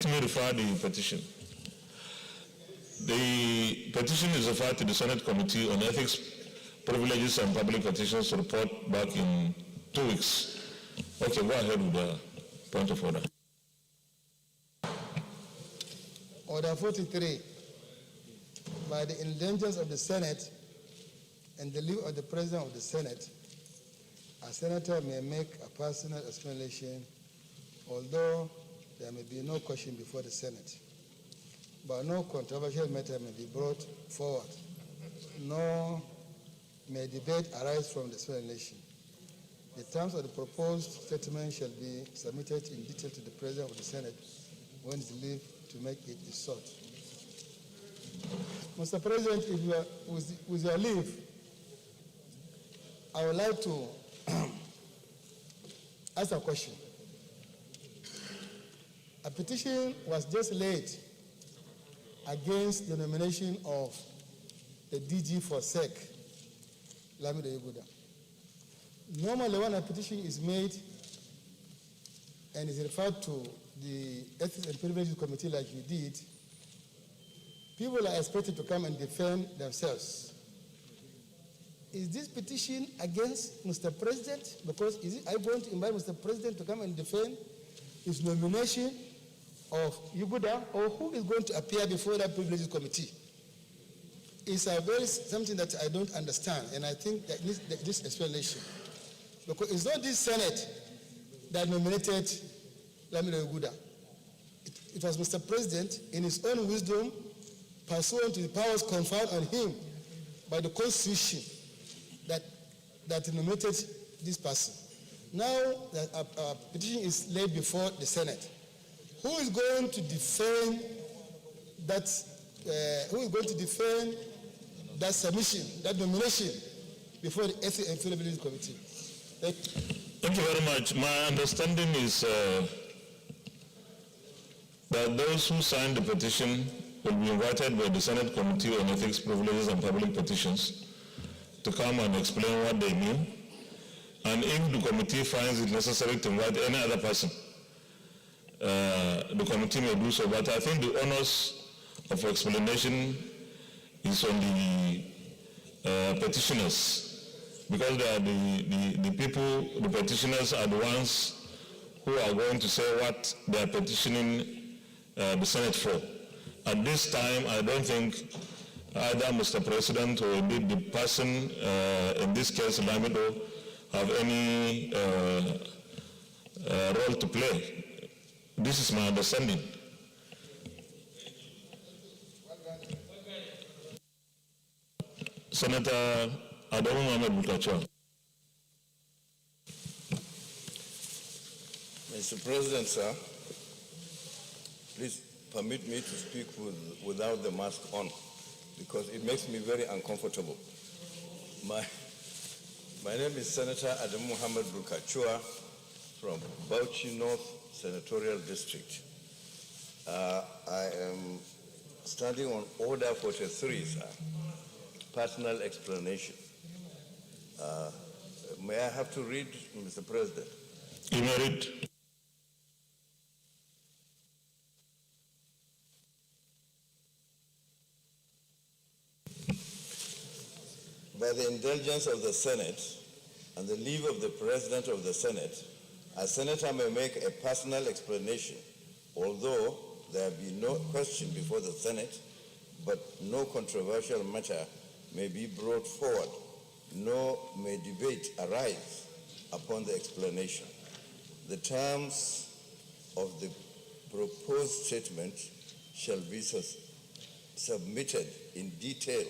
Let me refer the petition. The petition is referred to the Senate Committee on Ethics, Privileges and Public Petitions report back in 2 weeks. Okay, go ahead with the point of order. Order 43. By the indulgence of the Senate and the leave of the President of the Senate, a senator may make a personal explanation, although there may be no question before the Senate. But no controversial matter may be brought forward, nor may debate arise from the explanation. The terms of the proposed statement shall be submitted in detail to the President of the Senate when his leave to make it is sought. Mr. President, if you are, with your leave, I would like to ask a question. A petition was just laid against the nomination of the DG for SEC, Lamido Yeguda. Normally, when a petition is made and is referred to the Ethics and Privileges Committee like you did, people are expected to come and defend themselves. Is this petition against Mr. President? Because are you going to invite Mr. President to come and defend his nomination of Yeguda, or who is going to appear before that Privileges Committee? It's a very something that I don't understand, and I think that this explanation. Because it's not this Senate that nominated Lamido Yeguda. It was Mr. President, in his own wisdom, pursuant to the powers conferred on him by the Constitution, that nominated this person. Now that a petition is laid before the Senate, who is going to defend that? Who is going to defend that submission, that nomination, before the Ethics and Privileges Committee? Thank you very much. My understanding is that those who signed the petition will be invited by the Senate Committee on Ethics, Privileges and Public Petitions to come and explain what they mean. And if the committee finds it necessary to invite any other person, the committee may do so. But I think the onus of explanation is on the petitioners, because they are the people, the petitioners are the ones who are going to say what they are petitioning the Senate for. At this time, I don't think either Mr. President or indeed the person, in this case, Lamido, have any role to play. This is my understanding. Senator Adamu Mohamed Bukachwa. Mr. President, sir, please permit me to speak without the mask on, because it makes me very uncomfortable. My name is Senator Adamu Mohamed Bukachwa from Bauchi North Senatorial District. I am standing on Order 43, sir. Personal explanation. May I have to read, Mr. President? You may read. By the indulgence of the Senate and the leave of the President of the Senate, a senator may make a personal explanation, although there be no question before the Senate, but no controversial matter may be brought forward, nor may debate arise upon the explanation. The terms of the proposed statement shall be submitted in detail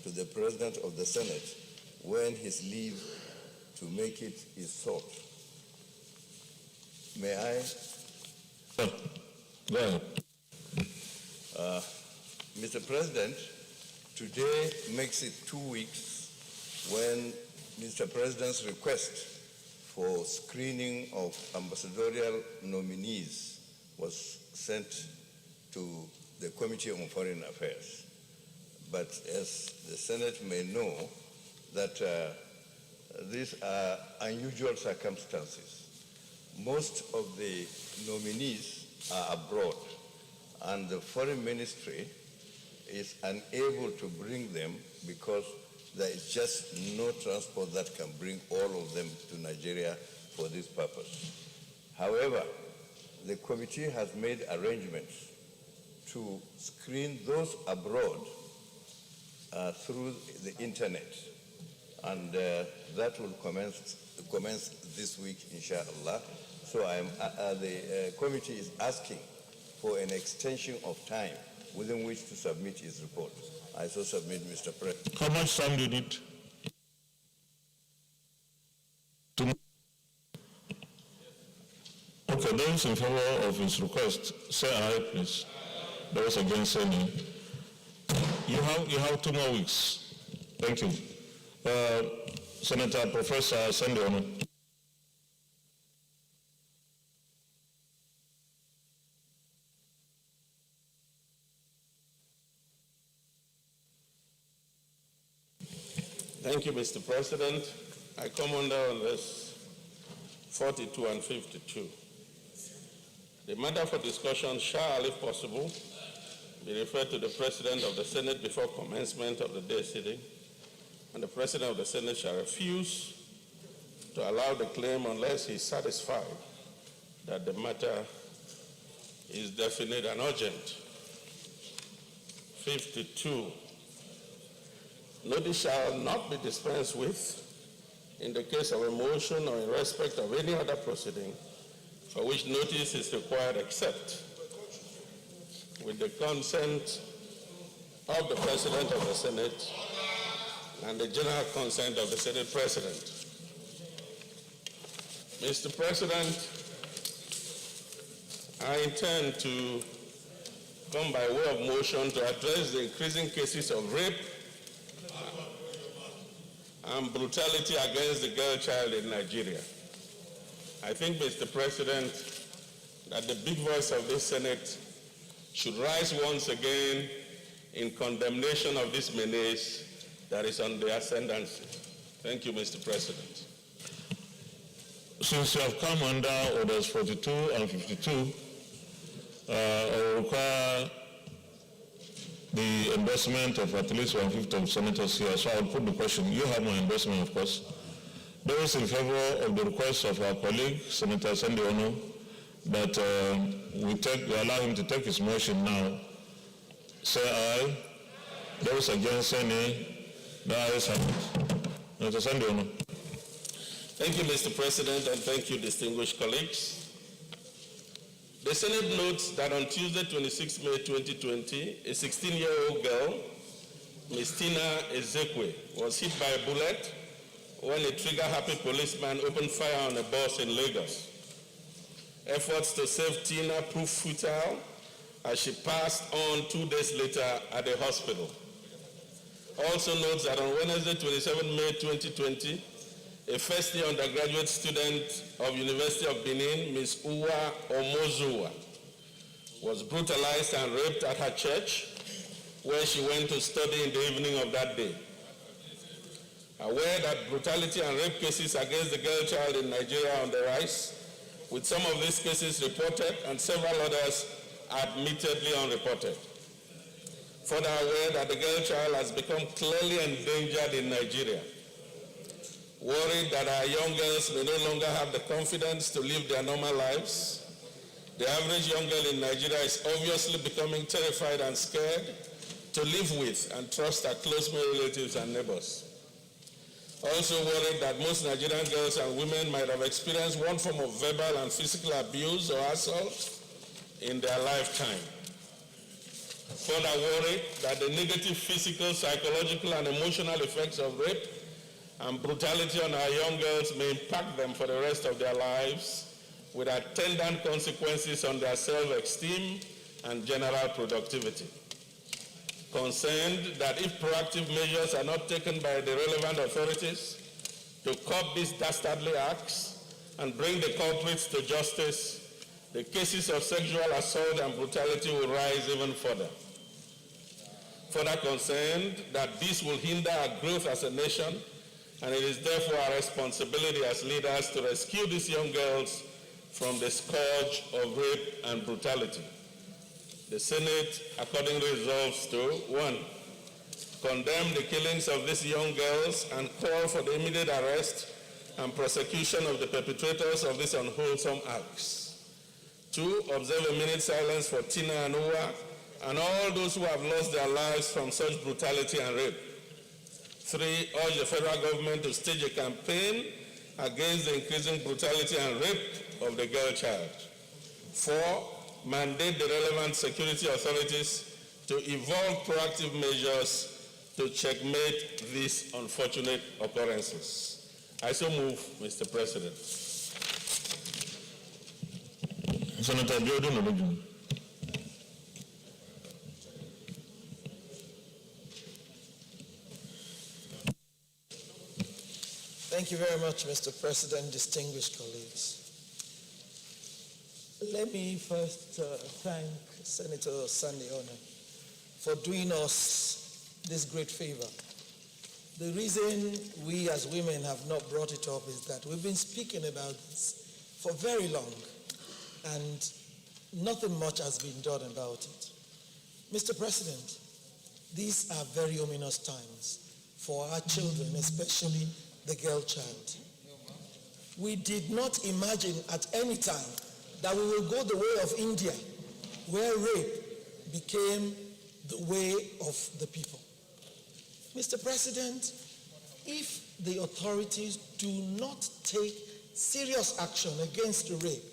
to the President of the Senate when his leave to make it is sought. May I? Go ahead. Mr. President, today makes it 2 weeks when Mr. President's request for screening of ambassadorial nominees was sent to the Committee on Foreign Affairs. But as the Senate may know, that these are unusual circumstances. Most of the nominees are abroad, and the foreign ministry is unable to bring them because there is just no transport that can bring all of them to Nigeria for this purpose. However, the committee has made arrangements to screen those abroad through the internet, and that will commence this week, inshallah. So the committee is asking for an extension of time within which to submit his report. I so submit, Mr. President. How much time do you need? Okay, those in favor of his request, say aye, please. Those against, say no. You have 2 more weeks. Thank you. Senator Professor Sandiono. Thank you, Mr. President. I come under on this 42 and 52. The matter for discussion shall, if possible, be referred to the President of the Senate before commencement of the day sitting, and the President of the Senate shall refuse to allow the claim unless he is satisfied that the matter is definite and urgent. 52. Notice shall not be dispensed with in the case of a motion or in respect of any other proceeding for which notice is required except with the consent of the President of the Senate and the general consent of the Senate President. Mr. President, I intend to come by way of motion to address the increasing cases of rape and brutality against the girl child in Nigeria. I think, Mr. President, that the big voice of this Senate should rise once again in condemnation of this menace that is on the ascendancy. Thank you, Mr. President. Since you have come under orders 42 and 52, I will require the endorsement of at least 1/5 of senators here. So I will put the question. You have my endorsement, of course. Those in favor of the request of our colleague, Senator Sandiono, that we allow him to take his motion now, say aye. Those against, say nay. The ayes have it. Senator Sandiono. Thank you, Mr. President, and thank you, distinguished colleagues. The Senate notes that on Tuesday, 26 May 2020, a 16-year-old girl, Ms. Tina Ezekwe, was hit by a bullet when a trigger-happy policeman opened fire on a bus in Lagos. Efforts to save Tina proved futile as she passed on 2 days later at the hospital. Also notes that on Wednesday, 27 May 2020, a first-year undergraduate student of University of Benin, Ms. Uwa Omozuwa, was brutalized and raped at her church, where she went to study in the evening of that day. Aware that brutality and rape cases against the girl child in Nigeria are on the rise, with some of these cases reported and several others admittedly unreported. Further aware that the girl child has become clearly endangered in Nigeria. Worried that our young girls may no longer have the confidence to live their normal lives, the average young girl in Nigeria is obviously becoming terrified and scared to live with and trust her close male relatives and neighbors. Also worried that most Nigerian girls and women might have experienced one form of verbal and physical abuse or assault in their lifetime. Further worried that the negative physical, psychological, and emotional effects of rape and brutality on our young girls may impact them for the rest of their lives, with attendant consequences on their self-esteem and general productivity. Concerned that if proactive measures are not taken by the relevant authorities to curb these dastardly acts and bring the culprits to justice, the cases of sexual assault and brutality will rise even further. Further concerned that this will hinder our growth as a nation, and it is therefore our responsibility as leaders to rescue these young girls from the scourge of rape and brutality. The Senate accordingly resolves to 1. Condemn the killings of these young girls and call for the immediate arrest and prosecution of the perpetrators of these unwholesome acts. 2. Observe a minute's silence for Tina and Uwa and all those who have lost their lives from such brutality and rape. 3. Urge the federal government to stage a campaign against the increasing brutality and rape of the girl child. 4. Mandate the relevant security authorities to evolve proactive measures to checkmate these unfortunate occurrences. I so move, Mr. President. Senator Biodun Obejun. Thank you very much, Mr. President, distinguished colleagues. Let me first thank Senator Sunday Ono for doing us this great favor. The reason we as women have not brought it up is that we've been speaking about this for very long, and nothing much has been done about it. Mr. President, these are very ominous times for our children, especially the girl child. We did not imagine at any time that we will go the way of India, where rape became the way of the people. Mr. President, if the authorities do not take serious action against rape,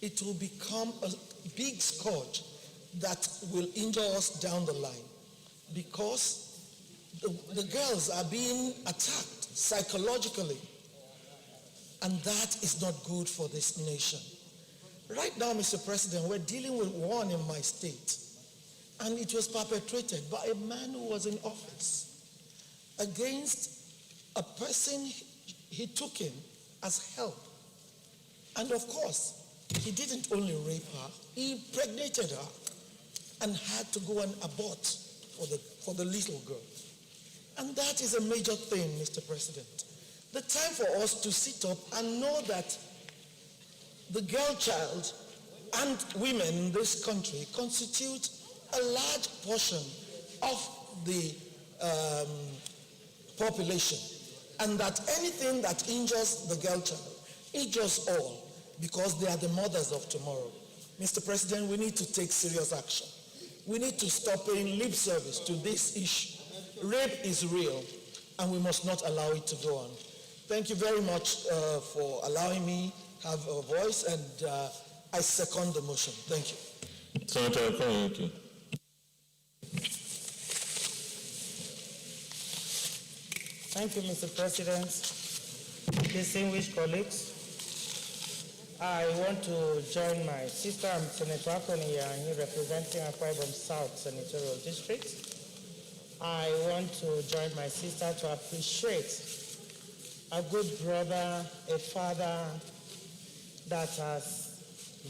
it will become a big scourge that will injure us down the line, because the girls are being attacked psychologically, and that is not good for this nation. Right now, Mr. President, we're dealing with one in my state, and it was perpetrated by a man who was in office against a person he took in as help. And of course, he didn't only rape her, he impregnated her and had to go and abort for the little girl. And that is a major thing, Mr. President. The time for us to sit up and know that the girl child and women in this country constitute a large portion of the population, and that anything that injures the girl child injures all, because they are the mothers of tomorrow. Mr. President, we need to take serious action. We need to stop paying lip service to this issue. Rape is real, and we must not allow it to go on. Thank you very much for allowing me to have a voice, and I second the motion. Thank you. Senator Okoye. Thank you, Mr. President. Distinguished colleagues, I want to join my sister, Senator Akoniyi, representing Akwa Ibom South Senatorial District. I want to join my sister to appreciate a good brother, a father that has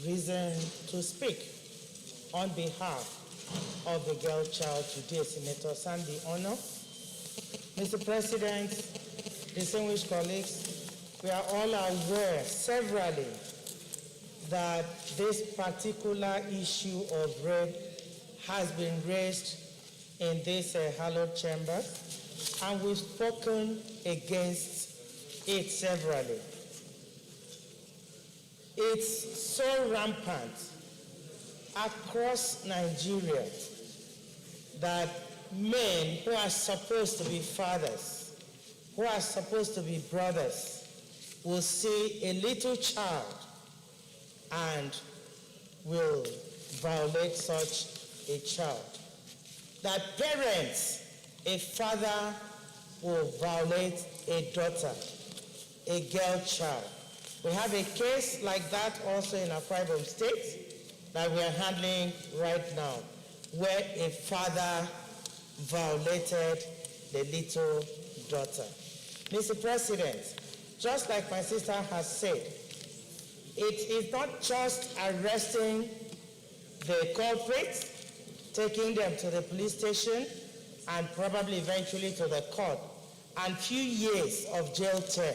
risen to speak on behalf of the girl child today, Senator Sunday Ono. Mr. President, distinguished colleagues, we are all aware severally that this particular issue of rape has been raised in this hallowed chamber, and we've spoken against it severally. It's so rampant across Nigeria that men who are supposed to be fathers, who are supposed to be brothers, will see a little child and will violate such a child. That parents, a father will violate a daughter, a girl child. We have a case like that also in Akwa Ibom State that we are handling right now, where a father violated the little daughter. Mr. President, just like my sister has said, it is not just arresting the culprits, taking them to the police station, and probably eventually to the court, and few years of jail term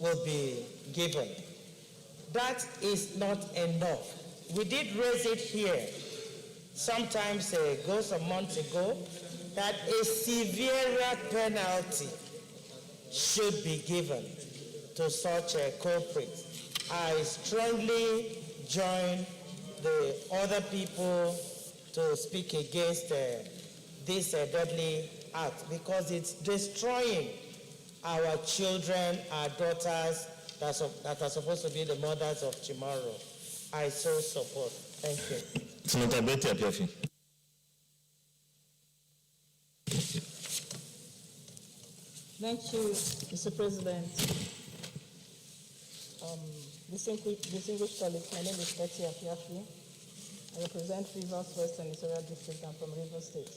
will be given. that is not enough. We did raise it here sometimes ago, some months ago, that a severer penalty should be given to such a culprit. I strongly join the other people to speak against this deadly act, because it's destroying our children, our daughters that are supposed to be the mothers of tomorrow. I so support. Thank you. Senator Betty Apiafi. Thank you, Mr. President. Distinguished colleagues, my name is Betty Apiafi. I represent Rivers West and Senatorial District. I'm from Rivers State.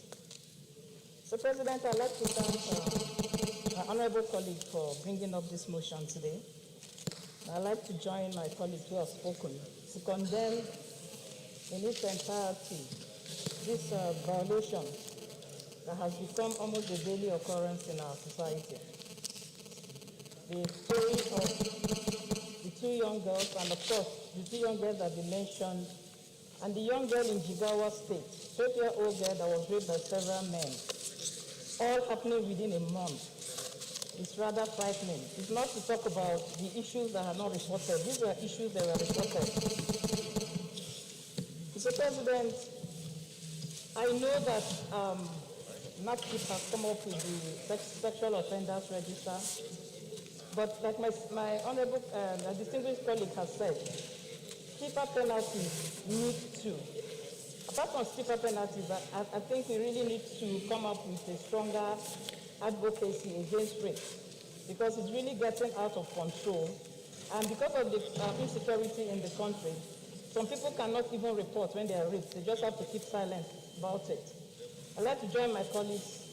Mr. President, I'd like to thank my honorable colleague for bringing up this motion today. I'd like to join my colleagues who have spoken to condemn in its entirety this violation that has become almost a daily occurrence in our society. The story of the two young girls, and of course, the two young girls that we mentioned, and the young girl in Jigawa State, 12-year-old girl that was raped by several men, all happening within a month. It's rather frightening. It's not to talk about the issues that are not reported. These were issues that were reported. Mr. President, I know that NAPCIP has come up with the sexual offenders register, but like my honorable, distinguished colleague has said, stiffer penalties need to. Apart from stiffer penalties, I think we really need to come up with a stronger advocacy against rape, because it's really getting out of control. And because of the insecurity in the country, some people cannot even report when they are raped. They just have to keep silent about it. I'd like to join my colleagues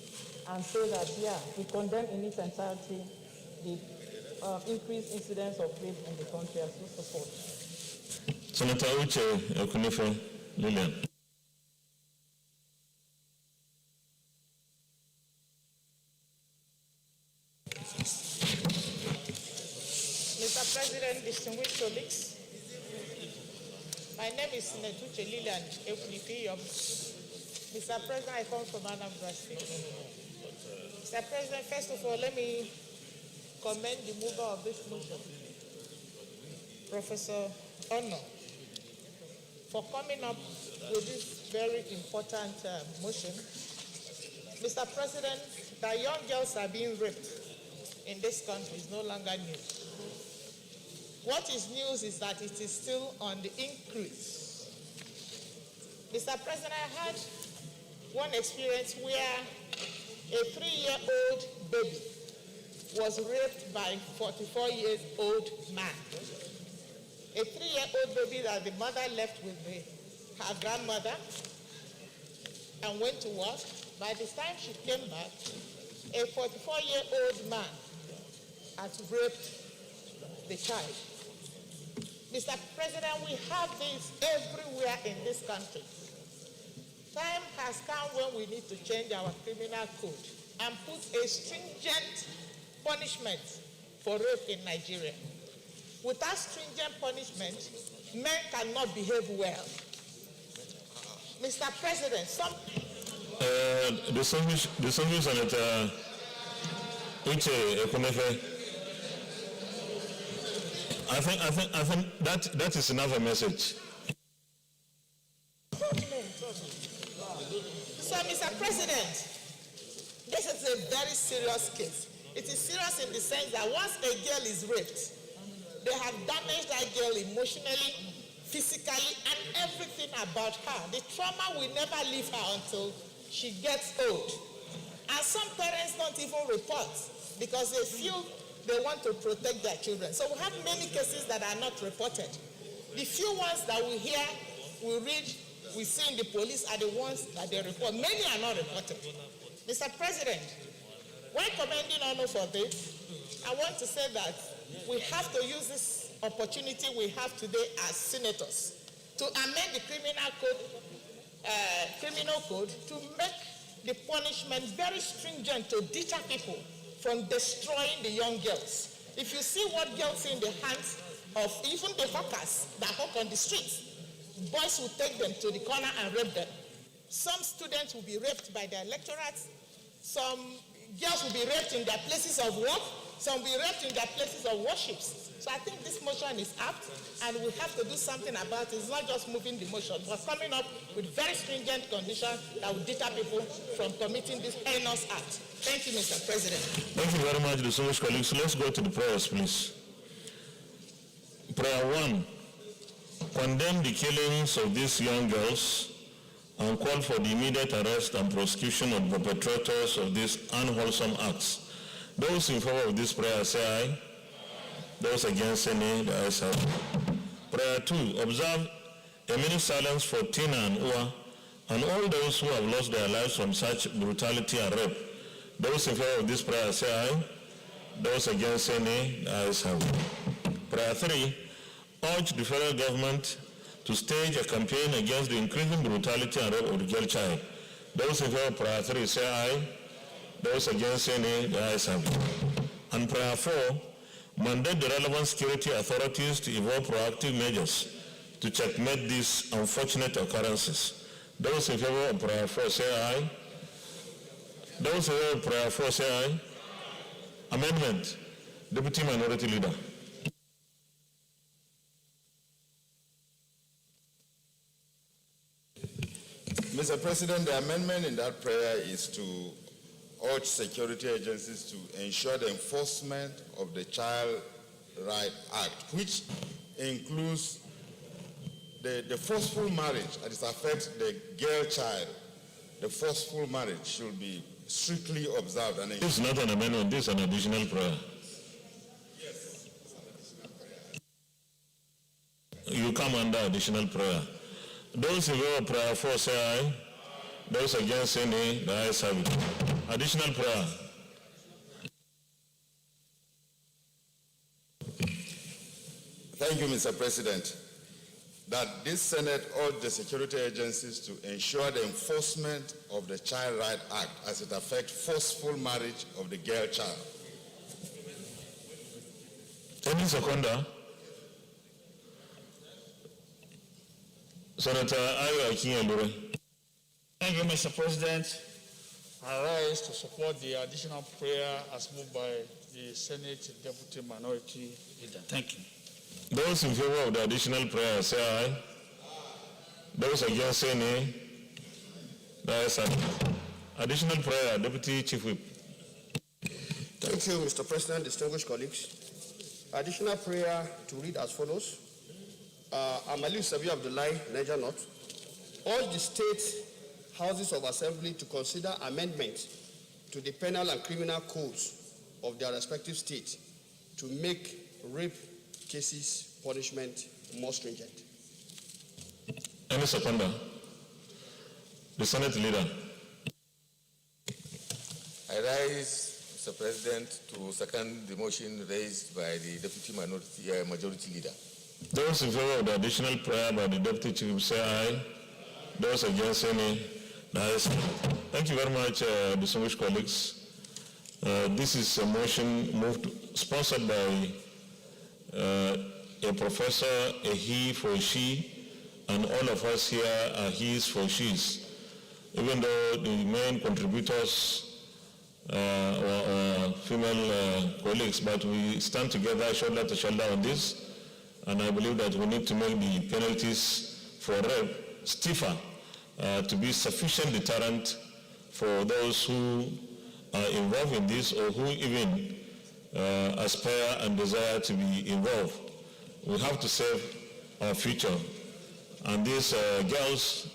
and say that, yeah, we condemn in its entirety the increased incidence of rape in the country as we support. Senator Uche Ekunifo Lillian. Mr. President, distinguished colleagues, my name is Senator Uche Lillian Ekunifo. Mr. President, I come from Anambra State. Mr. President, first of all, let me commend the mover of this motion, Professor Ono, for coming up with this very important motion. Mr. President, that young girls are being raped in this country is no longer news. What is news is that it is still on the increase. Mr. President, I had one experience where a 3-year-old baby was raped by a 44-year-old man. A 3-year-old baby that the mother left with her grandmother and went to work. By the time she came back, a 44-year-old man had raped the child. Mr. President, we have this everywhere in this country. Time has come when we need to change our criminal code and put a stringent punishment for rape in Nigeria. Without stringent punishment, men cannot behave well. Mr. President, Distinguished Senator Uche Ekunifo, I think that is enough a message. So, Mr. President, this is a very serious case. It is serious in the sense that once a girl is raped, they have damaged that girl emotionally, physically, and everything about her. The trauma will never leave her until she gets old. And some parents don't even report because they feel they want to protect their children. So we have many cases that are not reported. The few ones that we hear, we read, we see in the police are the ones that they report. Many are not reported. Mr. President, when commending Ono for this, I want to say that we have to use this opportunity we have today as senators to amend the criminal code to make the punishment very stringent to deter people from destroying the young girls. If you see what girls see in the hands of even the hawkers that hawk on the streets. Boys will take them to the corner and rape them. Some students will be raped by their lecturers. Some girls will be raped in their places of work. Some will be raped in their places of worship. So I think this motion is apt, and we have to do something about it. It's not just moving the motion, but coming up with very stringent conditions that will deter people from committing this heinous act. Thank you, Mr. President. Thank you very much, distinguished colleagues. Let's go to the prayers, please. Prayer 1. Condemn the killings of these young girls and call for the immediate arrest and prosecution of the perpetrators of these unwholesome acts. Those in favor of this prayer say aye. Those against say nay. The ayes have it. Prayer 2. Observe a minute silence for Tina and Ua and all those who have lost their lives from such brutality and rape. Those in favor of this prayer say aye. Those against say nay. The ayes have it. Prayer 3. Urge the federal government to stage a campaign against the increasing brutality and rape of the girl child. Those in favor of prayer 3 say aye. Those against say nay. The ayes have it. And prayer 4. Mandate the relevant security authorities to evolve proactive measures to checkmate these unfortunate occurrences. Those in favor of prayer 4 say aye. Those in favor of prayer 4 say aye. Amendment. Deputy Minority Leader. Mr. President, the amendment in that prayer is to urge security agencies to ensure the enforcement of the Child Right Act, which includes the forceful marriage that is affects the girl child. The forceful marriage should be strictly observed. And this is not an amendment, this is an additional prayer. Yes. You come under additional prayer. Those in favor of prayer 4 say aye. Those against say nay. The ayes have it. Additional prayer. Thank you, Mr. President. That this Senate urged the security agencies to ensure the enforcement of the Child Right Act as it affects forceful marriage of the girl child. Any seconder? Senator Ayo Akinye. Thank you, Mr. President. I rise to support the additional prayer as moved by the Senate Deputy Minority Leader. Thank you. Those in favor of the additional prayer say aye. Those against say nay. The ayes have it. Additional prayer, Deputy Chief Whip. Thank you, Mr. President, distinguished colleagues. Additional prayer to read as follows. I'm Ali Sabi Abdullah, Niger North. Urge the state houses of assembly to consider amendment to the penal and criminal codes of their respective states to make rape cases punishment more stringent. Any seconder? The Senate Leader. I rise, Mr. President, to second the motion raised by the Deputy Majority Leader. Those in favor of the additional prayer by the Deputy Chief say aye. Those against say nay. The ayes have it. Thank you very much, distinguished colleagues. This is a motion sponsored by a professor, a he for a she, and all of us here are he's for she's. Even though the main contributors or female colleagues, but we stand together shoulder to shoulder on this, and I believe that we need to make the penalties for rape stiffer to be sufficient deterrent for those who are involved in this or who even aspire and desire to be involved. We have to save our future. And these girls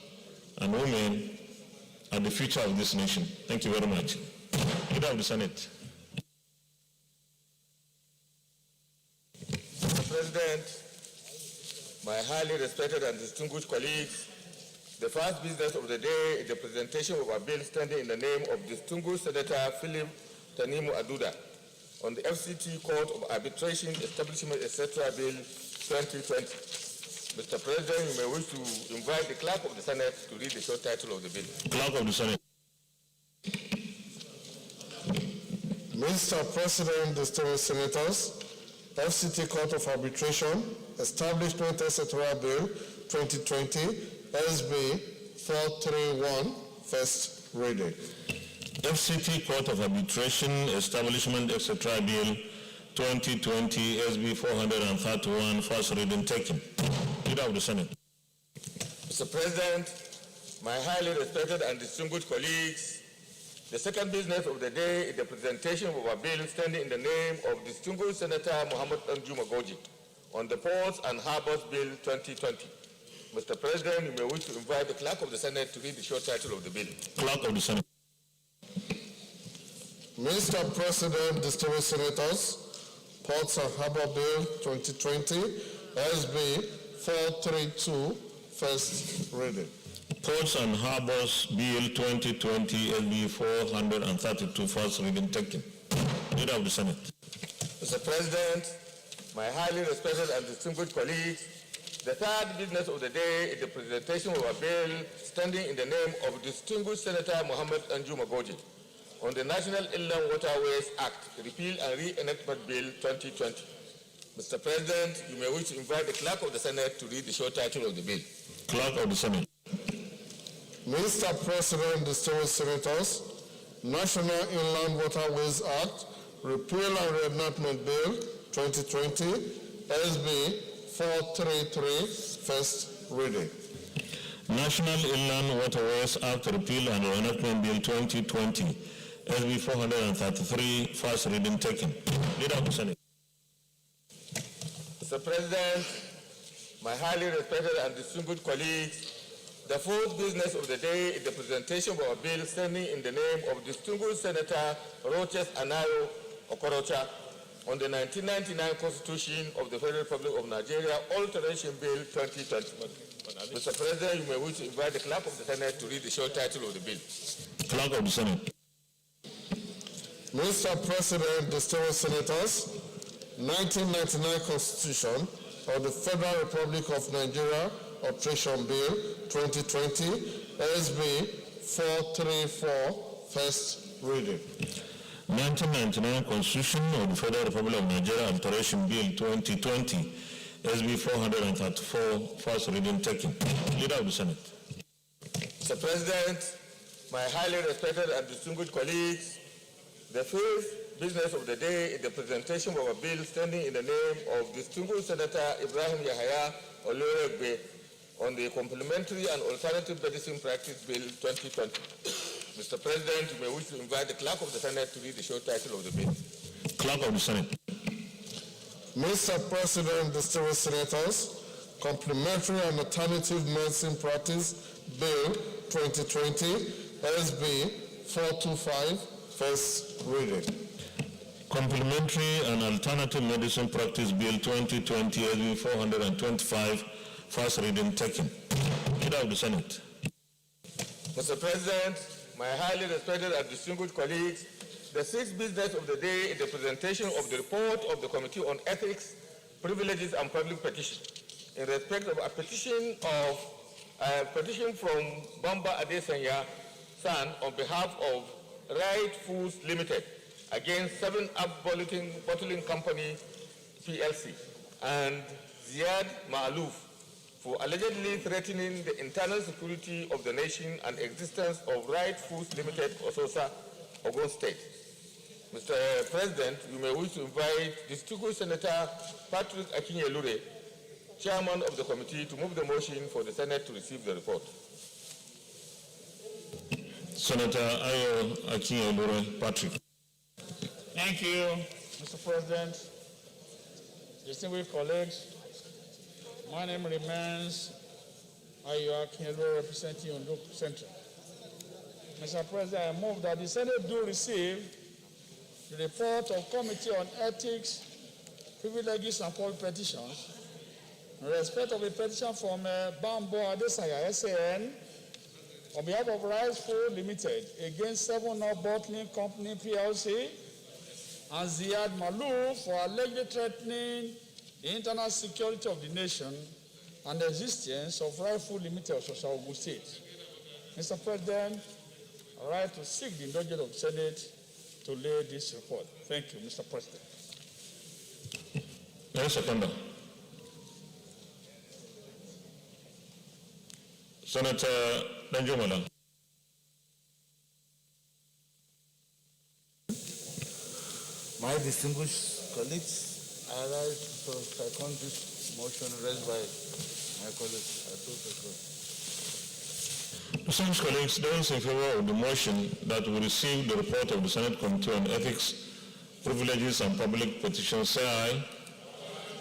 and women are the future of this nation. Thank you very much. Leader of the Senate. Mr. President, my highly respected and distinguished colleagues, the first business of the day is the presentation of a bill standing in the name of distinguished Senator Philip Tanimu Aduda on the FCT Court of Arbitration Establishment, etc. Bill 2020. Mr. President, you may wish to invite the Clerk of the Senate to read the short title of the bill. Clerk of the Senate. Mr. President, distinguished senators, FCT Court of Arbitration, Establishment, etc. Bill 2020, SB 431, first reading. FCT Court of Arbitration, Establishment, etc. Bill 2020, SB 431, first reading taken. Leader of the Senate. Mr. President, my highly respected and distinguished colleagues, the second business of the day is the presentation of a bill standing in the name of distinguished Senator Muhammad Anjuma Goji on the Ports and Harbors Bill 2020. Mr. President, you may wish to invite the Clerk of the Senate to read the short title of the bill. Clerk of the Senate. Mr. President, distinguished senators, Ports and Harbor Bill 2020, SB 432, first reading. Ports and Harbors Bill 2020, SB 432, first reading taken. Leader of the Senate. Mr. President, my highly respected and distinguished colleagues, the third business of the day is the presentation of a bill standing in the name of distinguished Senator Muhammad Anjuma Goji on the National Inland Waterways Act, Repeal and Reenactment Bill 2020. Mr. President, you may wish to invite the Clerk of the Senate to read the short title of the bill. Clerk of the Senate. Mr. President, distinguished senators, National Inland Waterways Act, Repeal and Reenactment Bill 2020, SB 433, first reading. National Inland Waterways Act, Repeal and Reenactment Bill 2020, SB 433, first reading taken. Leader of the Senate. Mr. President, my highly respected and distinguished colleagues, the fourth business of the day is the presentation of a bill standing in the name of distinguished Senator Roches Anayo Okorocha on the 1999 Constitution of the Federal Republic of Nigeria Alteration Bill 2020. Mr. President, you may wish to invite the Clerk of the Senate to read the short title of the bill. Clerk of the Senate. Mr. President, distinguished senators, 1999 Constitution of the Federal Republic of Nigeria Alteration Bill 2020, SB 434, first reading. 1999 Constitution of the Federal Republic of Nigeria Alteration Bill 2020, SB 434, first reading taken. Leader of the Senate. Mr. President, my highly respected and distinguished colleagues, the fifth business of the day is the presentation of a bill standing in the name of distinguished Senator Ibrahim Yahaya Oloregbe on the Complementary and Alternative Medicine Practice Bill 2020. Mr. President, you may wish to invite the Clerk of the Senate to read the short title of the bill. Clerk of the Senate. Mr. President, distinguished senators, Complementary and Alternative Medicine Practice Bill 2020, SB 425, first reading. Complementary and Alternative Medicine Practice Bill 2020, SB 425, first reading taken. Leader of the Senate. Mr. President, my highly respected and distinguished colleagues, the sixth business of the day is the presentation of the report of the Committee on Ethics, Privileges and Public Petition in respect of a petition from Bamba Adesanya San on behalf of Right Foods Limited against 7-Up Bottling Company PLC and Ziad Ma'alouf for allegedly threatening the internal security of the nation and existence of Right Foods Limited, Ososa, Ogun State. Mr. President, you may wish to invite distinguished Senator Patrick Akinyelure, Chairman of the committee, to move the motion for the Senate to receive the report. Senator Ayo Akinyelure Patrick. Thank you, Mr. President. Distinguished colleagues, my name remains Ayo Akinyelure, representing Ondo Central. Mr. President, I move that the Senate do receive the report of Committee on Ethics, Privileges and Public Petitions in respect of a petition from Bambo Adesanya, SAN, on behalf of Rice Food Limited against 7-Up Bottling Company PLC and Ziad Malou for allegedly threatening the internal security of the nation and the existence of Rice Food Limited of Ogun State. Mr. President, I rise to seek the indulgence of the Senate to lay this report. Thank you, Mr. President. Any seconder? Senator Danjumala. My distinguished colleagues, I rise to second this motion raised by my colleagues. Distinguished colleagues, those in favor of the motion that we receive the report of the Senate Committee on Ethics, Privileges and Public Petitions, say aye.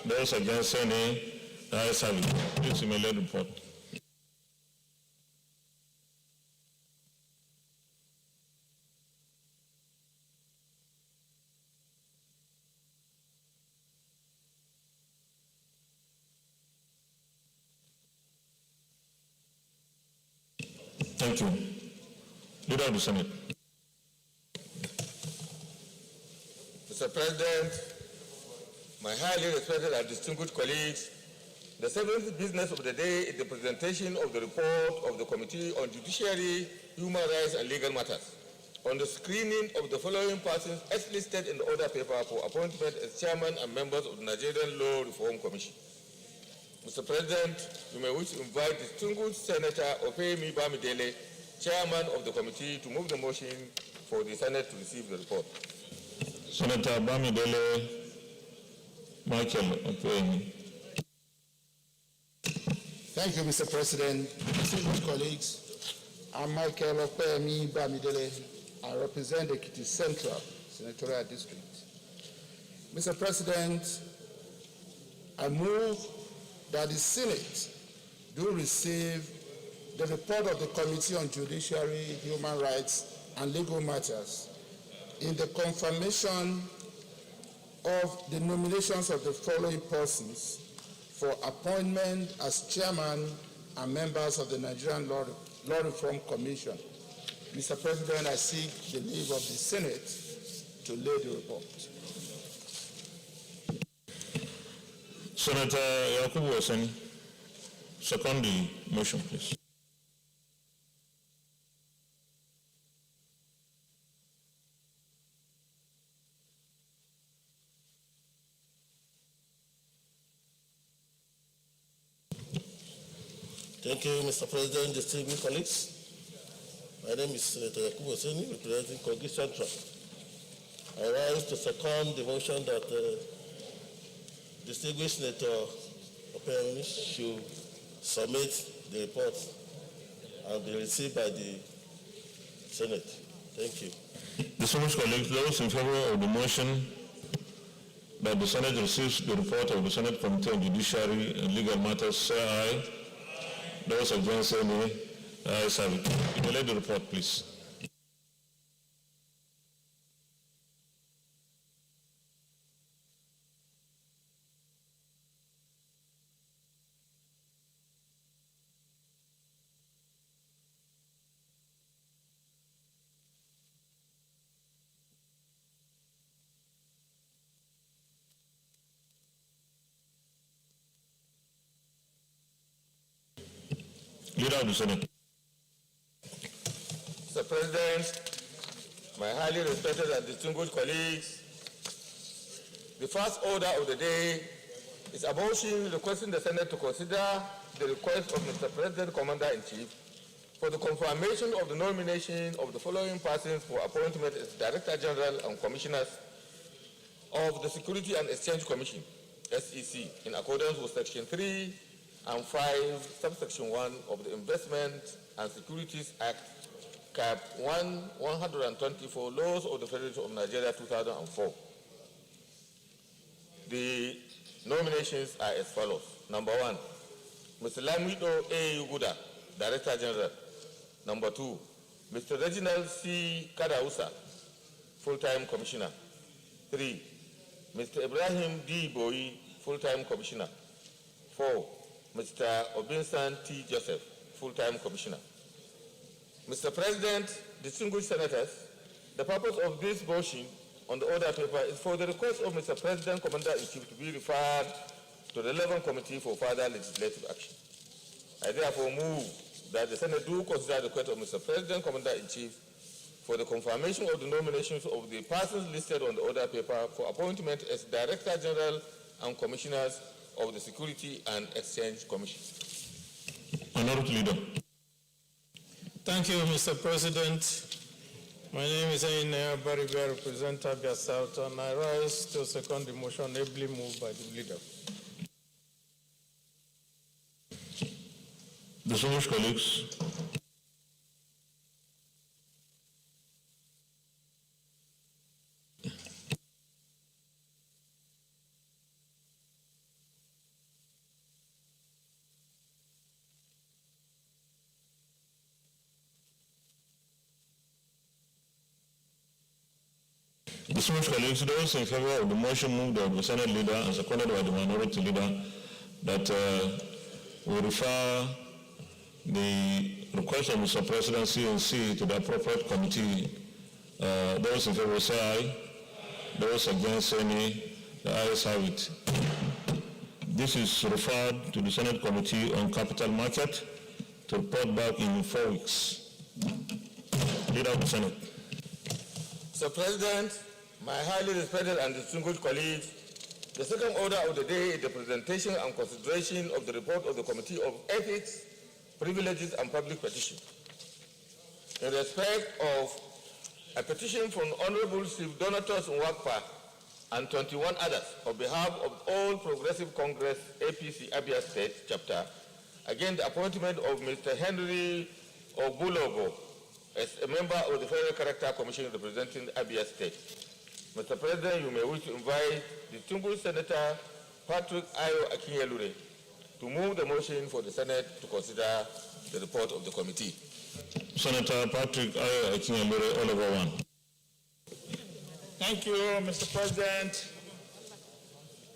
Those against, say nay. The ayes have it. Please, you may lead the report. Thank you. Leader of the Senate. Mr. President, my highly respected and distinguished colleagues, the seventh business of the day is the presentation of the report of the Committee on Judiciary, Human Rights and Legal Matters on the screening of the following persons as listed in the order paper for appointment as chairman and members of the Nigerian Law Reform Commission. Mr. President, you may wish to invite distinguished Senator Opeyemi Bamidele, chairman of the committee, to move the motion for the Senate to receive the report. Senator Bamidele Michael Opeyemi. Thank you, Mr. President. Distinguished colleagues, I'm Michael Opeyemi Bamidele. I represent Ekiti Central Senatorial District. Mr. President, I move that the Senate do receive the report of the Committee on Judiciary, Human Rights and Legal Matters in the confirmation of the nominations of the following persons for appointment as chairman and members of the Nigerian Law Reform Commission. Mr. President, I seek the leave of the Senate to lay the report. Senator Yakubu Oseni, second the motion, please. Thank you, Mr. President, distinguished colleagues. My name is Senator Yakubu Oseni, representing Kogi Central. I rise to second the motion that distinguished Senator Opeyemi should submit the report and be received by the Senate. Thank you. Distinguished colleagues, those in favor of the motion that the Senate receives the report of the Senate Committee on Judiciary and Legal Matters, say aye. Those against, say nay. The ayes have it. You may lead the report, please. Leader of the Senate. Mr. President, my highly respected and distinguished colleagues, the first order of the day is a motion requesting the Senate to consider the request of Mr. President Commander-in-Chief for the confirmation of the nomination of the following persons for appointment as Director General and Commissioners of the Security and Exchange Commission, SEC, in accordance with Section 3 and 5, subsection 1 of the Investment and Securities Act, Cap 124, Laws of the Federation of Nigeria, 2004. The nominations are as follows. Number 1, Mr. Lamido A. Yuguda, Director General. Number 2, Mr. Reginald C. Kadausa, Full-Time Commissioner. 3, Mr. Ibrahim D. Boyi, Full-Time Commissioner. 4, Mr. Obinsan T. Joseph, Full-Time Commissioner. Mr. President, distinguished senators, the purpose of this motion on the order paper is for the request of Mr. President Commander-in-Chief to be referred to the relevant committee for further legislative action. I therefore move that the Senate do consider the request of Mr. President Commander-in-Chief for the confirmation of the nominations of the persons listed on the order paper for appointment as Director General and commissioners of the Security and Exchange Commission. Honorable Leader. Thank you, Mr. President. My name is Aina Bariga, representative of Abia South, and I rise to second the motion ably moved by the leader. Distinguished colleagues, distinguished colleagues, those in favor of the motion moved by the Senate leader and seconded by the minority leader that we refer the request of Mr. President CNC to the appropriate committee. Those in favor say aye. Those against say nay. The ayes have it. This is referred to the Senate Committee on Capital Market to report back in 4 weeks. Leader of the Senate. Mr. President, my highly respected and distinguished colleagues, the second order of the day is the presentation and consideration of the report of the Committee of Ethics, Privileges and Public Petition. In respect of a petition from Honorable Chief Donatus Nwakpa and 21 others on behalf of All Progressive Congress APC Abia State Chapter against the appointment of Mr. Henry Obulogo as a member of the Federal Character Commission representing Abia State. Mr. President, you may wish to invite distinguished Senator Patrick Ayo Akinyelure to move the motion for the Senate to consider the report of the committee. Senator Patrick Ayo Akinyelure, all over one. Thank you, Mr. President.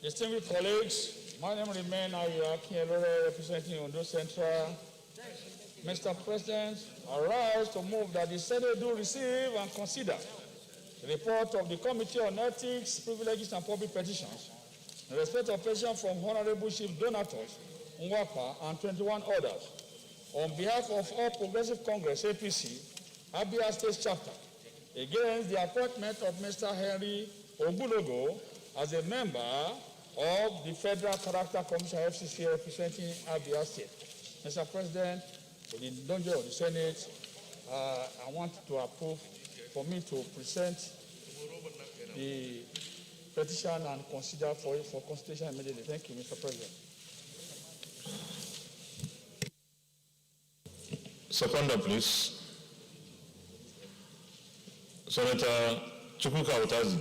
Distinguished colleagues, my name remains Ayo Akinyelure, representing Ondo Central. Mr. President, I rise to move that the Senate do receive and consider the report of the Committee on Ethics, Privileges and Public Petitions in respect of petition from Honorable Chief Donatus Nwakpa and 21 others on behalf of All Progressive Congress APC, Abia State Chapter, against the appointment of Mr. Henry Obulogo as a member of the Federal Character Commission FCC representing Abia State. Mr. President, with the indulgence of the Senate, I want to approve for me to present the petition and consider for it for consideration immediately. Thank you, Mr. President. Seconder, please. Senator Chukwuka Utazi.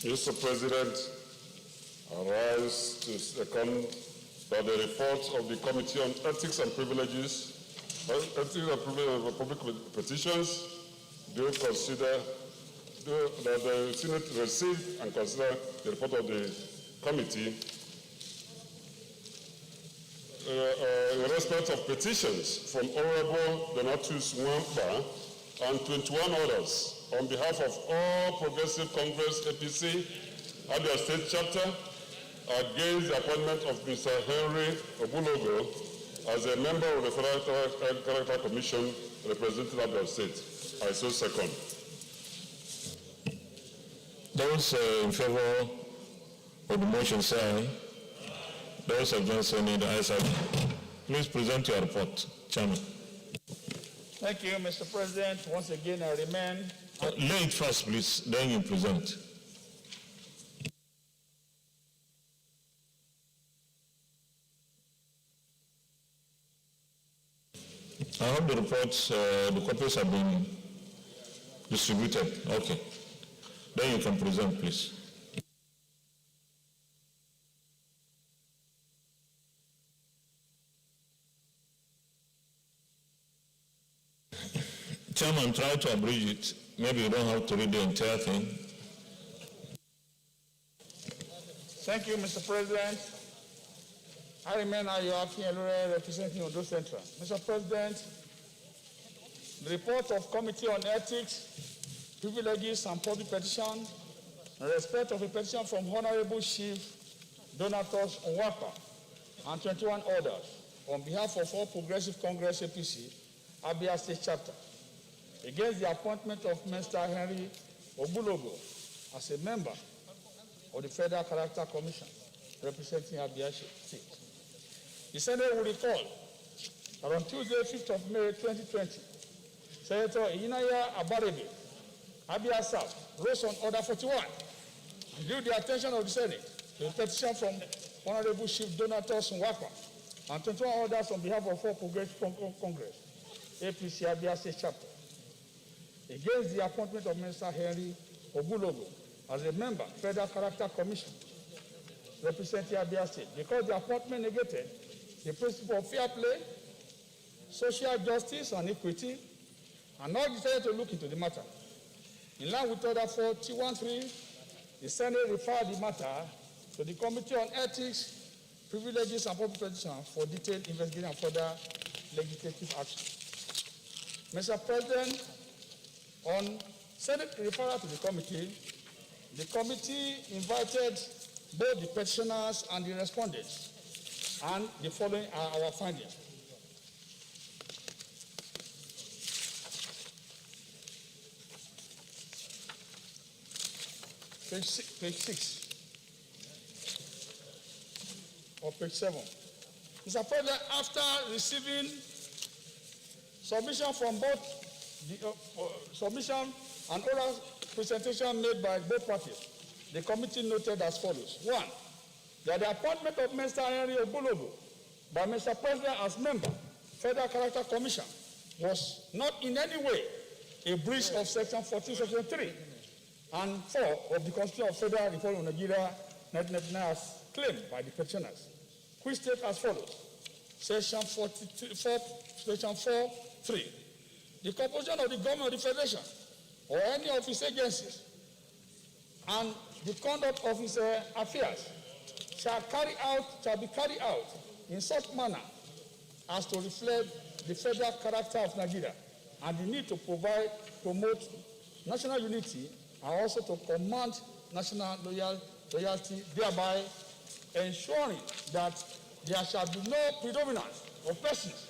Mr. President, I rise to second that the report of the Committee on Ethics and Privileges, of Public Petitions, do consider that the Senate receive and consider the report of the committee in respect of petitions from Honorable Donatus Nwakpa and 21 others on behalf of All Progressive Congress APC, Abia State Chapter, against the appointment of Mr. Henry Obulogo as a member of the Federal Character Commission representing Abia State. I so second. Those in favor of the motion say aye. Those against say nay. The ayes have it. Please present your report, Chairman. Thank you, Mr. President. Once again, I remain. Lay it first, please, then you present. I hope the reports, the copies have been distributed. Okay. Then you can present, please. Chairman, try to abridge it. Maybe you don't have to read the entire thing. Thank you, Mr. President. I remain Ayo Akinyelure, representing Ondo Central. Mr. President, the report of Committee on Ethics, Privileges and Public Petition in respect of a petition from Honorable Chief Donatus Nwakpa and 21 others on behalf of All Progressive Congress APC, Abia State Chapter, against the appointment of Mr. Henry Obulogo as a member of the Federal Character Commission representing Abia State. The Senate will recall that on Tuesday, 5th of May 2020, Senator Inaya Abarebe, Abia South, rose on Order 41 and drew the attention of the Senate to a petition from Honorable Chief Donatus Nwakwa and 21 others on behalf of 4 Progressive Congress, APC Abia State Chapter, against the appointment of Minister Henry Ogulogo as a member, Federal Character Commission, representing Abia State, because the appointment negated the principle of fair play, social justice, and equity, and all decided to look into the matter. In line with Order 41.3, the Senate referred the matter to the Committee on Ethics, Privileges, and Public Petitions for detailed investigation and further legislative action. Mr. President, on Senate referral to the committee invited both the petitioners and the respondents, and the following are our findings. Page 6 or page 7. Mr. President, after receiving submission from both the submission and oral presentation made by both parties, the committee noted as follows. 1, that the appointment of Mr. Henry Ogulogo by Mr. President as member, Federal Character Commission, was not in any way a breach of Section 14, Section 3, and 4 of the Constitution of Federal Republic of Nigeria, 1999, as claimed by the petitioners, which state as follows. Section 4.3. The composition of the government of the Federation or any of its agencies and the conduct of its affairs shall be carried out in such manner as to reflect the federal character of Nigeria and the need to promote national unity and also to command national loyalty, thereby ensuring that there shall be no predominance of persons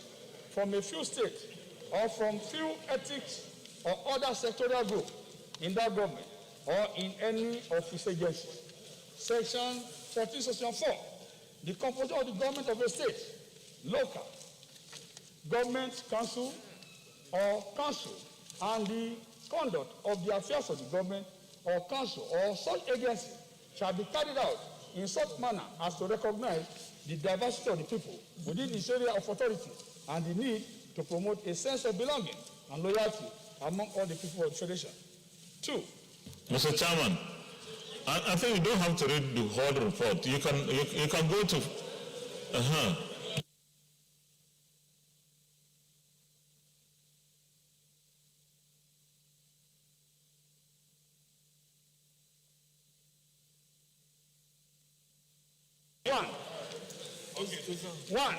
from a few states or from few ethics or other sectorial groups in that government or in any of its agencies. Section 14, Section 4, the composition of the government of a state, local, government council or council, and the conduct of the affairs of the government or council or such agency shall be carried out in such manner as to recognize the diversity of the people within this area of authority and the need to promote a sense of belonging and loyalty among all the people of the Federation. 2. Mr. Chairman, I think you don't have to read the whole report. You can go to... One,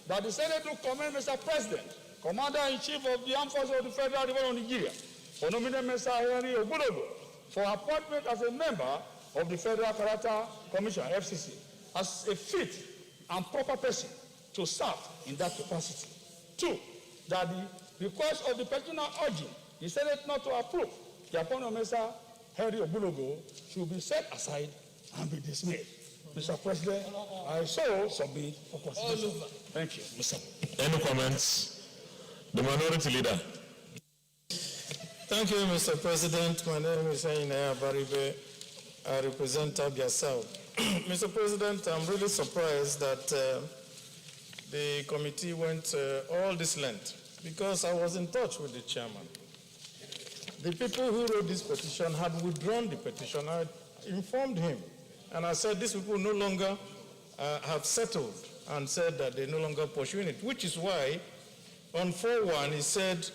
that the Senate will commend Mr. President, Commander-in-Chief of the Armed Forces of the Federal Republic of Nigeria, for nominating Mr. Henry Ogulogo for appointment as a member of the Federal Character Commission, FCC, as a fit and proper person to serve in that capacity. 2, that the request of the petitioner urging the Senate not to approve the appointment of Mr. Henry Ogulogo should be set aside and be dismissed. Mr. President, I so submit for consideration. Thank you, Mr. Any comments? The Minority Leader. Thank you, Mr. President. My name is Inaya Baribe. I represent Abia South. Mr. President, I'm really surprised that the committee went all this length because I was in touch with the chairman. The people who wrote this petition had withdrawn the petition. I informed him. And I said, these people no longer have settled and said that they're no longer pursuing it, which is why on 4.1 he said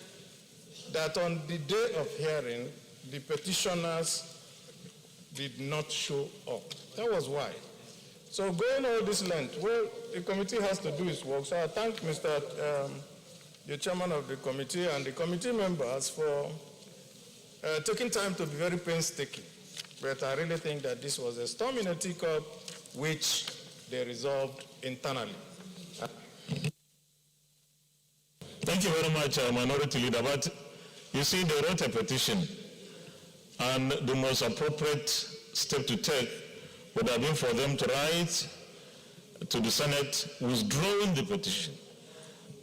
that on the day of hearing, the petitioners did not show up. That was why. So going all this length, well, the committee has to do its work. So I thank the chairman of the committee and the committee members for taking time to be very painstaking. But I really think that this was a storm in a teacup, which they resolved internally. Thank you very much, Minority Leader. But you see, they wrote a petition, And the most appropriate step to take would have been for them to write to the Senate withdrawing the petition.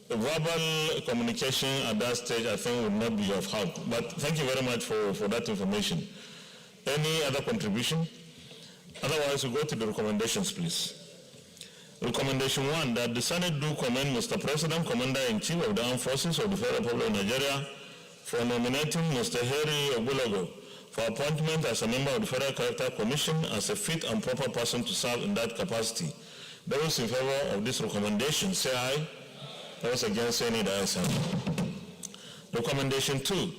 A verbal communication at that stage, I think, would not be of help. But thank you very much for that information. Any other contribution? Otherwise, we go to the recommendations, please. Recommendation 1, that the Senate do commend Mr. President, Commander-in-Chief of the Armed Forces of the Federal Republic of Nigeria for nominating Mr. Harry Ogulogo for appointment as a member of the Federal Character Commission as a fit and proper person to serve in that capacity. Those in favor of this recommendation, say aye. Those against, say nay. The ayes have it. Recommendation 2,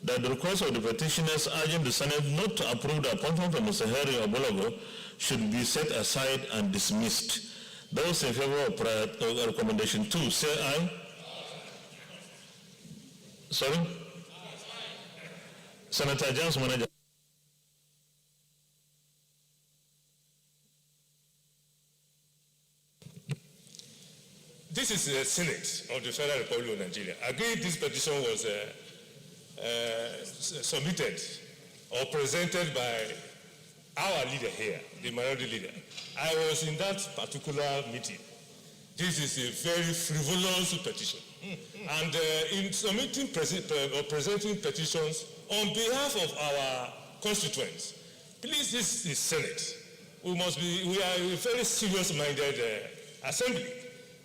that the request of the petitioners urging the Senate not to approve the appointment of Mr. Harry Ogulogo should be set aside and dismissed. Those in favor of recommendation 2, say aye. Sorry? Senator James Manager. This is the Senate of the Federal Republic of Nigeria. I agree this petition was submitted or presented by our leader here, the minority leader. I was in that particular meeting. This is a very frivolous petition. And in submitting or presenting petitions on behalf of our constituents, please, this is Senate. We are a very serious-minded assembly.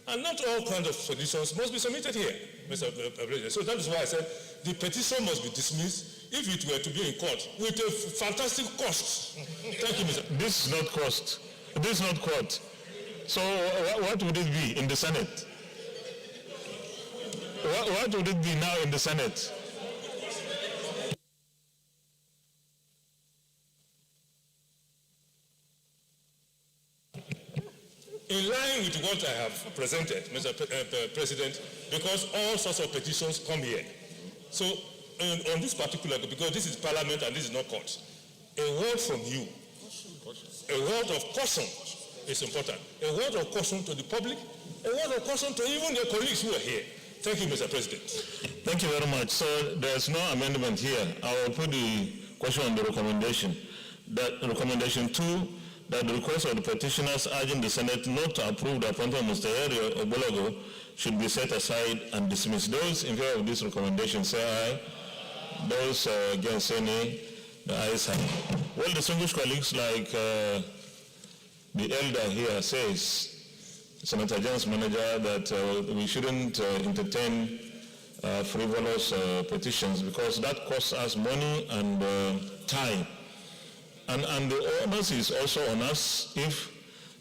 And not all kinds of petitions must be submitted here, Mr. President. So that is why I said the petition must be dismissed if it were to be in court with a fantastic cost. Thank you, Mr. This is not cost. This is not court. So what would it be in the Senate? What would it be now in the Senate? In line with what I have presented, Mr. President, because all sorts of petitions come here. So on this particular, because this is Parliament and this is not court, a word from you, a word of caution is important. A word of caution to the public, a word of caution to even your colleagues who are here. Thank you, Mr. President. Thank you very much. So there's no amendment here. I will put the question on the recommendation. That recommendation 2, that the request of the petitioners urging the Senate not to approve the appointment of Mr. Harry Ogulogo should be set aside and dismissed. Those in favor of this recommendation, say aye. Those against, say nay. The ayes have it. Well, distinguished colleagues, like the elder here says, Senator James Manager, that we shouldn't entertain frivolous petitions because that costs us money and time. And the onus is also on us. If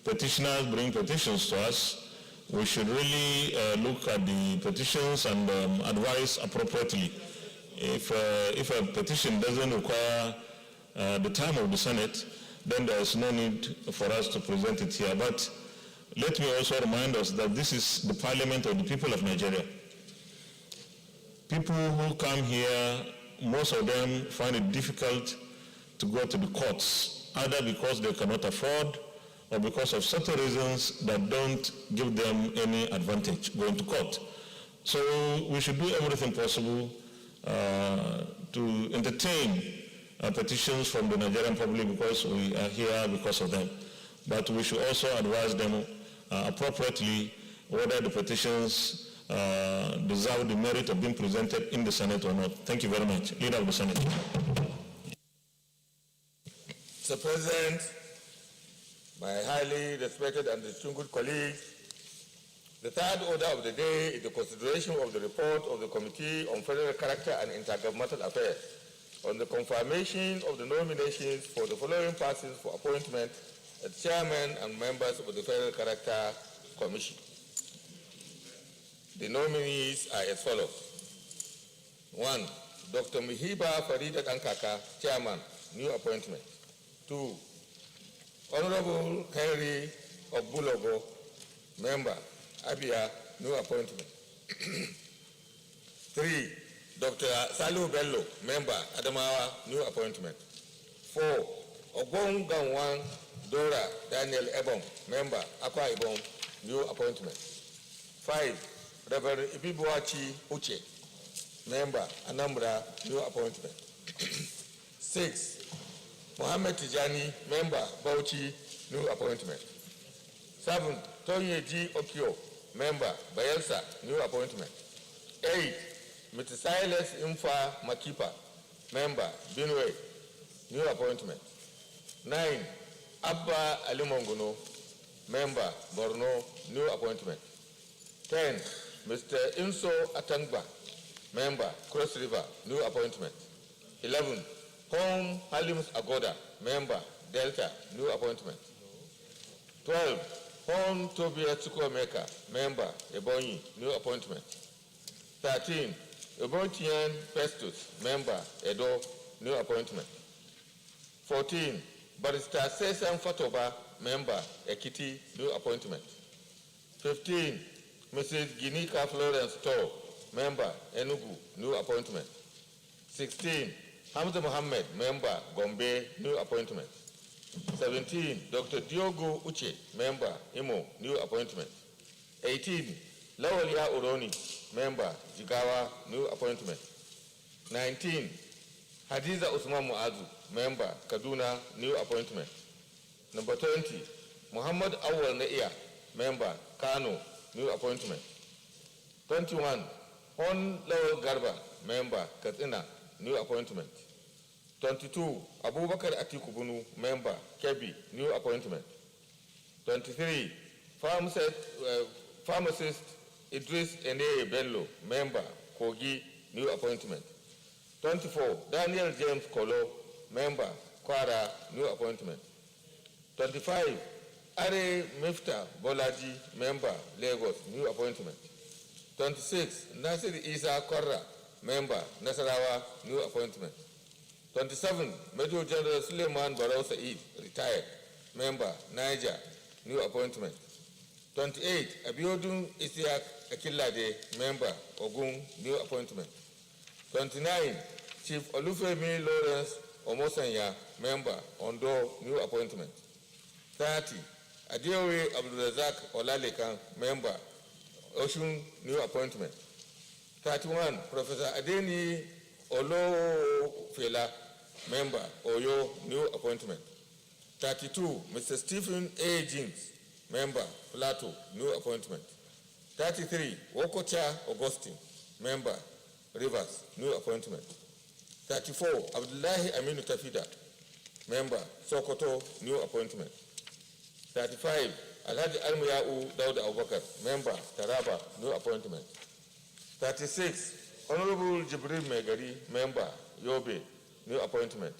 petitioners bring petitions to us, we should really look at the petitions and advise appropriately. If a petition doesn't require the time of the Senate, then there is no need for us to present it here. But let me also remind us that this is the Parliament of the people of Nigeria. People who come here, most of them find it difficult to go to the courts, either because they cannot afford or because of certain reasons that don't give them any advantage going to court. So we should do everything possible to entertain petitions from the Nigerian public because we are here because of them. But we should also advise them appropriately whether the petitions deserve the merit of being presented in the Senate or not. Thank you very much. Leader of the Senate. Mr. President, my highly respected and distinguished colleagues, the third order of the day is the consideration of the report of the Committee on Federal Character and Intergovernmental Affairs on the confirmation of the nominations for the following persons for appointment as chairman and members of the Federal Character Commission. The nominees are as follows. 1, Dr. Mihiba Farida Ankaka, chairman, new appointment. 2, Honorable Henry Ogulogo, member, Abia, new appointment. 3, Dr. Salu Bello, member, Adamawa, new appointment. 4, Ogbon Ganwan Dora Daniel Ebom, member, Akwa Ibom, new appointment. 5, Reverend Ibibuachi Uche, member, Anambra, new appointment. 6, 6. Mohammed Tijani, member, Bauchi, new appointment. 7. Tony G. Okio, member, Bayelsa, new appointment. 8. Mr. Silas Imfa Makipa, member, Benue, new appointment. 9. Abba Alimongono, member, Borno, new appointment. 10. Mr. Inso Atangba, member, Cross River, new appointment. 11. Home Halimus Agoda, member, Delta, new appointment. 12. Home Tobia Chukwameka, member, Ebonyi, new appointment. 13. Ebontian Festus, member, Edo, new appointment. 14. Barrister Sesam Fatoba, member, Ekiti, new appointment. 15. Mrs. Ginika Florence Toh, member, Enugu, new appointment. 16. Hamza Mohammed, member, Gombe, new appointment. 17. Dr. Diogo Uche, member, Imo, new appointment. 18. Lawalia Uroni, member, Jigawa, new appointment. 19. Hadiza Usman Muazu, member, Kaduna, new appointment. Number 20. Muhammad Awal Neia, member, Kano, new appointment. 21. Hon Lawal Garba, member, Katsina, new appointment. 22. Abubakar Atikubunu, member, Kebbi, new appointment. 23. Pharmacist Idris Ene Bello, member, Kogi, new appointment. 24. Daniel James Kolo, member, Kwara, new appointment. 25. Are Mifta Bolaji, member, Lagos, new appointment. 26. Nasir Isa Korra, member, Nasarawa, new appointment. 27. Major General Suleiman Barau Said, retired, member, Niger, new appointment. 28. Abiodun Isiak Akilade, member, Ogun, new appointment. 29. Chief Olufemi Lawrence Omosanya, member, Ondo, new appointment. 30. Adeoye Abdulrazak Olalekan, member, Oshun, new appointment. 31. Professor Adeni Olofela, member, Oyo, new appointment. 32. Mr. Stephen A. James, member, Plateau, new appointment. 33. Wokocha Augustine, member, Rivers, new appointment. 34. Abdullahi Aminu Tafida, member, Sokoto, new appointment. 35. Alhaji Almuyau Daud Abubakar, member, Taraba, new appointment. 36. Honorable Jibril Megari, member, Yobe, new appointment.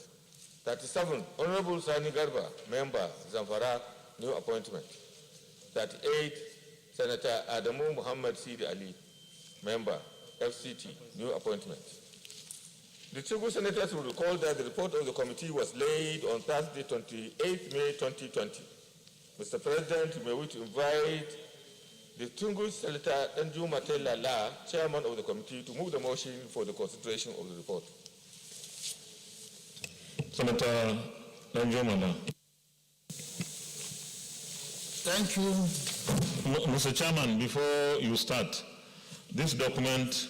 37. Honorable Sani Garba, member, Zamfara, new appointment. 38. Senator Adamu Muhammad Sidi Ali, member, FCT, new appointment. The Chigu senators will recall that the report of the committee was laid on Thursday, 28 May 2020. Mr. President, may we invite the distinguished Senator Danju Matela La, chairman of the committee, to move the motion for the consideration of the report. Senator Danju Mala. Thank you. Mr. Chairman, before you start, this document,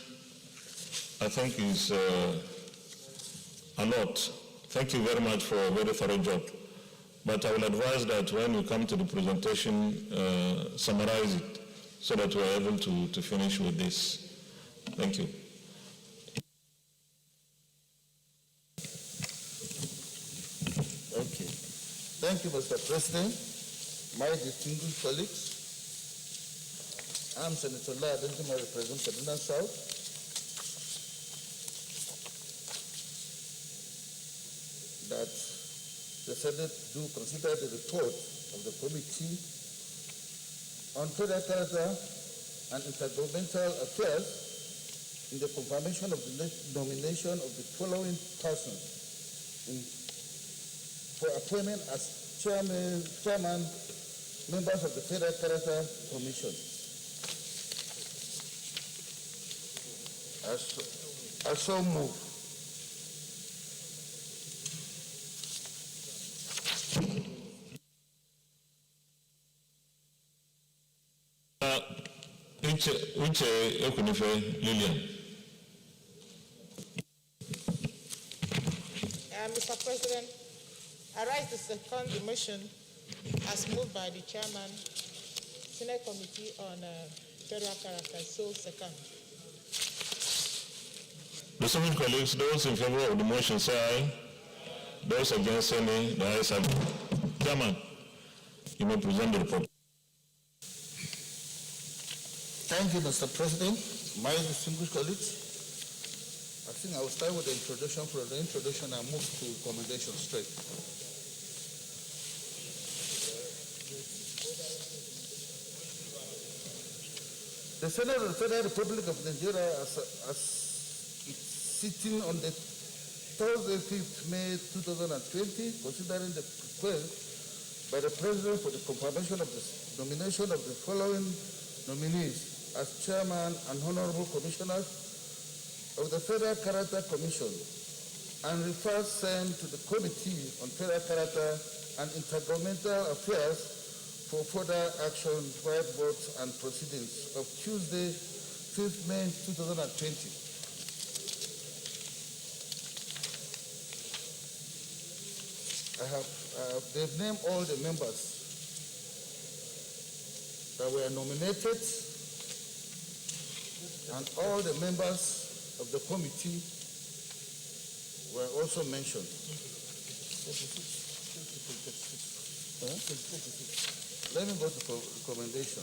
I think, is a lot. Thank you very much for a very thorough job. But I will advise that when we come to the presentation, summarize it so that we are able to finish with this. Thank you. Okay. Thank you, Mr. President. My distinguished colleagues, I'm Senator La Adentima, I represent Kaduna South. That the Senate do consider the report of the Committee on Federal Character and Intergovernmental Affairs in the confirmation of the nomination of the following persons for appointment as chairman, members of the Federal Character Commission. I so move. Uche Ekunife Lillian. Mr. President, I rise to second the motion as moved by the chairman, Senate Committee on Federal Character. So second. Distinguished colleagues, those in favor of the motion say aye. Those against say nay. The ayes have it. Chairman, you may present the report. Thank you, Mr. President. My distinguished colleagues, I think I will start with the introduction. From the introduction, I move to recommendation straight. The Senate of the Federal Republic of Nigeria, as it's sitting on the Thursday, 5th May 2020, considering the request by the President for the confirmation of the nomination of the following nominees as Chairman and Honorable Commissioners of the Federal Character Commission, and refers same to the Committee on Federal Character and Intergovernmental Affairs for further action, vote, votes, and proceedings of Tuesday, 5th May 2020. They've named all the members that were nominated, and all the members of the committee were also mentioned. Let me go to recommendation.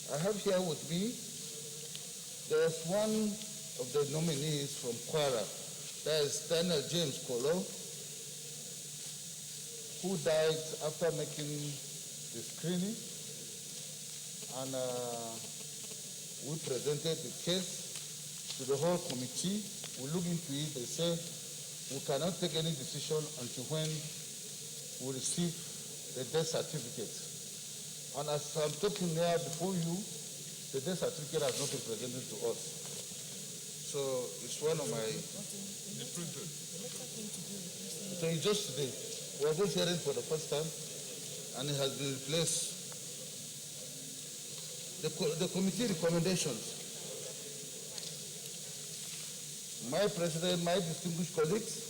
I have here with me, there's one of the nominees from Kwara, that is Daniel James Kolo, who died after making the screening, and we presented the case to the whole committee. We look into it. They say we cannot take any decision until when we receive the death certificate. And as I'm talking here before you, the death certificate has not been presented to us. So it's one of my... So it's just today. We are just hearing for the first time, and it has been replaced. The committee recommendations. My president, my distinguished colleagues,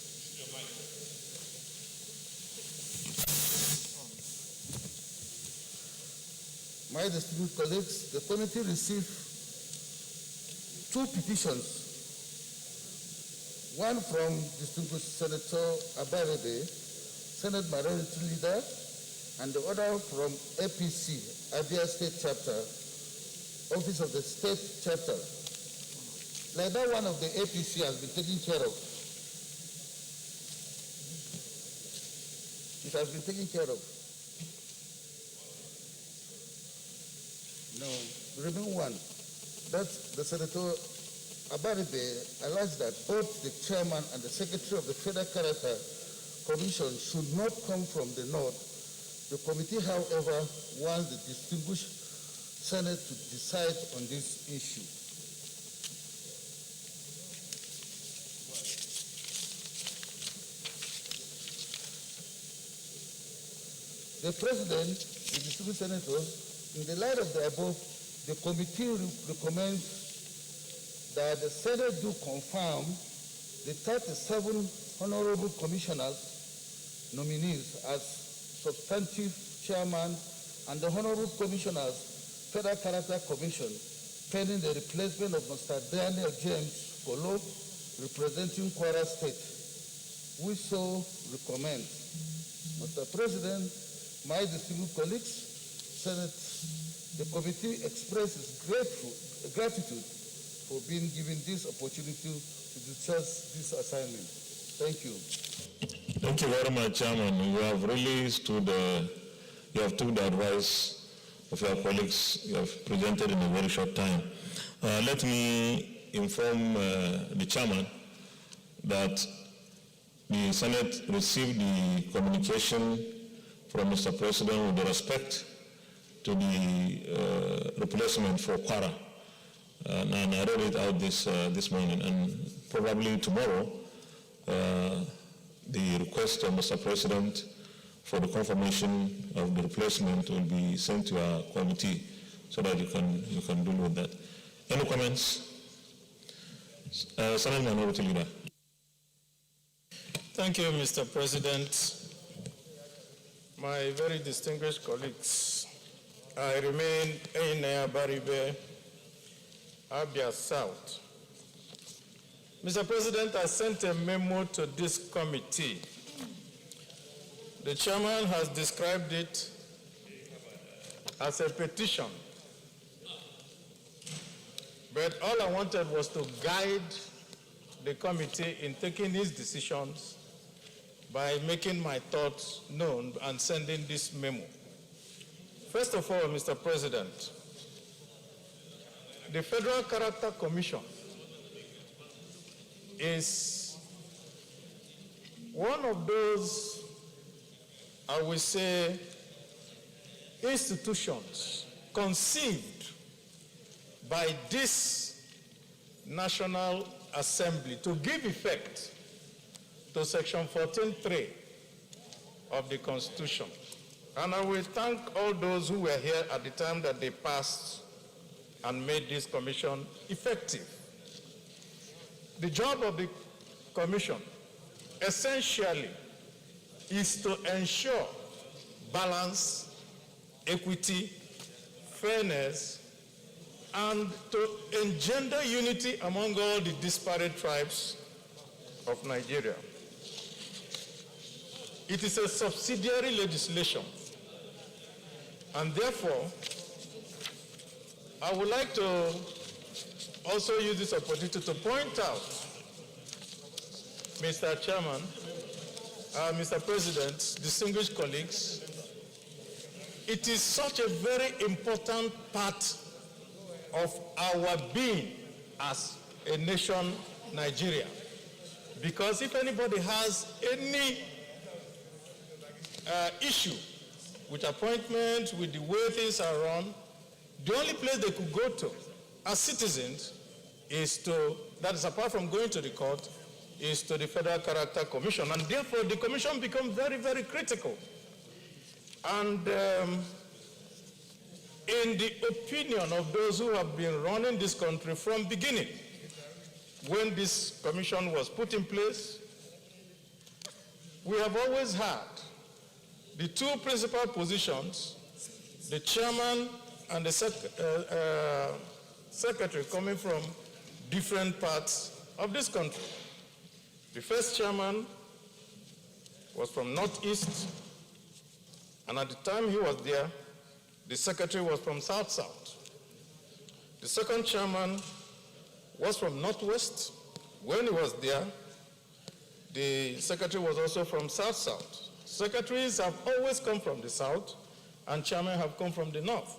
the committee received 2 petitions. One from distinguished Senator Abarebe, Senate Minority Leader, and the other from APC, Abia State Chapter, Office of the State Chapter. Like that one of the APC has been taken care of. It has been taken care of. No, remaining one. That's the Senator Abaribe alleged that both the chairman and the secretary of the Federal Character Commission should not come from the north. The committee, however, wants the distinguished Senate to decide on this issue. The President, the distinguished senators, in the light of the above, the committee recommends that the Senate do confirm the 37 honorable commissioners nominees as substantive chairman and the honorable commissioners Federal Character Commission pending the replacement of Mr. Daniel James Kolo, representing Kwara State. We so recommend. Mr. President, my distinguished colleagues, Senate, the committee expresses gratitude for being given this opportunity to discuss this assignment. Thank you. Thank you very much, Chairman. You have really you have took the advice of your colleagues you have presented in a very short time. Let me inform the Chairman that the Senate received the communication from Mr. President with respect to the replacement for Kwara. And I read it out this morning, and probably tomorrow, the request of Mr. President for the confirmation of the replacement will be sent to our committee so that you can deal with that. Any comments? Senate Minority Leader. Thank you, Mr. President. My very distinguished colleagues, I remain Einea Baribe, Abia South. Mr. President, I sent a memo to this committee. The chairman has described it as a petition. But all I wanted was to guide the committee in taking its decisions by making my thoughts known and sending this memo. First of all, Mr. President, the Federal Character Commission is one of those, I would say, institutions conceived by this National Assembly to give effect to Section 14(3) of the Constitution. And I will thank all those who were here at the time that they passed and made this commission effective. The job of the commission essentially is to ensure balance, equity, fairness, and to engender unity among all the disparate tribes of Nigeria. It is a subsidiary legislation, and therefore, I would like to also use this opportunity to point out, Mr. Chairman, Mr. President, distinguished colleagues, it is such a very important part of our being as a nation, Nigeria. Because if anybody has any issue with appointments, with the way things are run, the only place they could go to as citizens is to, that is apart from going to the court, is to the Federal Character Commission. And therefore, the commission becomes very, very critical. And in the opinion of those who have been running this country from beginning, when this commission was put in place, we have always had the two principal positions, the chairman and the secretary coming from different parts of this country. The first chairman was from Northeast, and at the time he was there, the secretary was from South-South. The second chairman was from Northwest. When he was there, the secretary was also from South-South. Secretaries have always come from the South, and chairmen have come from the North.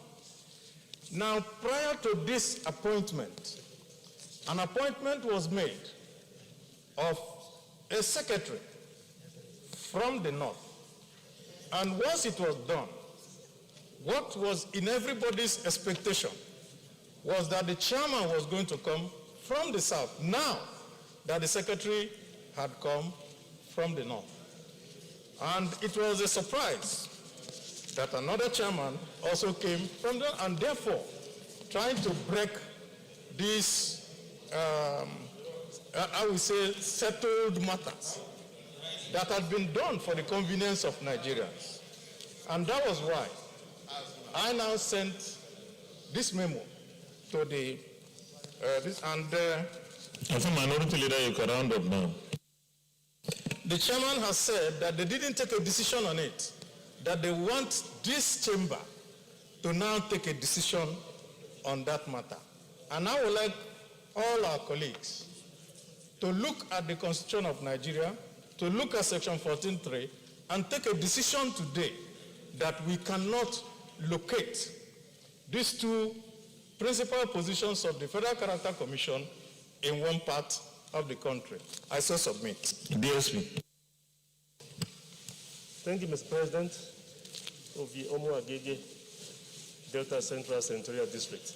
Now, prior to this appointment, an appointment was made of a secretary from the North. And once it was done, what was in everybody's expectation was that the chairman was going to come from the South, now that the secretary had come from the North. And it was a surprise that another chairman also came from the, and therefore, trying to break these, I would say, settled matters that had been done for the convenience of Nigerians. And that was why I now sent this memo to the, I think Minority Leader, you can round up now. The chairman has said that they didn't take a decision on it, that they want this chamber to now take a decision on that matter. And I would like all our colleagues to look at the Constitution of Nigeria, to look at Section 14(3), and take a decision today that we cannot locate these two principal positions of the Federal Character Commission in one part of the country. I so submit. DSP. Thank you, Mr. President. Ovi Omo Agege, Delta Central Senatorial District.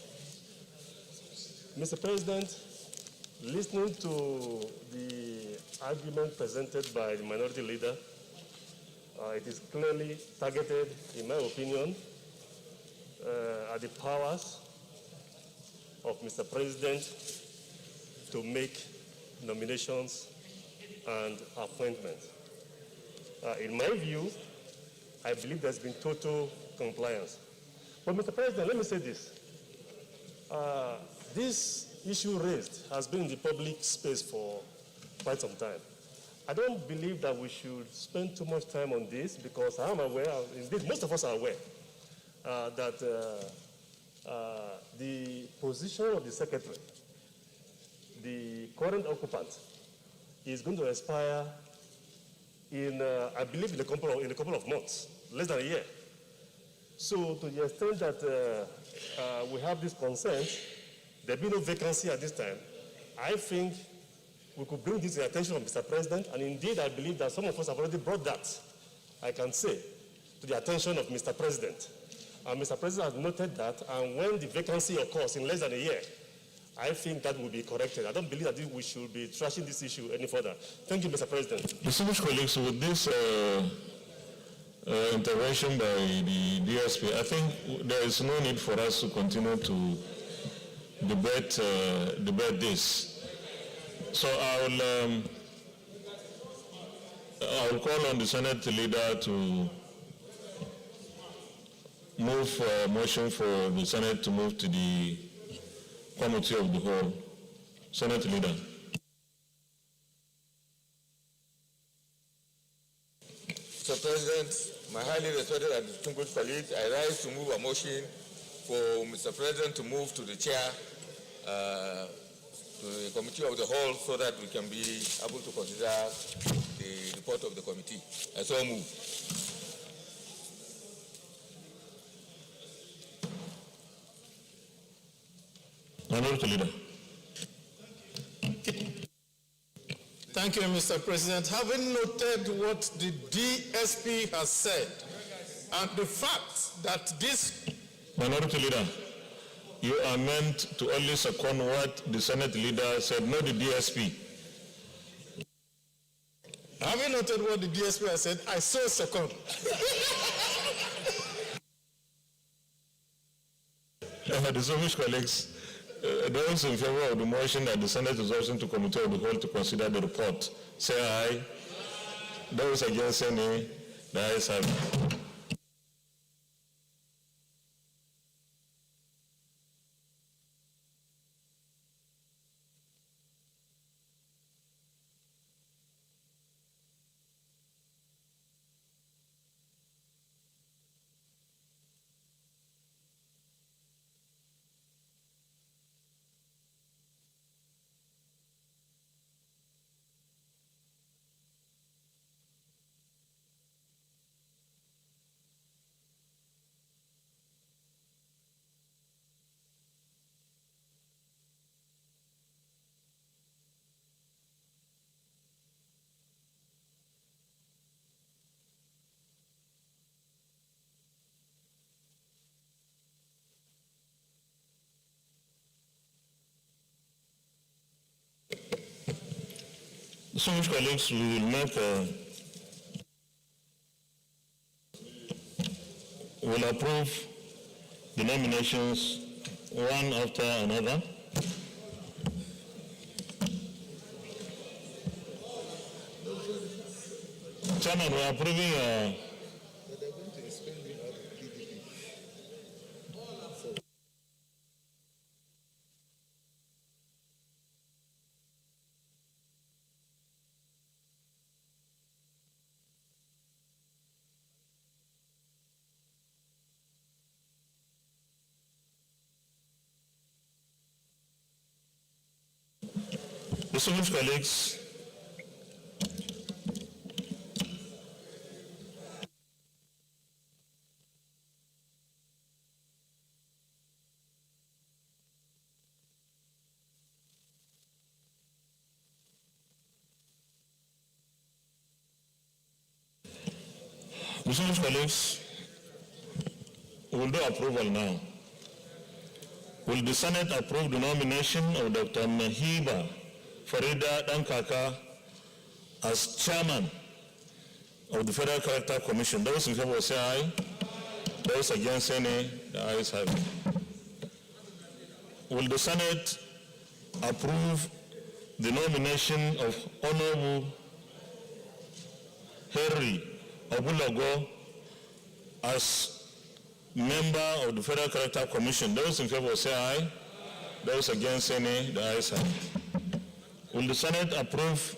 Mr. President, listening to the argument presented by the minority leader, It is clearly targeted, in my opinion, at the powers of Mr. President to make nominations and appointments. In my view, I believe there's been total compliance. But Mr. President, let me say this. This issue raised has been in the public space for quite some time. I don't believe that we should spend too much time on this because I am aware, indeed most of us are aware, that the position of the secretary, the current occupant, is going to expire in, I believe, in a couple of months, less than a year. So to the extent that we have this consent, there be no vacancy at this time, I think we could bring this to the attention of Mr. President, and indeed I believe that some of us have already brought that, I can say, to the attention of Mr. President. And Mr. President has noted that, and when the vacancy occurs in less than a year, I think that will be corrected. I don't believe that we should be trashing this issue any further. Thank you, Mr. President. Distinguished colleagues, with this intervention by the DSP, I think there is no need for us to continue to debate this. So I will call on the Senate leader to move for a motion for the Senate to move to the Committee of the Whole. Senate leader. Mr. President, my highly respected and distinguished colleagues, I rise to move a motion for Mr. President to move to the chair to the Committee of the Whole so that we can be able to consider the report of the committee. I so move. Honorable Leader. Thank you, Mr. President. Having noted what the DSP has said, and the fact that this... Minority Leader, you are meant to only second what the Senate leader said, not the DSP. Having noted what the DSP has said, I so second. Distinguished colleagues, those in favor of the motion that the Senate is also to Committee of the Whole to consider the report, say aye. Those against, say nay. The ayes have it. Distinguished colleagues, we will make will approve the nominations one after another. Chairman, we are approving distinguished colleagues, we will do approval now. Will the Senate approve the nomination of Dr. Mahiba Farida Dankaka as chairman of the Federal Character Commission. Those in favor say aye. Those against say nay. The ayes have it. Will the Senate approve the nomination of Honorable Henry Obulago as member of the Federal Character Commission? Those in favor say aye. Those against say nay. The ayes have it. Will the Senate approve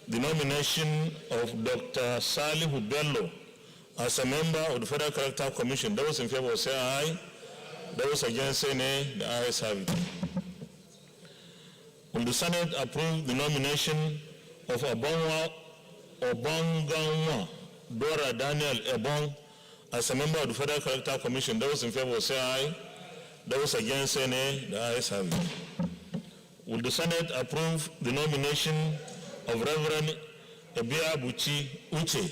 the nomination of Dr. Salihu Bello as a member of the Federal Character Commission? Those in favor say aye. Those against say nay. The ayes have it. Will the Senate approve the nomination of Obonganwa Dora Daniel Ebong as a member of the Federal Character Commission? Those in favor say aye. Those against say nay. The ayes have it. Will the Senate approve the nomination of Reverend Ebia Buchi Uche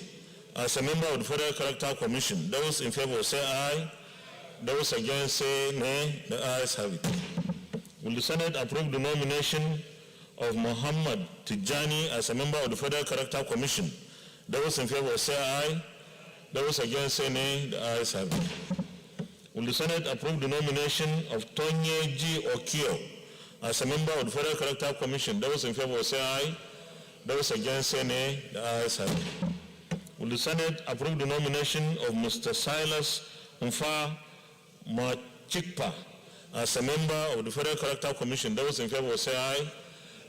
as a member of the Federal Character Commission? Those in favor say aye. Those against say nay. The ayes have it. Will the Senate approve the nomination of Muhammad Tijani as a member of the Federal Character Commission? Those in favor say aye. Those against say nay. The ayes have it. Will the Senate approve the nomination of Tonye G. Okio as a member of the Federal Character Commission? Those in favor say aye. Those against say nay. The ayes have it. Will the Senate approve the nomination of Mr. Silas Mfa Machikpa as a member of the Federal Character Commission? Those in favor say aye.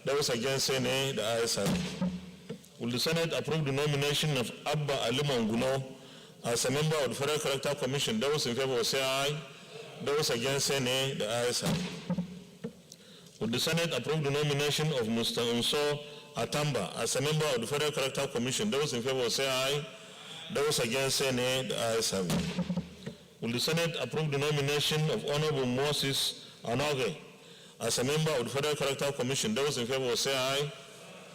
Those against say nay. The ayes have it. Will the Senate approve the nomination of Abba Ali Manguno as a member of the Federal Character Commission? Those in favor say aye. Those against say nay. The ayes have it. Will the Senate approve the nomination of Mr. Unso Atamba as a member of the Federal Character Commission? Those in favor say aye. Those against say nay. The ayes have it. Will the Senate approve the nomination of Honorable Moses Anoge as a member of the Federal Character Commission? Those in favor say aye.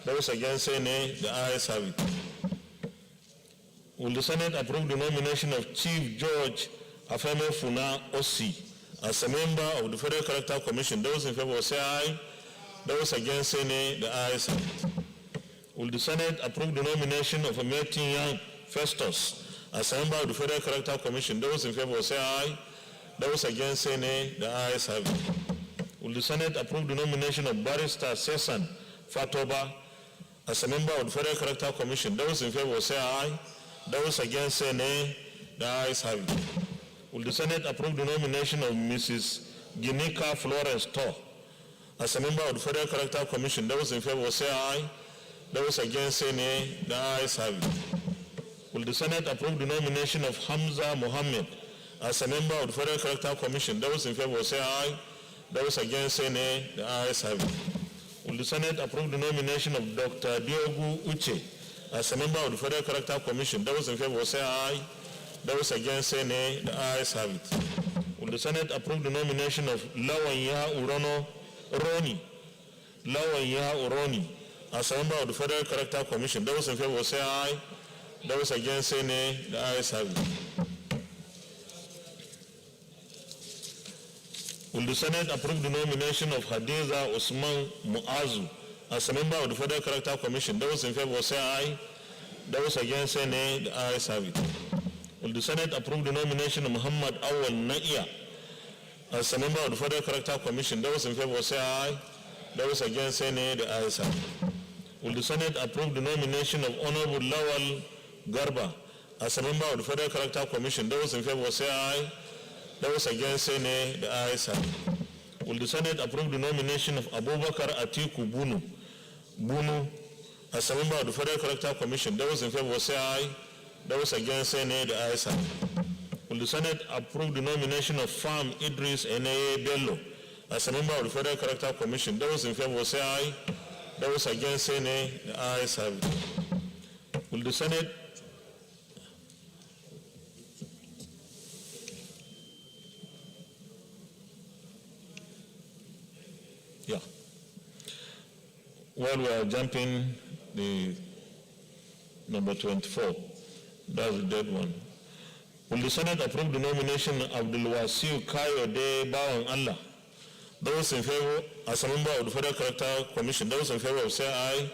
Those against say nay. The ayes have it. Will the Senate approve the nomination of Chief George Afeme Funa Osi as a member of the Federal Character Commission? Those in favor say aye. Those against say nay. The ayes have it. Will the Senate approve the nomination of Ametin Yang Festus as a member of the Federal Character Commission? Those in favor say aye. Those against say nay. The ayes have it. Will the Senate approve the nomination of Barrister Sesan Fatoba as a member of the Federal Character Commission? Those in favor say aye. Those against say nay. The ayes have it. Will the Senate approve the nomination of Mrs. Ginika Florence Tor as a member of the Federal Character Commission? Those in favor say aye. Those against say nay. The ayes have it. Will the Senate approve the nomination of Hamza Mohammed as a member of the Federal Character Commission? Those in favor say aye. Those against say nay. The ayes have it. Will the Senate approve the nomination of Dr. Diogu Uche as a member of the Federal Character Commission? Those in favor say aye. Those against say nay. The ayes have it. Will the Senate approve the nomination of Lawanya Uroni as a member of the Federal Character Commission? Those in favor say aye. Those against say nay. The ayes have it. Will the Senate approve the nomination of Hadiza Osman Muazu as a member of the Federal Character Commission? Those in favor say aye. Those against say nay. The ayes have it. Will the Senate approve the nomination of Muhammad Awal Naia as a member of the Federal Character Commission? Those in favor say aye. Those against say nay. The ayes have it. Will the Senate approve the nomination of Honorable Lawal Garba as a member of the Federal Character Commission? Those in favor say aye. Those against say nay. The ayes have it. Will the Senate approve the nomination of Abubakar Atiku Bunu as a member of the Federal Character Commission? Those in favor say aye. Those against say nay. The ayes have it. Will the Senate approve the nomination of Farm Idris Eneye Bello as a member of the Federal Character Commission? Those in favor say aye. Those against say nay. The ayes have it. Will the Senate while we are jumping the number 24, that's the dead one. Will the Senate approve the nomination of Abdul Wasiu Kayode Bawan Allah? Those in favor, as a member of the Federal Character Commission, those in favor say aye.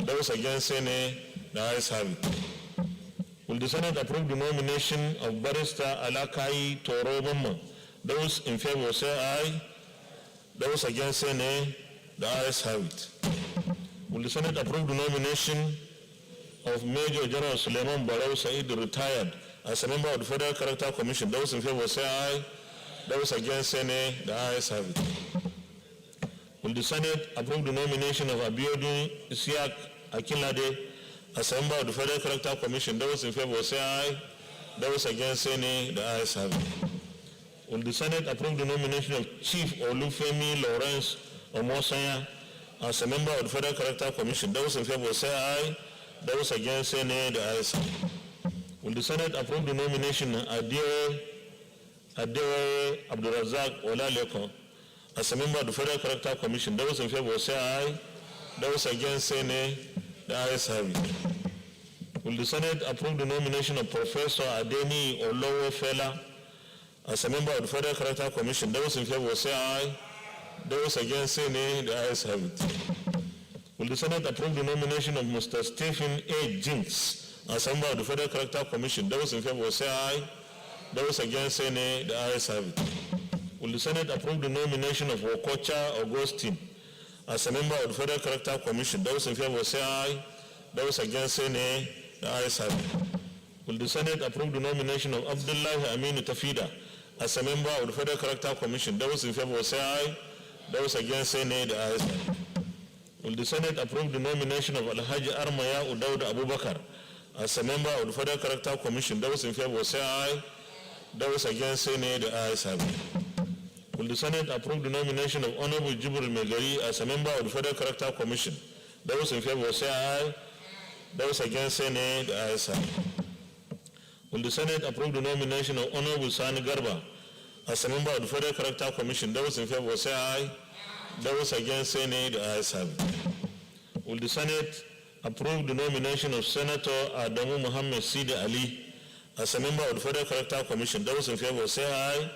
Those against say nay. The ayes have it. Will the Senate approve the nomination of Barrister Alakai Toro Mamman? Those in favor say aye. Those against say nay. The ayes have it. Will the Senate approve the nomination of Major General Suleiman Barau Said, retired, as a member of the Federal Character Commission? Those in favor say aye. Those against say nay. The ayes have it. Will the Senate approve the nomination of Abiodun Isiak Akinlade as a member of the Federal Character Commission? Those in favor say aye. Those against say nay. The ayes have it. Will the Senate approve the nomination of Chief Olufemi Lawrence Omosanya as a member of the Federal Character Commission? Those in favor say aye. Those against say nay. The ayes have it. Will the Senate approve the nomination of Adewe Abdurazak Olaleko as a member of the Federal Character Commission? Those in favor say aye. Those against say nay. The ayes have it. Will the Senate approve the nomination of Professor Adeni Olowe Fela as a member of the Federal Character Commission? Those in favor say aye. Those against say nay. The ayes have it. Will the Senate approve the nomination of Mr. Stephen A. Jinks as a member of the Federal Character Commission? Those in favor say aye. Those against say nay. The ayes have it. Will the Senate approve the nomination of Wokocha Augustine as a member of the Federal Character Commission? Those in favor say aye. Those against say nay. The ayes have it. Will the Senate approve the nomination of Abdullah Aminu Tafida as a member of the Federal Character Commission? Those in favor say aye. Those against say nay. The ayes have it. Will the Senate approve the nomination of Alhaji Armaya Udauda Abubakar as a member of the Federal Character Commission? Those in favor say aye. Those against say nay. The ayes have it. Will the Senate approve the nomination of Honorable Jibril Megari as a member of the Federal Character Commission? Those in favor say aye. Those against say nay. The ayes have it. Will the Senate approve the nomination of Honorable Sani Garba as a member of the Federal Character Commission? Those in favor say aye. Those against say nay. The ayes have it. Will the Senate approve the nomination of Senator Adamu Muhammad Sidi Ali as a member of the Federal Character Commission? Those in favor say aye.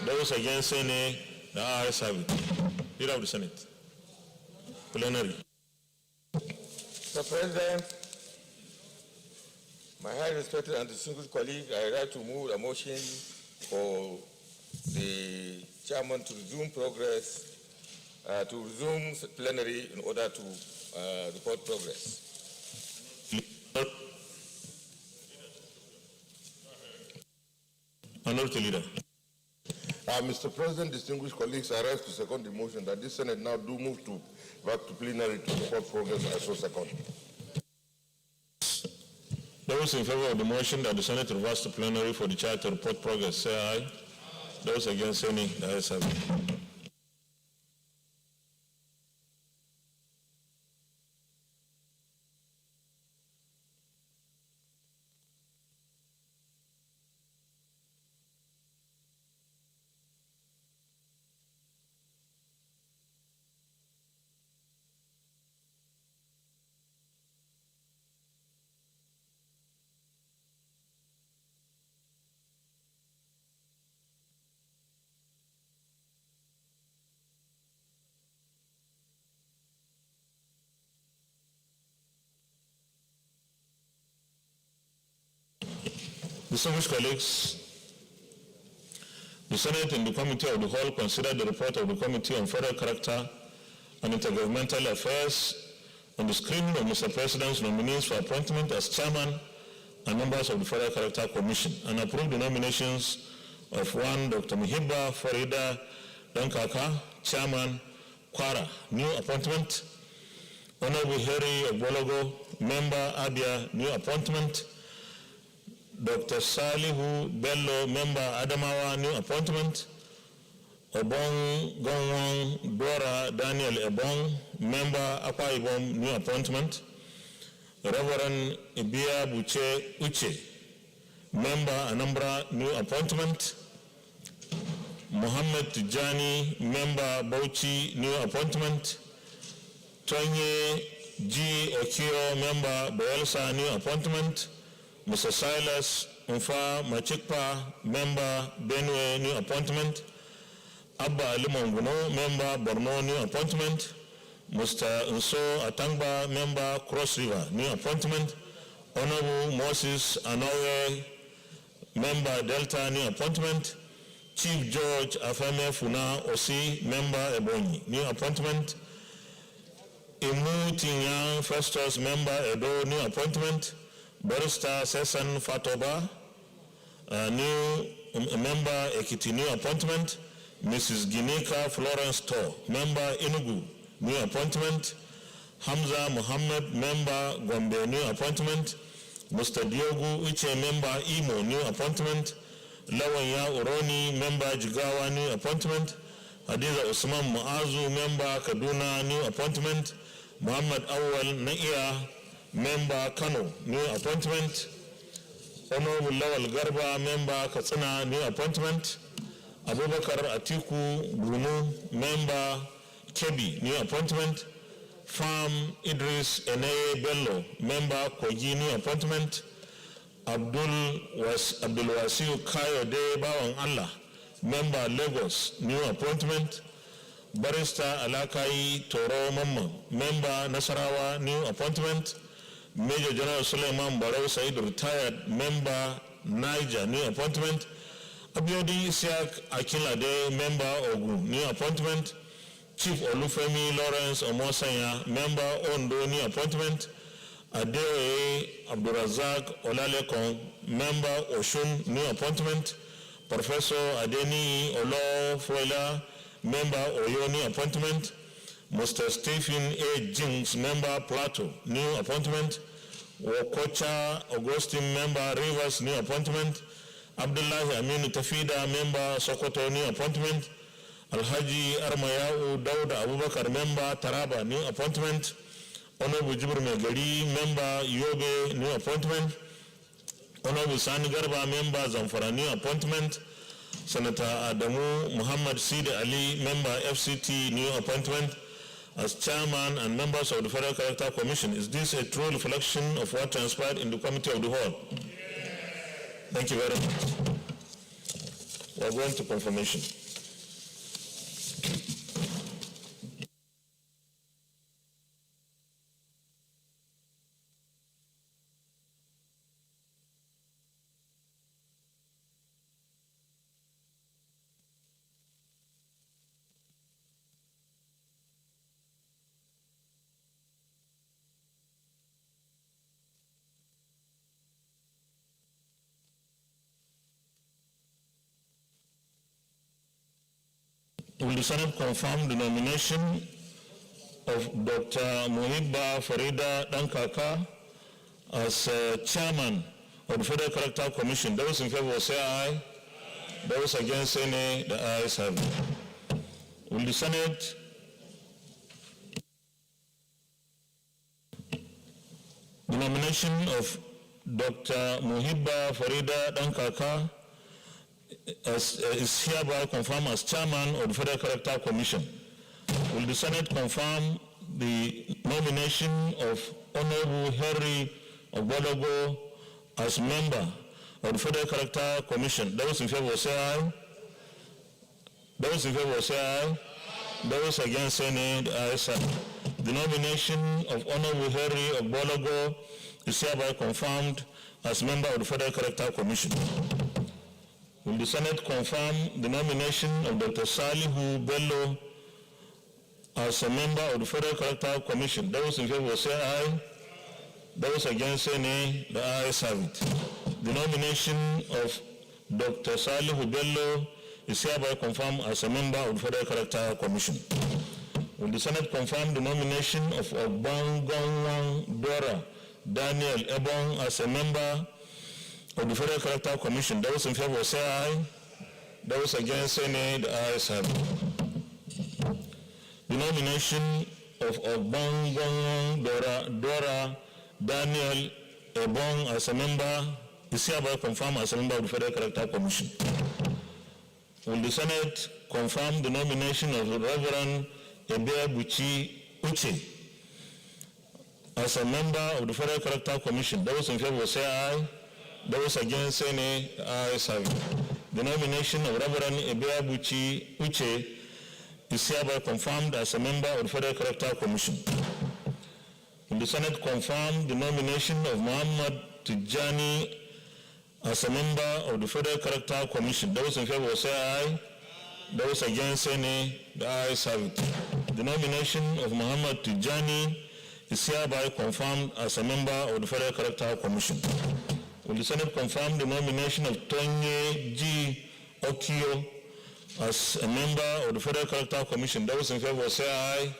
Those against say nay. The ayes have it. Leader of the Senate. Plenary. Mr. President, my highly respected and distinguished colleague, I would like to move a motion for the chairman to resume progress, to resume plenary in order to report progress. Honorable Leader. Mr. President, distinguished colleagues, I rise to second the motion that this Senate now do move back to plenary to report progress. I so second. Those in favor of the motion that the Senate reverse to plenary for the chair to report progress say aye. Those against say nay. The ayes have it. Distinguished colleagues, the Senate and the Committee of the Whole considered the report of the Committee on Federal Character and Intergovernmental Affairs on the screening of Mr. President's nominees for appointment as chairman and members of the Federal Character Commission and approved the nominations of one Dr. Muhibba Farida Dankaka, chairman, Kwara, new appointment, Honorable Harry Obologo, member, Abia, new appointment, Dr. Salihu Bello, member, Adamawa, new appointment, Obong Gongwang Dora Daniel Ebong, member, Akwa Ibom, new appointment, Reverend Ibia Buche Uche, member, Anambra, new appointment, Mohammed Tijani, member, Bauchi, new appointment, Tonye G. Okio, member, Boelsa, new appointment, Mr. Silas Mfa Machikpa, member, Benue, new appointment, Abba Limonguno, member, Borno, new appointment, Mr. Nso Atangba, member, Cross River, new appointment, Honorable Moses Anowe, member Delta, new appointment. Chief George Afame Funa Osi, member Ebonyi, new appointment. Imu Tinyang Festus, member Edo, new appointment. Barrister Sesan Fatoba, new member Ekiti, new appointment. Mrs. Ginika Florence Tor, member Enugu, new appointment. Hamza Muhammad, member Gombe, new appointment. Mr. Diogu Uche, member Imo, new appointment. Lawanya Uroni, member Jigawa, new appointment. Hadiza Usman Muazu, member Kaduna, new appointment. Muhammad Awal Naia, member Kano, new appointment. Honorable Lawal Garba, member Katsina, new appointment. Abubakar Atiku Bruno, member Kebi, new appointment. Farm Idris Eneye Bello, member Kogi, new appointment. Abdul Wasiu Kayode Bawang Allah, member Lagos, new appointment. Barrister Alakai Toro Mamman, member Nasarawa, new appointment. Major General Suleiman Barrow Said, retired, member Niger, new appointment. Abiodi Isiak Akilade, member Ogun, new appointment. Chief Olufemi Lawrence Omosanya, member Ondo, new appointment. Adeoye Abdurazak Olalekon, member Oshun, new appointment. Professor Adeni Olo Fuela, member Oyo, new appointment. Mr. Stephen A. Jinks, member Plateau, new appointment. Wokocha Augustine, member Rivers, new appointment. Abdullahi Aminu Tafida, member Sokoto, new appointment. Alhaji Armayau Dauda Abubakar, member Taraba, new appointment. Honorable Jibr Megari, member Yobe, new appointment. Honorable Sani Garba, member Zamfara, new appointment. Senator Adamu Muhammad Sidi Ali, member FCT, new appointment. As chairman and members of the Federal Character Commission, is this a true reflection of what transpired in the Committee of the Whole? Yes. Thank you very much. We are going to confirmation. Will the Senate confirm the nomination of Dr. Muhibba Farida Dankaka as chairman of the Federal Character Commission? Those in favor say aye. Those against say nay. The ayes have it. Will the Senate the nomination of Dr. Muhibba Farida Dankaka is hereby confirmed as chairman of the Federal Character Commission? Will the Senate confirm the nomination of Honorable Henry Ogbologo as member of the Federal Character Commission? Those in favor say aye. Those in favor say aye. Those against say nay. The ayes have it. The nomination of Honorable Henry Ogbologo is hereby confirmed as member of the Federal Character Commission. Will the Senate confirm the nomination of Dr. Salihu Bello as a member of the Federal Character Commission? Those in favor say aye. Those against say nay. The ayes have it. The nomination of Dr. Salihu Bello is hereby confirmed as a member of the Federal Character Commission. Will the Senate confirm the nomination of Ogbangongwang Dora Daniel Ebong as a member of the Federal Character Commission? Those in favor say aye. Those against say nay. The ayes have it. The nomination of Ogbangongwang Dora Daniel Ebong as a member is hereby confirmed as a member of the Federal Character Commission. Will the Senate confirm the nomination of Reverend Ebe Buchi Uche as a member of the Federal Character Commission? Those in favor say aye. Those against say nay. The ayes have it. The nomination of Reverend Ebe Buchi Uche is hereby confirmed as a member of the Federal Character Commission. Will the Senate confirm the nomination of Muhammad Tijani as a member of the Federal Character Commission? Those in favor say aye. Those against say nay. The ayes have it. The nomination of Muhammad Tijani is hereby confirmed as a member of the Federal Character Commission. Will the Senate confirm the nomination of Tonye G. Okio as a member of the Federal Character Commission? Those in favor say aye.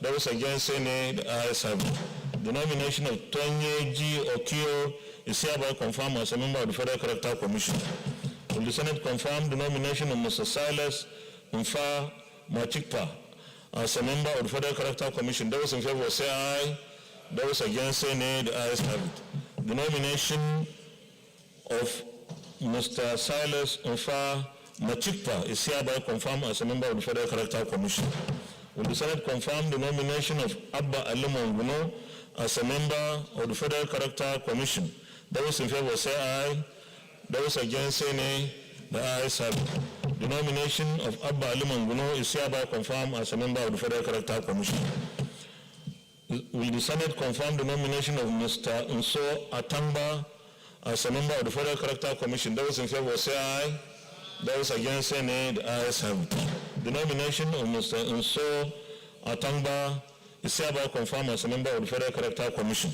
Those against say nay. The ayes have it. The nomination of Tonye G. Okio is hereby confirmed as a member of the Federal Character Commission. Will the Senate confirm the nomination of Mr. Silas Mfa Machikpa as a member of the Federal Character Commission? Those in favor say aye. Those against say nay. The ayes have it. The nomination of Mr. Silas Mfa Machikpa is hereby confirmed as a member of the Federal Character Commission. Will the Senate confirm the nomination of Abba Alimonguno as a member of the Federal Character Commission? Those in favor say aye. Those against say nay. The ayes have it. The nomination of Abba Alimonguno is hereby confirmed as a member of the Federal Character Commission. Will the Senate confirm the nomination of Mr. Nso Atangba as a member of the Federal Character Commission? Those in favor say aye. Those against say nay. The ayes have it. The nomination of Mr. Nso Atangba is hereby confirmed as a member of the Federal Character Commission.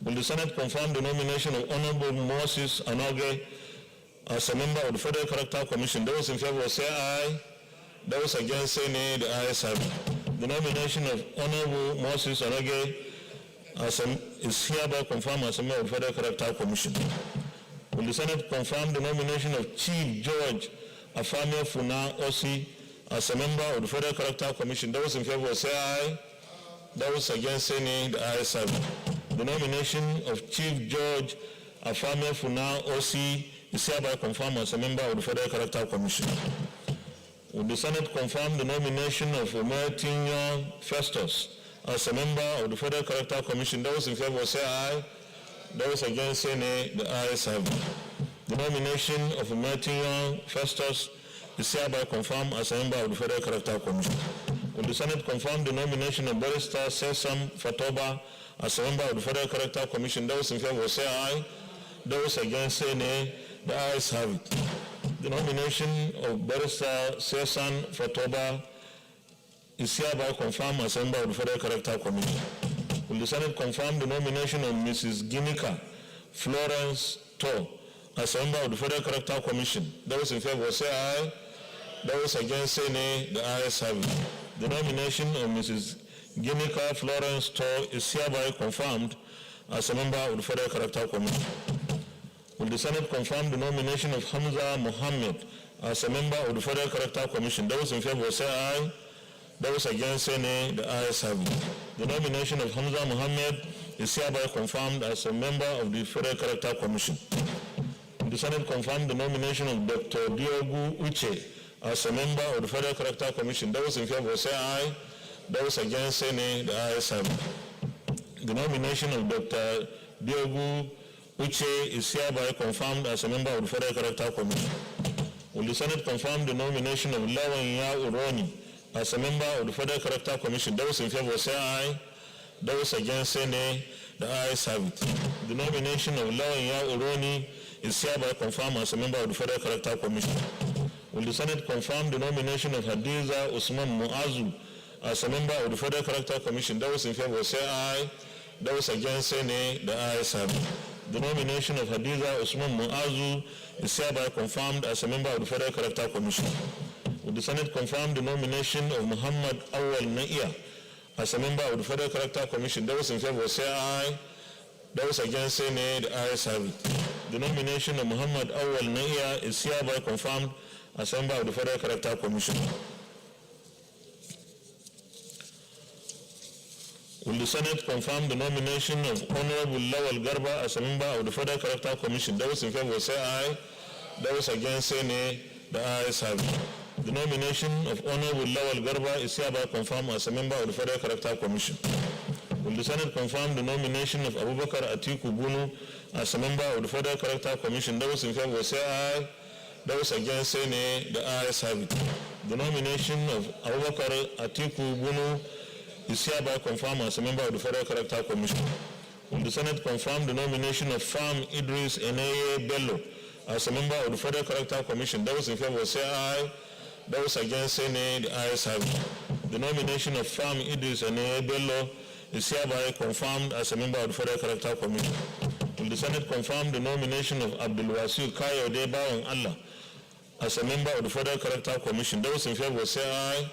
Will the Senate confirm the nomination of Honorable Moses Anoge as a member of the Federal Character Commission? Those in favor say aye. Those against say nay. The ayes have it. The nomination of Honorable Moses Anoge is hereby confirmed as a member of the Federal Character Commission. Will the Senate confirm the nomination of Chief George Afamia Funa Osi as a member of the Federal Character Commission? Those in favor say aye. Those against say nay. The ayes have it. The nomination of Chief George Afamia Funa Osi is hereby confirmed as a member of the Federal Character Commission. Will the Senate confirm the nomination of Omertinho Festus as a member of the Federal Character Commission? Those in favor say aye. Those against say nay. The ayes have it. The nomination of Omertinho Festus is hereby confirmed as a member of the Federal Character Commission. Will the Senate confirm the nomination of Barrister Sesam Fatoba as a member of the Federal Character Commission? Those in favor say aye. Those against say nay. The ayes have it. The nomination of Barrister Sesam Fatoba is hereby confirmed as a member of the Federal Character Commission. Will the Senate confirm the nomination of Mrs. Ginika Florence To as a member of the Federal Character Commission? Those in favor say aye. Those against say nay. The ayes have it. The nomination of Mrs. Ginika Florence To is hereby confirmed as a member of the Federal Character Commission. Will the Senate confirm the nomination of Hamza Mohammed as a member of the Federal Character Commission? Those in favor say aye. Those against say nay. The ayes have it. The nomination of Hamza Mohammed is hereby confirmed as a member of the Federal Character Commission. Will the Senate confirm the nomination of Dr. Diogu Uche as a member of the Federal Character Commission? Those in favor say aye. Those against say nay. The ayes have it. The nomination of Dr. Diogu Uche is hereby confirmed as a member of the Federal Character Commission. Will the Senate confirm the nomination of Lawanya Uroni as a member of the Federal Character Commission? Those in favor say aye. Those against say nay. The ayes have it. The nomination of Lawanya Uroni is hereby confirmed as a member of the Federal Character Commission. Will the Senate confirm the nomination of Hadiza Usman Muazu as a member of the Federal Character Commission? Those in favor say aye. Those against say nay. The ayes have it. The nomination of Hadiza Usman Muazu is hereby confirmed as a member of the Federal Character Commission. Will the Senate confirm the nomination of Muhammad Awal Naia as a member of the Federal Character Commission? Those in favor say aye. Those against say nay. The ayes have it. The nomination of Muhammad Awal Naia is hereby confirmed as a member of the Federal Character Commission. Will the Senate confirm the nomination of Honorable Lawal Garba as a member of the Federal Character Commission? Those in favor say aye. Those against say nay. The ayes have it. The nomination of Honorable Lawal Garba is hereby confirmed as a member of the Federal Character Commission. Will the Senate confirm the nomination of Abubakar Atiku Bunu as a member of the Federal Character Commission? Those in favor say aye. Those against say nay. The ayes have it. The nomination of Abubakar Atiku Bunu is hereby confirmed as a member of the Federal Character Commission. Will the Senate confirm the nomination of Farm Idris Eneye Bello as a member of the Federal Character Commission? Those in favor say aye. Those against say nay. The ayes have it. The nomination of Farm Idris Eneye Bello is hereby confirmed as a member of the Federal Character Commission. Will the Senate confirm the nomination of Abdul Wasiu Kayode Bawan Allah as a member of the Federal Character Commission? Those in favor say aye.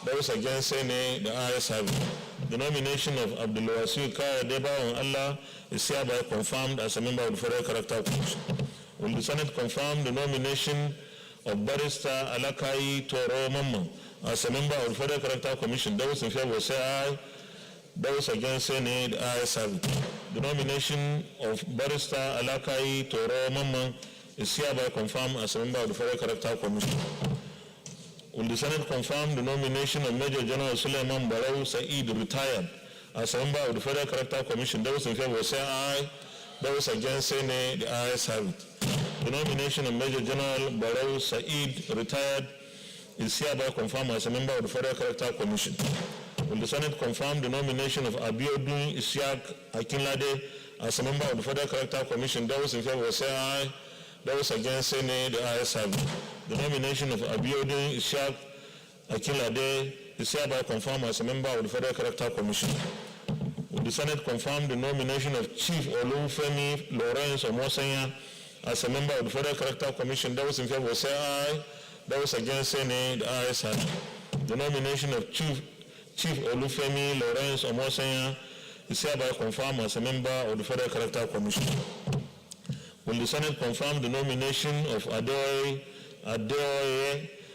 Those against say nay. The ayes have it. The nomination of Abdul Wasiu Kayode Bawan Allah is hereby confirmed as a member of the Federal Character Commission. Will the Senate confirm the nomination of Barrister Alakai Toro Mamman as a member of the Federal Character Commission? Those in favor say aye. Those against say nay. The ayes have it. The nomination of Barrister Alakai Toro Mamman is hereby confirmed as a member of the Federal Character Commission. Will the Senate confirm the nomination of Major General Suleiman Barau Said, retired, as a member of the Federal Character Commission? Those in favor say aye. Those against say nay. The ayes have it. The nomination of Major General Barau Said, retired, is hereby confirmed as a member of the Federal Character Commission. Will the Senate confirm the nomination of Abiodun Isiaq Akinlade as a member of the Federal Character Commission? Those in favor say aye. Those against say nay. The ayes have it. The nomination of Abiodun Isiaq Akinlade is hereby confirmed as a member of the Federal Character Commission. Will the Senate confirm the nomination of Chief Olufemi Lawrence Omosanya as a member of the Federal Character Commission? Those in favor say aye. Those against say nay. The ayes have it. The nomination of Chief Olufemi Lawrence Omosanya is hereby confirmed as a member of the Federal Character Commission. Will the Senate confirm the nomination of Adeoye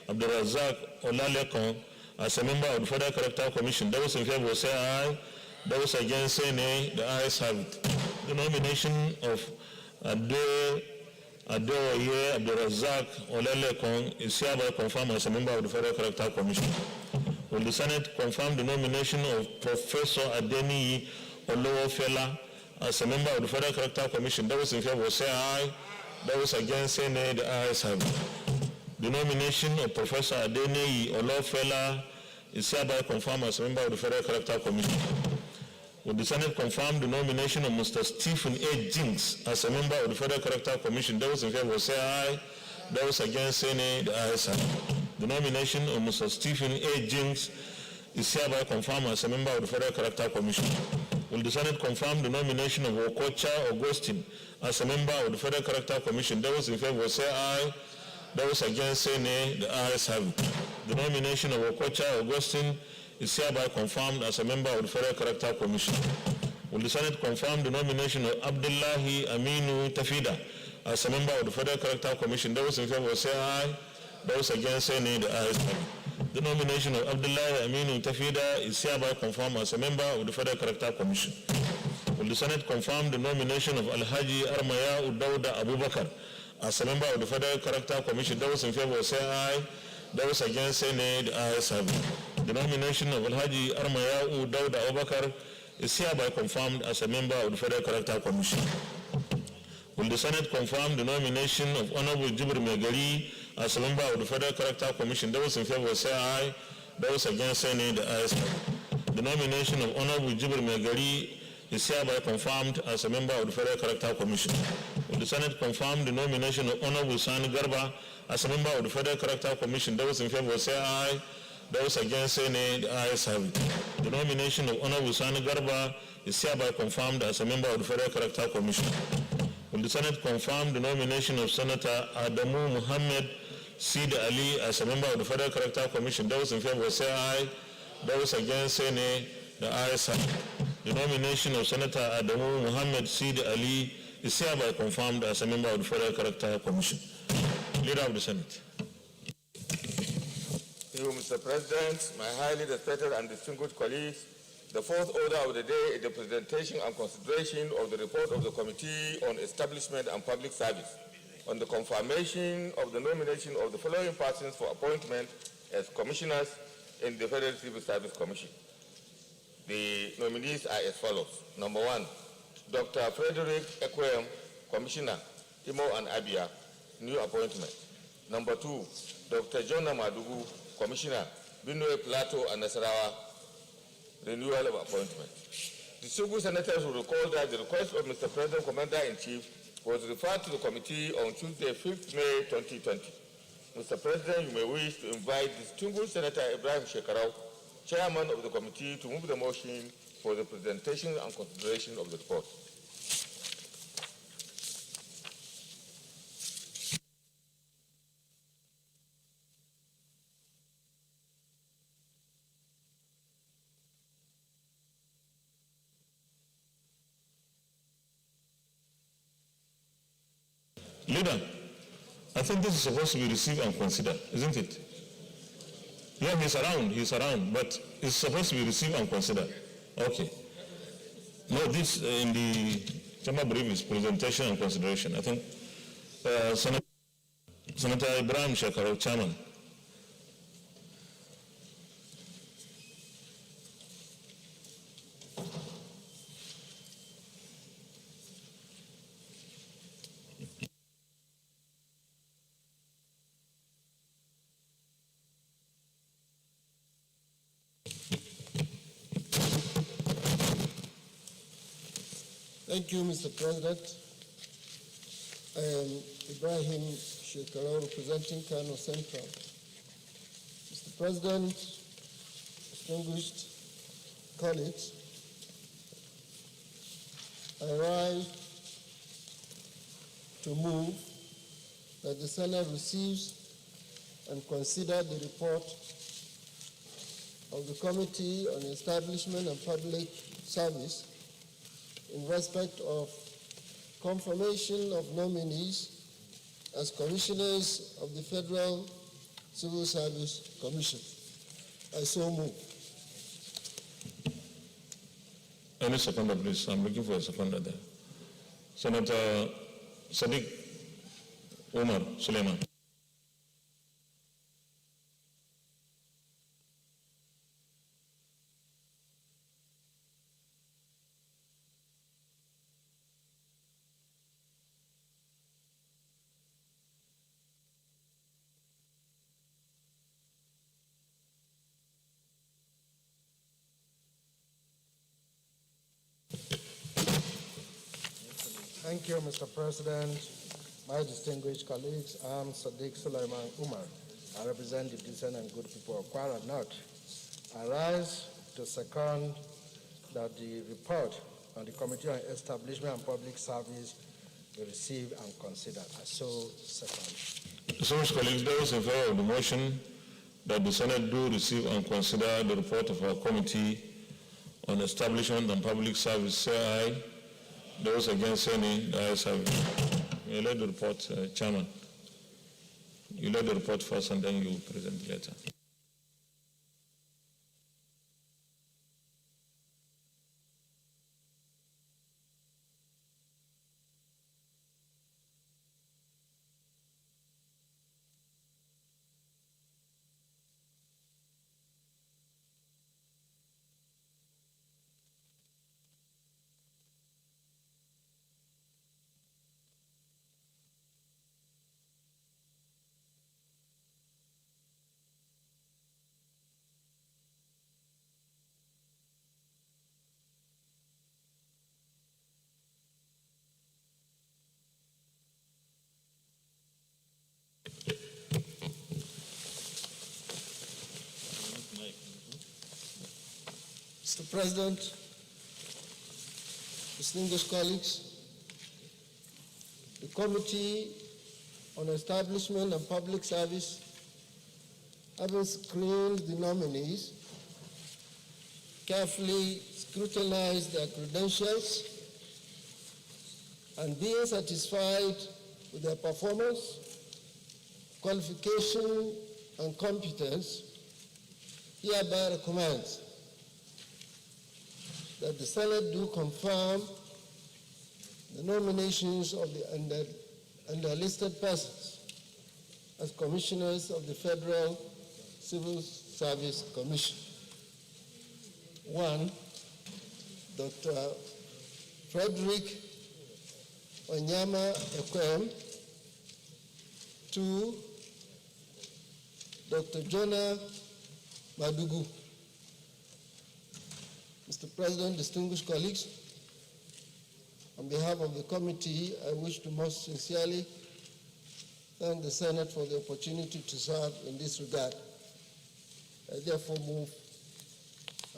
Abdurazak Olalekon as a member of the Federal Character Commission? Those in favor say aye. Those against say nay. The ayes have it. The nomination of Adeoye Abdurazak Olalekon is hereby confirmed as a member of the Federal Character Commission. Will the Senate confirm the nomination of Professor Adeniyi Olowofela as a member of the Federal Character Commission? Those in favor say aye. Those against say nay. The ayes have it. The nomination of Professor Adeniyi Olowofela is hereby confirmed as a member of the Federal Character Commission. Will the Senate confirm the nomination of Mr. Stephen A. Jinks as a member of the Federal Character Commission? Those in favor say aye. Those against say nay. The ayes have it. The nomination of Mr. Stephen A. Jinks is hereby confirmed as a member of the Federal Character Commission. Will the Senate confirm the nomination of Okocha Augustine as a member of the Federal Character Commission? Those in favor say aye. Those against say nay. The ayes have it. The nomination of Okocha Augustine is hereby confirmed as a member of the Federal Character Commission. Will the Senate confirm the nomination of Abdullahi Aminu Tafida as a member of the Federal Character Commission? Those in favor say aye. Those against say nay. The ayes have it. The nomination of Abdullahi Aminu Tafida is hereby confirmed as a member of the Federal Character Commission. Will the Senate confirm the nomination of Alhaji Armaya Udauda Abubakar as a member of the Federal Character Commission? Those in favor say aye. Those against say nay. The ayes have it. The nomination of Alhaji Armaya Udauda Abubakar is hereby confirmed as a member of the Federal Character Commission. Will the Senate confirm the nomination of Honorable Jibril Megari as a member of the Federal Character Commission? Those in favor say aye. Those against say nay. The ayes have it. The nomination of Honorable Jibril Megari is hereby confirmed as a member of the Federal Character Commission. Will the Senate confirm the nomination of Honorable Sani Garba as a member of the Federal Character Commission? Those in favor say aye. Those against say nay. The ayes have it. The nomination of Honorable Sani Garba is hereby confirmed as a member of the Federal Character Commission. Will the Senate confirm the nomination of Senator Adamu Muhammad Sid Ali as a member of the Federal Character Commission? Those in favor say aye. Those against say nay. The ayes have it. The nomination of Senator Adamu Muhammad Sid Ali is hereby confirmed as a member of the Federal Character Commission. Leader of the Senate. Thank you, Mr. President, my highly respected and distinguished colleagues. The fourth order of the day is the presentation and consideration of the report of the Committee on Establishment and Public Service on the confirmation of the nomination of the following persons for appointment as commissioners in the Federal Civil Service Commission. The nominees are as follows. Number 1, Dr. Frederick Ekwem, Commissioner, Imo and Abia, new appointment. Number 2, Dr. John Madugu, Commissioner, Benue Plateau and Nasarawa, renewal of appointment. Distinguished senators will recall that the request of Mr. President Commander-in-Chief was referred to the committee on Tuesday, 5th May 2020. Mr. President, you may wish to invite distinguished Senator Ibrahim Shekarau, Chairman of the committee, to move the motion for the presentation and consideration of the report. Leader, I think this is supposed to be received and considered, isn't it? Yeah, he's around, but it's supposed to be received and considered. Okay. No, this in the chamber brief is presentation and consideration. I think Senator Ibrahim Shekarau, Chairman. Thank you, Mr. President. I am Ibrahim Shekarau, representing Kano Central. Mr. President, distinguished colleagues, I rise to move that the Senate receives and consider the report of the Committee on Establishment and Public Service in respect of confirmation of nominees as commissioners of the Federal Civil Service Commission. I so move. Any seconder, please. I'm looking for a seconder there. Senator Sadiq Omar Suleiman. Thank you, Mr. President. My distinguished colleagues, I'm Sadiq Sulaiman Umar. I represent the decent and good people of Kwara North. I rise to second that the report on the Committee on Establishment and Public Service be received and considered. I so second. Distinguished colleagues, those in favor of the motion that the Senate do receive and consider the report of our Committee on Establishment and Public Service, say aye. Those against, say nay. The ayes have it. You led the report, Chairman. You led the report first and then you present later. Mr. President, distinguished colleagues, the Committee on Establishment and Public Service, having screened the nominees, carefully scrutinized their credentials, and being satisfied with their performance, qualification, and competence, hereby recommends that the Senate do confirm the nominations of the underlisted persons as commissioners of the Federal Civil Service Commission. 1, Dr. Frederick Onyama Ekwem. 2, Dr. Jonah Madugu. Mr. President, distinguished colleagues, on behalf of the committee, I wish to most sincerely thank the Senate for the opportunity to serve in this regard. I therefore move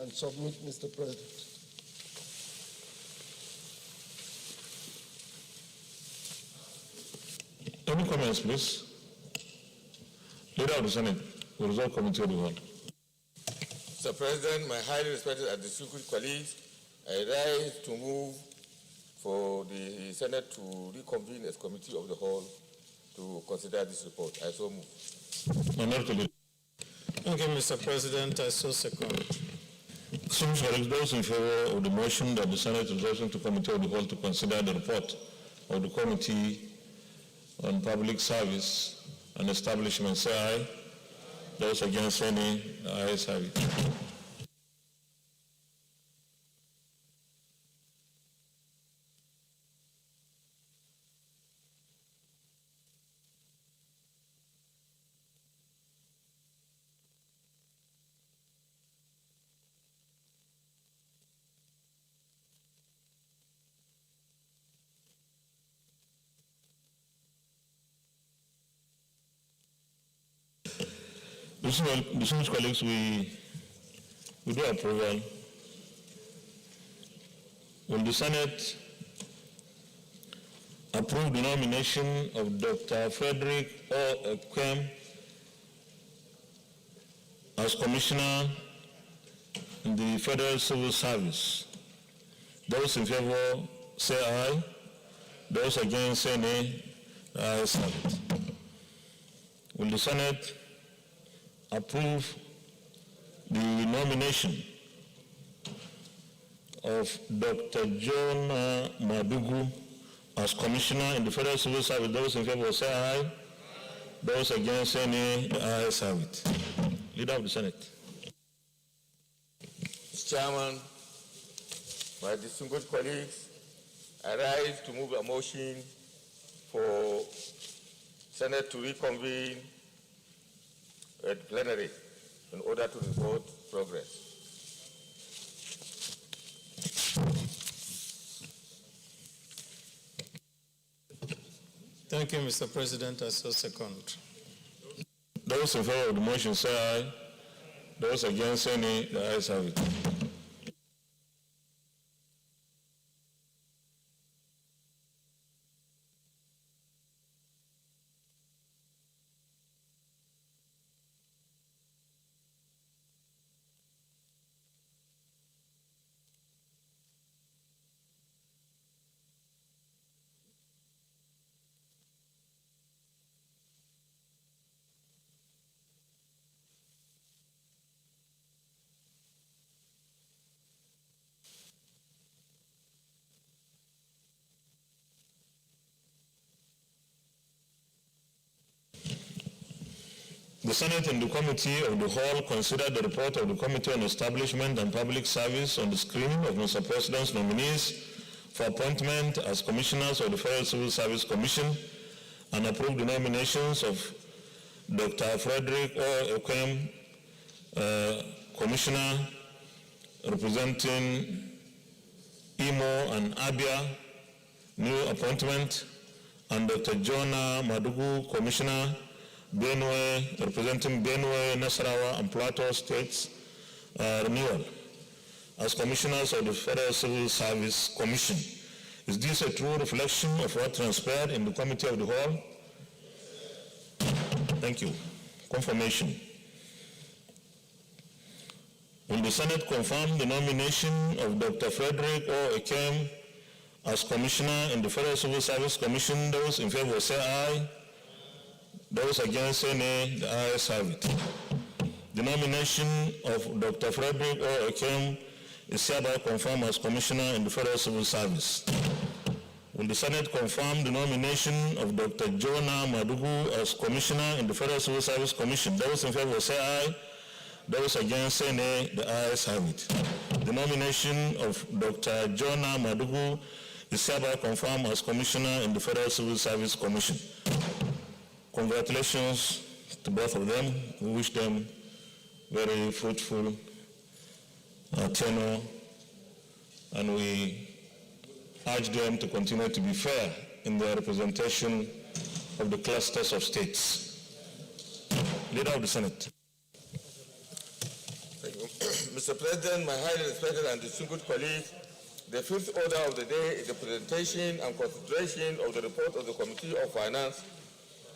and submit, Mr. President. Any comments, please? Leader of the Senate, will resolve committee of the whole. Mr. President, my highly respected and distinguished colleagues, I rise to move for the Senate to reconvene as committee of the whole to consider this report. I so move. Honorable. Thank you, Mr. President. I so second. Those in favor of the motion that the Senate resolves to committee of the whole to consider the report of the Committee on Public Service and Establishment, say aye. Those against, say nay. The ayes have it. Distinguished colleagues, we do approval. Will the Senate approve the nomination of Dr. Frederick O. Ekwem as Commissioner in the Federal Civil Service? Those in favor say aye. Those against say nay. The ayes have it. Will the Senate approve the nomination of Dr. John Madugu as Commissioner in the Federal Civil Service? Those in favor say aye. Those against say nay. The ayes have it. Leader of the Senate. Mr. Chairman, my distinguished colleagues, I rise to move a motion for Senate to reconvene at plenary in order to report progress. Thank you, Mr. President. I so second. Those in favor of the motion say aye. Those against say nay. The ayes have it. The Senate and the Committee of the Whole considered the report of the Committee on Establishment and Public Service on the screening of Mr. President's nominees for appointment as Commissioners of the Federal Civil Service Commission and approved the nominations of Dr. Frederick O. Ekwem, Commissioner representing Imo and Abia, new appointment, and Dr. Jonah Madugu, Commissioner Benue, representing Benue, Nasarawa, and Plateau States, renewal as Commissioners of the Federal Civil Service Commission. Is this a true reflection of what transpired in the Committee of the Whole? Thank you. Confirmation. Will the Senate confirm the nomination of Dr. Frederick O. Ekwem as Commissioner in the Federal Civil Service Commission? Those in favor say aye. Those against say nay. The ayes have it. The nomination of Dr. Frederick O. Ekwem is hereby confirmed as Commissioner in the Federal Civil Service. Will the Senate confirm the nomination of Dr. Jonah Madugu as Commissioner in the Federal Civil Service Commission? Those in favor say aye. Those against say nay. The ayes have it. The nomination of Dr. Jonah Madugu is hereby confirmed as Commissioner in the Federal Civil Service Commission. Congratulations to both of them. We wish them very fruitful tenure and we urge them to continue to be fair in their representation of the clusters of states. Leader of the Senate. Thank you. Mr. President, my highly respected and distinguished colleagues, the fifth order of the day is the presentation and consideration of the report of the Committee of Finance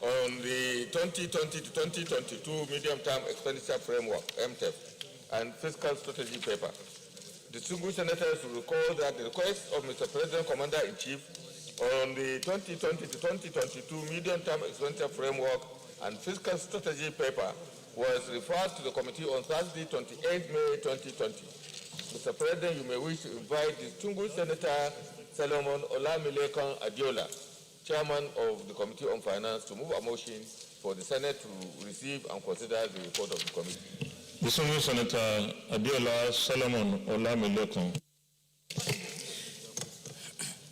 on the 2020 to 2022 Medium-Term Expenditure Framework, MTEF, and Fiscal Strategy Paper. Distinguished senators will recall that the request of Mr. President Commander-in-Chief on the 2020 to 2022 Medium-Term Expenditure Framework and Fiscal Strategy Paper was referred to the committee on Thursday, 28 May 2020. Mr. President, you may wish to invite distinguished Senator Solomon Olamilekan Adiola, Chairman of the Committee on Finance, to move a motion for the Senate to receive and consider the report of the committee. Distinguished Senator Adiola Solomon Olamilekan.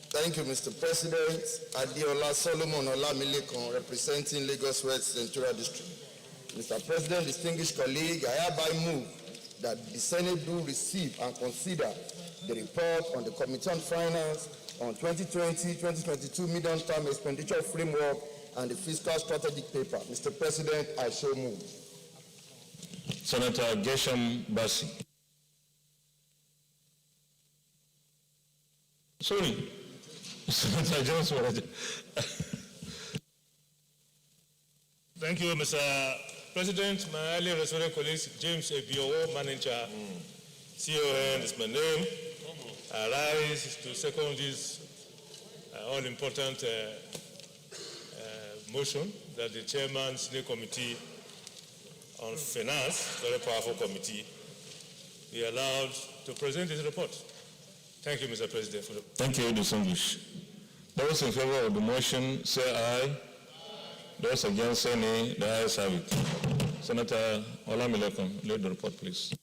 Thank you, Mr. President. Adiola Solomon Olamilekan, representing Lagos West Senatorial District. Mr. President, distinguished colleague, I hereby move that the Senate do receive and consider the report on the Committee on Finance on 2020-2022 Medium-Term Expenditure Framework and the Fiscal Strategic Paper. Mr. President, I so move. Senator Gesham Bassi. Sorry. Senator Johnson. Thank you, Mr. President. My highly respected colleagues, James Ebiowo, Manager, CON is my name. I rise to second this all-important motion that the Chairman, Senate Committee on Finance, very powerful committee, be allowed to present this report. Thank you, Mr. President. Thank you, distinguished. Those in favor of the motion, say aye. Those against, say nay. The ayes have it. Senator Olamilekan, lead the report, please.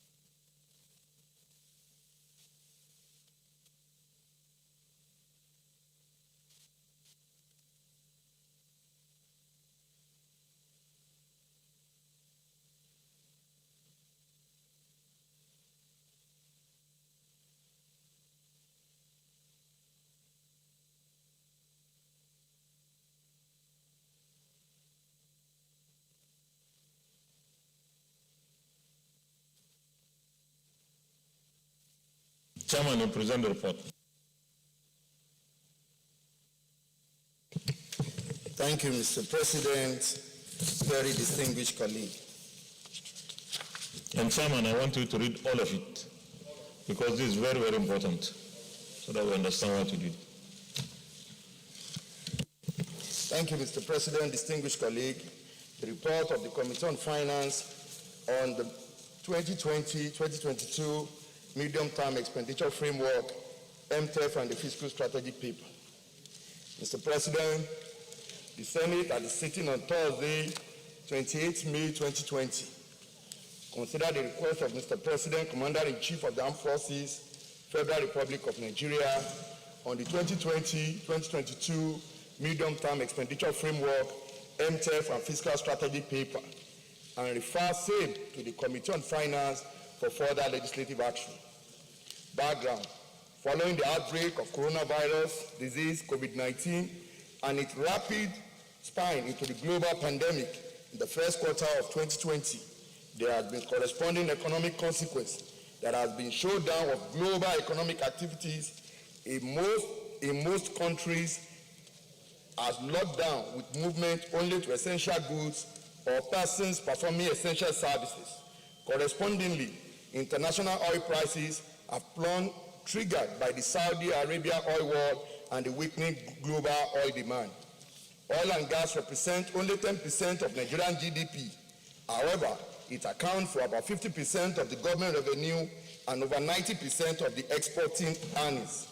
Chairman, you present the report. Thank you, Mr. President. Very distinguished colleague. And Chairman, I want you to read all of it because this is very, very important so that we understand what you did. Thank you, Mr. President, distinguished colleague. The report of the Committee on Finance on the 2020-2022 Medium-Term Expenditure Framework, MTEF, and the Fiscal Strategic Paper. Mr. President, the Senate at the sitting on Thursday, 28 May 2020, considered the request of Mr. President, Commander-in-Chief of the Armed Forces, Federal Republic of Nigeria, on the 2020-2022 Medium-Term Expenditure Framework, MTEF, and Fiscal Strategic Paper, and refer same to the Committee on Finance for further legislative action. Background: following the outbreak of coronavirus disease, COVID-19, and its rapid spine into the global pandemic in the first quarter of 2020, there has been corresponding economic consequence that has been showdown of global economic activities in most countries as locked down with movement only to essential goods or persons performing essential services. Correspondingly, international oil prices have plunged, triggered by the Saudi Arabia oil war and the weakening global oil demand. Oil and gas represent only 10% of Nigerian GDP. However, it accounts for about 50% of the government revenue and over 90% of the exporting earnings.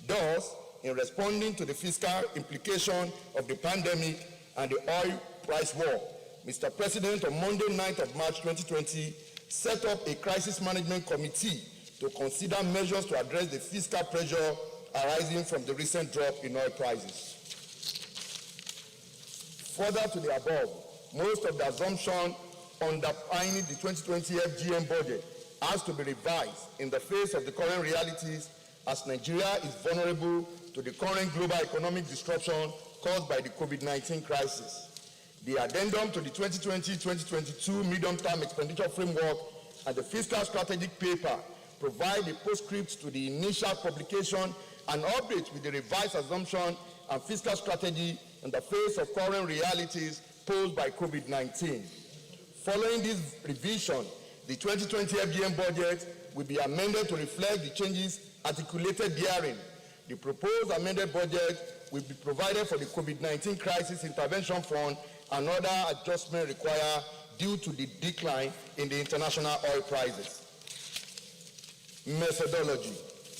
Thus, in responding to the fiscal implication of the pandemic and the oil price war, Mr. President, on Monday, 9th of March 2020, set up a crisis management committee to consider measures to address the fiscal pressure arising from the recent drop in oil prices. Further to the above, most of the assumptions underpinning the 2020 FGM budget has to be revised in the face of the current realities as Nigeria is vulnerable to the current global economic disruption caused by the COVID-19 crisis. The addendum to the 2020-2022 medium-term expenditure framework and the fiscal strategic paper provide a postscript to the initial publication and update with the revised assumption and fiscal strategy in the face of current realities posed by COVID-19. Following this revision, the 2020 FGM budget will be amended to reflect the changes articulated therein. The proposed amended budget will be provided for the COVID-19 Crisis Intervention Fund and other adjustments required due to the decline in the international oil prices. Methodology.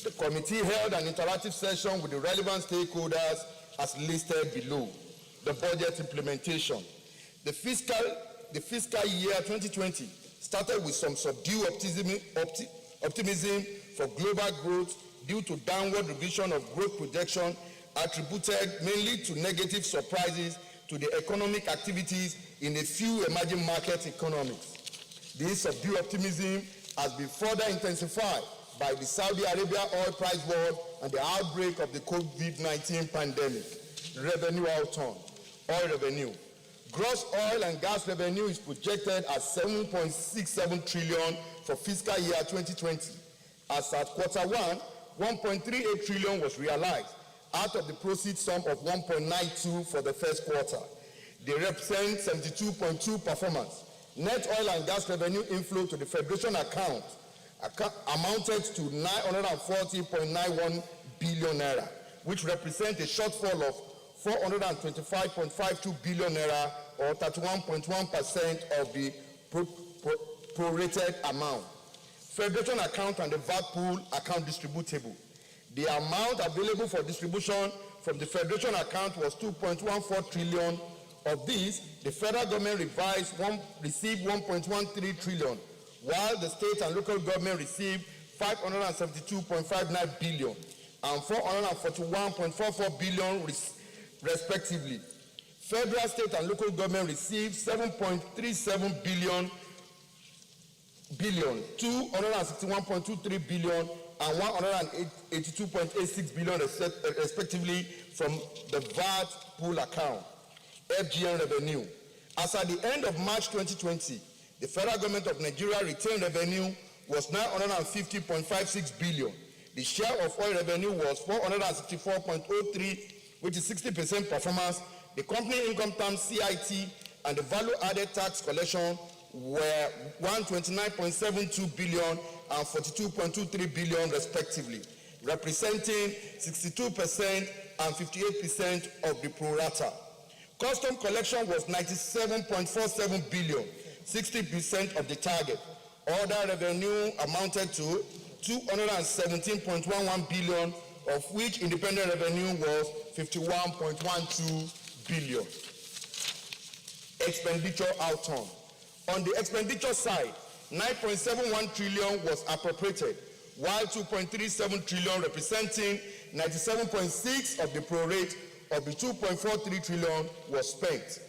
The committee held an interactive session with the relevant stakeholders as listed below. The budget implementation. The fiscal year 2020 started with some subdued optimism for global growth due to downward revision of growth projection attributed mainly to negative surprises to the economic activities in a few emerging market economies. This subdued optimism has been further intensified by the Saudi Arabia oil price war and the outbreak of the COVID-19 pandemic. Revenue outturn. Oil revenue. Gross oil and gas revenue is projected at 7.67 trillion for fiscal year 2020. As at quarter one, 1.38 trillion was realized out of the proceeds sum of 1.92 for the first quarter. They represent 72.2 performance. Net oil and gas revenue inflow to the Federation account amounted to 940.91 billion naira, which represents a shortfall of 425.52 billion naira or 31.1% of the prorated amount. Federation account and the VAT pool account distributable. The amount available for distribution from the Federation account was 2.14 trillion. Of these, the federal government received 1.13 trillion, while the state and local government received 572.59 billion and 441.44 billion respectively. Federal, state, and local government received 7.37 billion, 261.23 billion, and 182.86 billion respectively from the VAT pool account. FGM revenue. As at the end of March 2020, the federal government of Nigeria retained revenue was 950.56 billion. The share of oil revenue was 464.03, which is 60% performance. The company income tax CIT and the value-added tax collection were 129.72 billion and 42.23 billion respectively, representing 62% and 58% of the pro rata. Custom collection was 97.47 billion, 60% of the target. Other revenue amounted to 217.11 billion, of which independent revenue was 51.12 billion. Expenditure outturn. On the expenditure side, 9.71 trillion was appropriated, while 2.37 trillion, representing 97.6% of the prorate of the 2.43 trillion, was spent.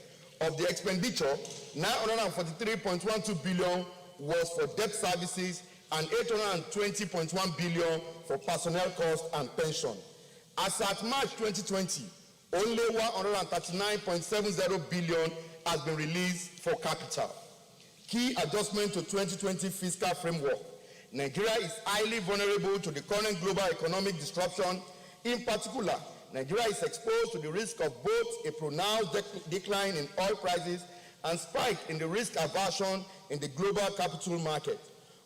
Of the expenditure, 943.12 billion was for debt services and 820.1 billion for personnel costs and pension. As at March 2020, only 139.70 billion has been released for capital. Key adjustment to 2020 fiscal framework. Nigeria is highly vulnerable to the current global economic disruption. In particular, Nigeria is exposed to the risk of both a pronounced decline in oil prices and spike in the risk aversion in the global capital market.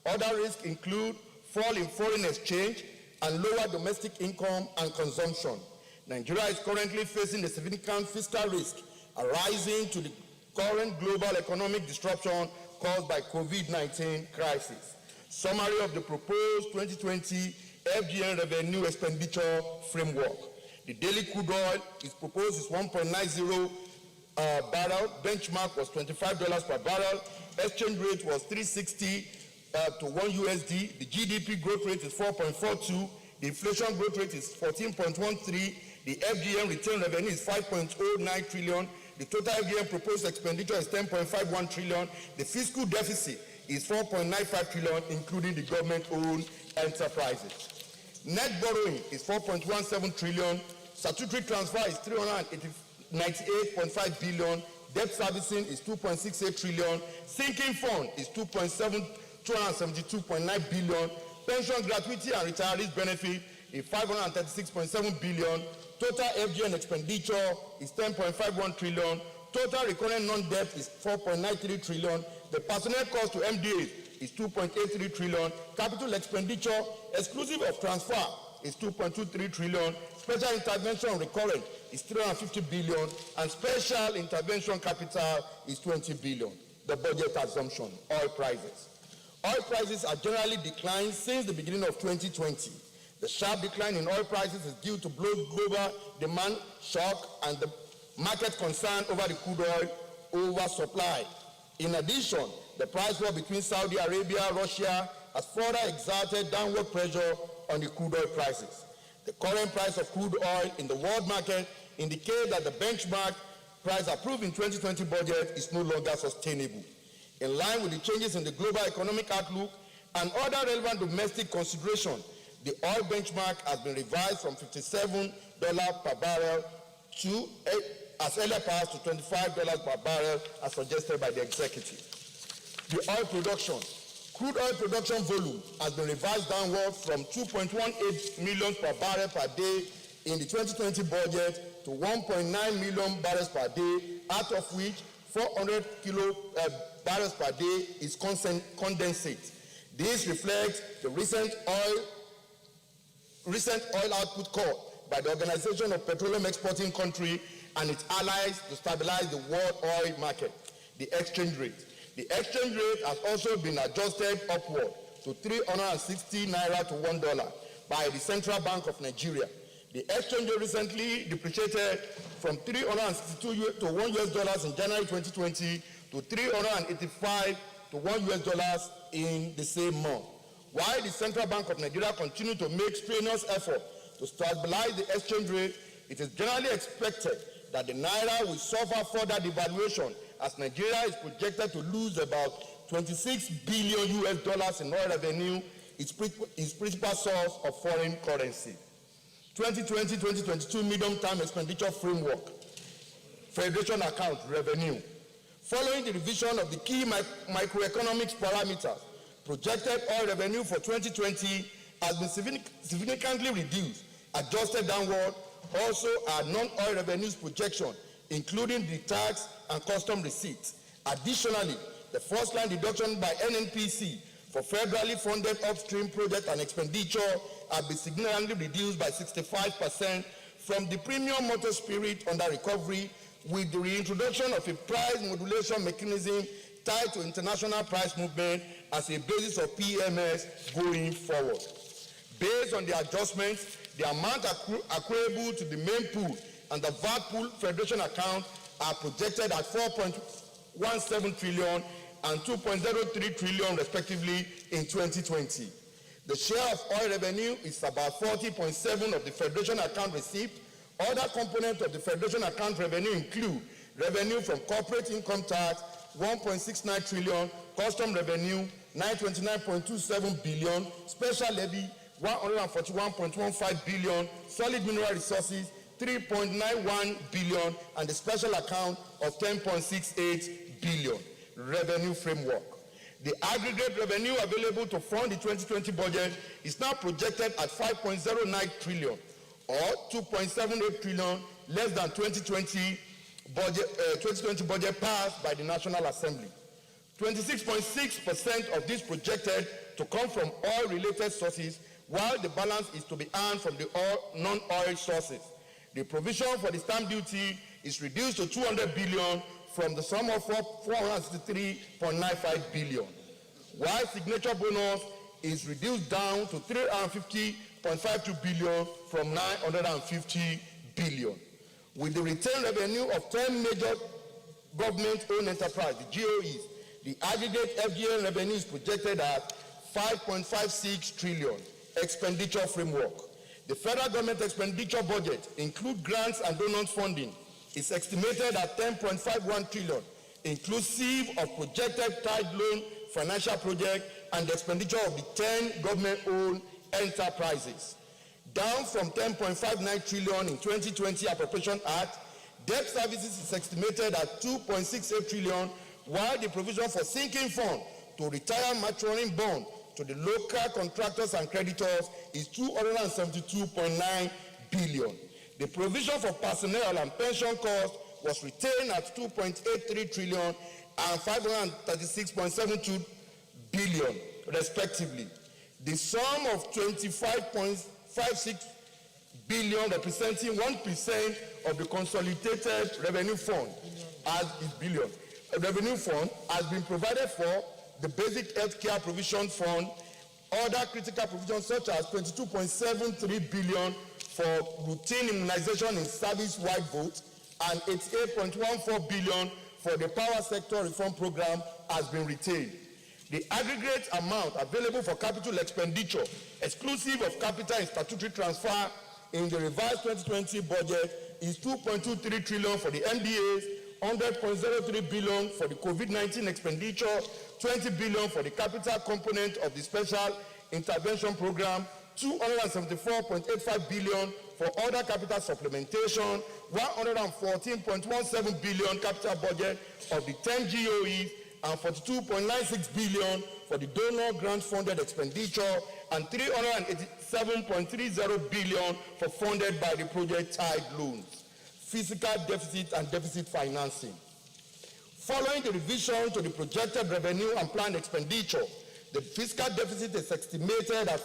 Other risks include fall in foreign exchange and lower domestic income and consumption. Nigeria is currently facing a significant fiscal risk arising to the current global economic disruption caused by COVID-19 crisis. Summary of the proposed 2020 FGM revenue expenditure framework. The daily crude oil is proposed is 1.90 barrel. Benchmark was $25 per barrel. Exchange rate was 360 to 1 USD. The GDP growth rate is 4.42. The inflation growth rate is 14.13. The FGM retained revenue is 5.09 trillion. The total FGM proposed expenditure is 10.51 trillion. The fiscal deficit is 4.95 trillion, including the government-owned enterprises. Net borrowing is 4.17 trillion. Statutory transfer is 398.5 billion. Debt servicing is 2.68 trillion. Sinking fund is 272.9 billion. Pension gratuity and retirees benefit is 536.7 billion. Total FGN expenditure is 10.51 trillion. Total recurrent non-debt is 4.93 trillion. The personnel cost to MDA is 2.83 trillion. Capital expenditure exclusive of transfer is 2.23 trillion. Special intervention recurrent is 350 billion, and special intervention capital is 20 billion. The budget assumption: oil prices. Oil prices are generally declined since the beginning of 2020. The sharp decline in oil prices is due to global demand shock and the market concern over the crude oil oversupply. In addition, the price war between Saudi Arabia and Russia has further exerted downward pressure on the crude oil prices. The current price of crude oil in the world market indicates that the benchmark price approved in 2020 budget is no longer sustainable. In line with the changes in the global economic outlook and other relevant domestic considerations, the oil benchmark has been revised from $57 per barrel to, as earlier passed, to $25 per barrel as suggested by the executive. The oil production. Crude oil production volume has been revised downward from 2.18 million per barrel per day in the 2020 budget to 1.9 million barrels per day, out of which 400 barrels per day is condensate. This reflects the recent oil output call by the Organization of Petroleum Exporting Countries and its allies to stabilize the world oil market. The exchange rate. The exchange rate has also been adjusted upward to 360 naira to $1 by the Central Bank of Nigeria. The exchange rate recently depreciated from 362 to $1 in January 2020 to 385 to $1 in the same month. While the Central Bank of Nigeria continues to make strenuous efforts to stabilize the exchange rate, it is generally expected that the naira will suffer further devaluation as Nigeria is projected to lose about $26 billion in oil revenue, its principal source of foreign currency. 2020-2022 medium-term expenditure framework. Federation account revenue. Following the revision of the key microeconomics parameters, projected oil revenue for 2020 has been significantly reduced, adjusted downward. Also, our non-oil revenues projection, including the tax and custom receipts. Additionally, the first-line deduction by Nnpc for federally funded upstream project and expenditure have been significantly reduced by 65% from the premium motor spirit under recovery, with the reintroduction of a price modulation mechanism tied to international price movement as a basis of PMS going forward. Based on the adjustments, the amount accruable to the main pool and the VAT pool federation account are projected at 4.17 trillion and 2.03 trillion respectively in 2020. The share of oil revenue is about 40.7% of the federation account receipt. Other components of the federation account revenue include revenue from corporate income tax, 1.69 trillion, custom revenue, 929.27 billion, special levy, 141.15 billion, solid mineral resources, 3.91 billion, and the special account of 10.68 billion. Revenue framework. The aggregate revenue available to fund the 2020 budget is now projected at 5.09 trillion, or 2.78 trillion less than 2020 budget passed by the National Assembly. 26.6% of this projected to come from oil-related sources, while the balance is to be earned from the non-oil sources. The provision for the stamp duty is reduced to 200 billion from the sum of 463.95 billion, while signature bonus is reduced down to 350.52 billion from 950 billion. With the retained revenue of 10 major government-owned enterprises, the GOEs, the aggregate FGN revenue is projected at 5.56 trillion. Expenditure framework. The federal government expenditure budget, include grants and donors funding, is estimated at 10.51 trillion, inclusive of projected tied loan financial project and the expenditure of the 10 government-owned enterprises. down from 10.59 trillion in 2020 Appropriation Act. Debt services is estimated at 2.68 trillion, while the provision for sinking fund to retire maturing bond to the local contractors and creditors is 272.9 billion. The provision for personnel and pension costs was retained at 2.83 trillion and 536.72 billion, respectively. The sum of 25.56 billion, representing 1% of the consolidated revenue fund, revenue fund has been provided for the basic health care provision fund, other critical provisions such as 22.73 billion for routine immunization in service-wide votes and 88.14 billion for the power sector reform program has been retained. The aggregate amount available for capital expenditure, exclusive of capital and statutory transfer in the revised 2020 budget, is 2.23 trillion for the MDAs, 100.03 billion for the COVID-19 expenditure, 20 billion for the capital component of the special intervention program, 274.85 billion for other capital supplementation, 114.17 billion capital budget of the 10 GOEs, and 42.96 billion for the donor grant-funded expenditure, and 387.30 billion for funded by the project-tied loans, fiscal deficit and deficit financing. Following the revision to the projected revenue and planned expenditure, the fiscal deficit is estimated at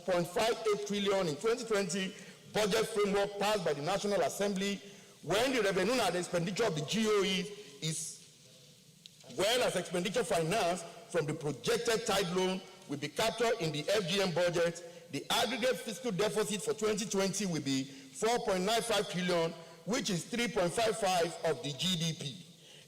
4.58 trillion in 2020 budget framework passed by the National Assembly, when the revenue and expenditure of the GOE is well as expenditure finance from the projected tied loan will be captured in the FGM budget. The aggregate fiscal deficit for 2020 will be 4.95 trillion, which is 3.55 of the GDP.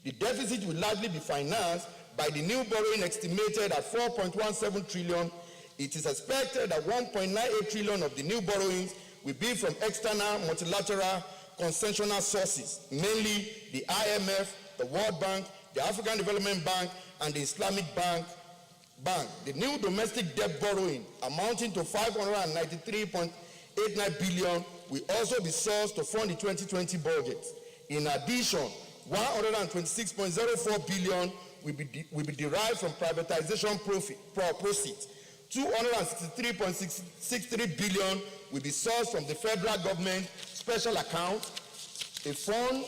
The deficit will largely be financed by the new borrowing estimated at 4.17 trillion. It is expected that 1.98 trillion of the new borrowings will be from external multilateral concessional sources, mainly the IMF, the World Bank, the African Development Bank, and the Islamic Bank. The new domestic debt borrowing, amounting to 593.89 billion, will also be sourced to fund the 2020 budget. In addition, 126.04 billion will be derived from privatization proceeds. 263.63 billion will be sourced from the federal government special account, a fund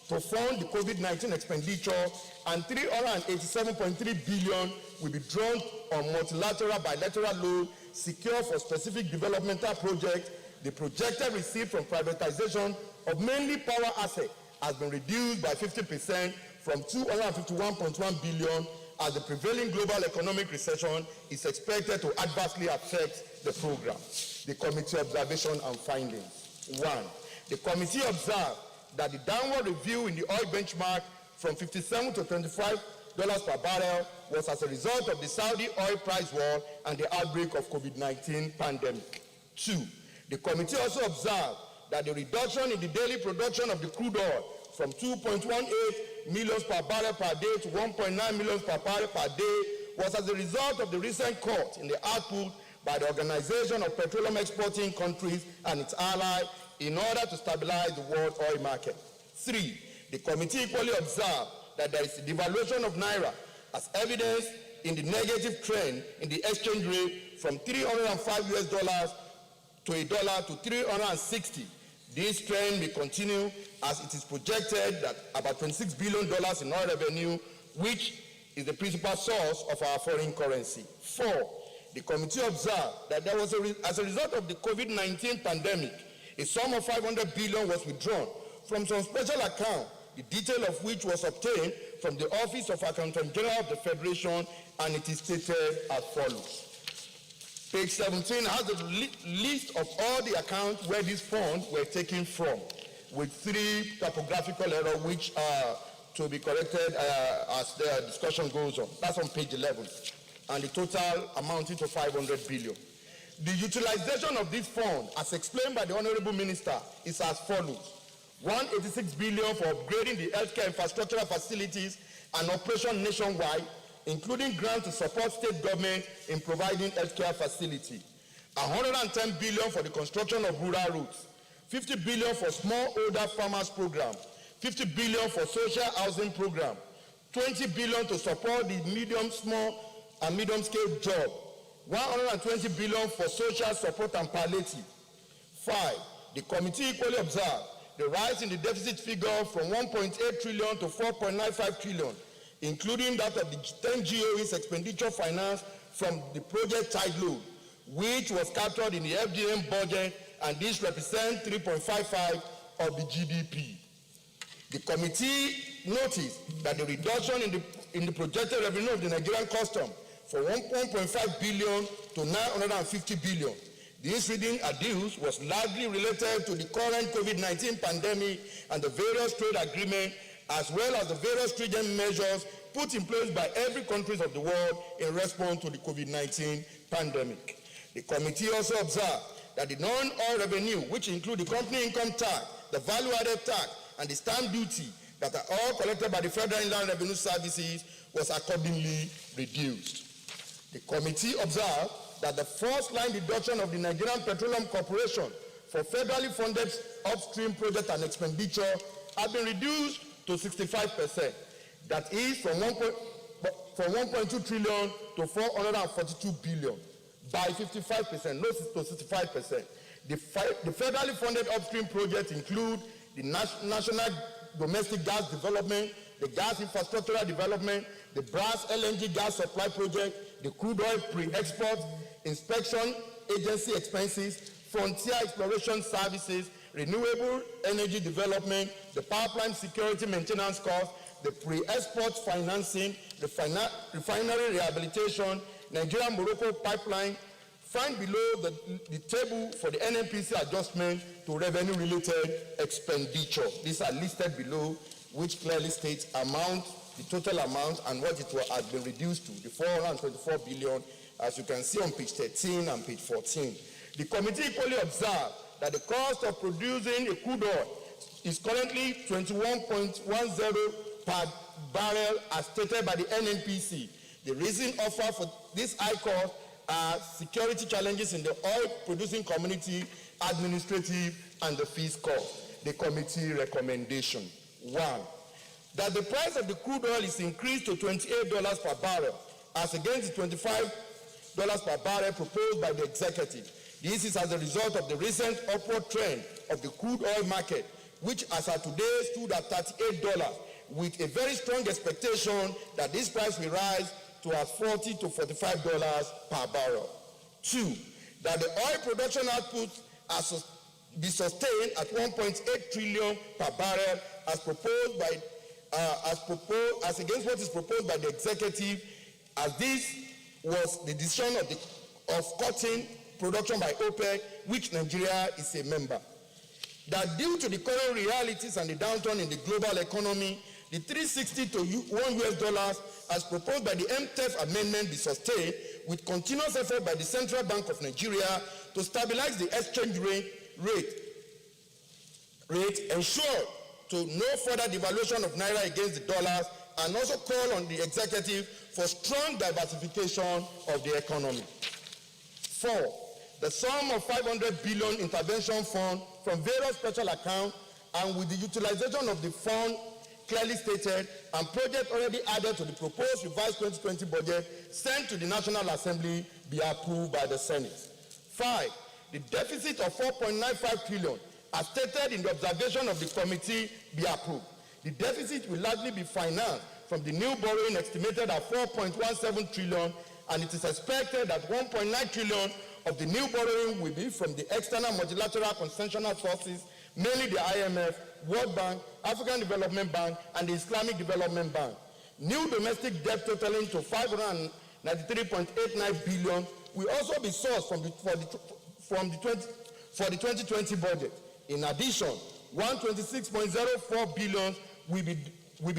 to fund the COVID-19 expenditure, and 387.3 billion will be drawn on multilateral bilateral loan secured for specific developmental projects. The projected receipt from privatization of mainly power assets has been reduced by 50% from 251.1 billion, as the prevailing global economic recession is expected to adversely affect the program. The committee observation and findings. 1. The committee observed that the downward review in the oil benchmark from $57 to $25 per barrel was as a result of the Saudi oil price war and the outbreak of COVID-19 pandemic. 2. The committee also observed that the reduction in the daily production of the crude oil from 2.18 million per barrel per day to 1.9 million per barrel per day was as a result of the recent cut in the output by the Organization of Petroleum Exporting Countries and its allies in order to stabilize the world oil market. 3. The committee equally observed that there is a devaluation of Naira as evidenced in the negative trend in the exchange rate from $305 US to $1 to 360. This trend may continue as it is projected that about $26 billion in oil revenue, which is the principal source of our foreign currency. 4. The committee observed that there was as a result of the COVID-19 pandemic, a sum of 500 billion was withdrawn from some special account, the detail of which was obtained from the Office of Accountant General of the Federation, and it is stated as follows. Page 17 has a list of all the accounts where these funds were taken from, with 3 typographical errors which are to be corrected as the discussion goes on. That's on page 11. And the total amounting to 500 billion. The utilization of this fund, as explained by the Honorable Minister, is as follows. 186 billion for upgrading the healthcare infrastructural facilities and operation nationwide, including grants to support state government in providing healthcare facility. 110 billion for the construction of rural roads, 50 billion for smallholder farmers program, 50 billion for social housing program, 20 billion to support the medium, small, and medium-scale job, 120 billion for social support and palliative. 5. The committee equally observed the rise in the deficit figure from 1.8 trillion to 4.95 trillion, including that of the 10 GOE's expenditure finance from the project Tide Load, which was captured in the FDM budget, and this represents 3.55% of the GDP. The committee noticed that the reduction in the projected revenue of the Nigerian custom from 1.5 billion to 950 billion. This reading adduced was largely related to the current COVID-19 pandemic and the various trade agreements, as well as the various stringent measures put in place by every country of the world in response to the COVID-19 pandemic. The committee also observed that the non-oil revenue, which include the company income tax, the value-added tax, and the stamp duty that are all collected by the Federal Inland Revenue Services, was accordingly reduced. The committee observed that the first-line deduction of the Nigerian Petroleum Corporation for federally funded upstream project and expenditure has been reduced to 65%. That is from 1.2 trillion to 442 billion by 55%, not to 65%. The federally funded upstream projects include the national domestic gas development, the gas infrastructural development, the brass LNG gas supply project, the crude oil pre-export inspection agency expenses, frontier exploration services, renewable energy development, the pipeline security maintenance cost, the pre-export financing, refinery rehabilitation, Nigeria-Morocco pipeline. Find below the table for the Nnpc adjustment to revenue-related expenditure. These are listed below, which clearly states the total amount, and what it has been reduced to, the 424 billion, as you can see on page 13 and page 14. The committee equally observed that the cost of producing a crude oil is currently 21.10 per barrel as stated by the Nnpc. The reason offered for this high cost are security challenges in the oil-producing community, administrative, and the fees cost. The committee recommendation. 1. That the price of the crude oil is increased to $28 per barrel, as against the $25 per barrel proposed by the executive. This is as a result of the recent upward trend of the crude oil market, which as of today stood at $38, with a very strong expectation that this price will rise to as $40 to $45 per barrel. 2. That the oil production output be sustained at 1.8 trillion per barrel as proposed by as against what is proposed by the executive, as this was the decision of cutting production by OPEC, which Nigeria is a member. That due to the current realities and the downturn in the global economy, the 360 to $1 as proposed by the MTEF amendment be sustained with continuous effort by the Central Bank of Nigeria to stabilize the exchange rate, ensure to no further devaluation of Naira against the dollars, and also call on the executive for strong diversification of the economy. 4. The sum of 500 billion intervention fund from various special accounts, and with the utilization of the fund clearly stated and project already added to the proposed revised 2020 budget sent to the National Assembly, be approved by the Senate. 5. The deficit of 4.95 trillion as stated in the observation of the committee be approved. The deficit will largely be financed from the new borrowing estimated at 4.17 trillion, and it is expected that 1.9 trillion of the new borrowing will be from the external multilateral conventional sources, mainly the IMF, World Bank, African Development Bank, and the Islamic Development Bank. New domestic debt totaling to 593.89 billion will also be sourced for the 2020 budget. In addition, 126.04 billion will be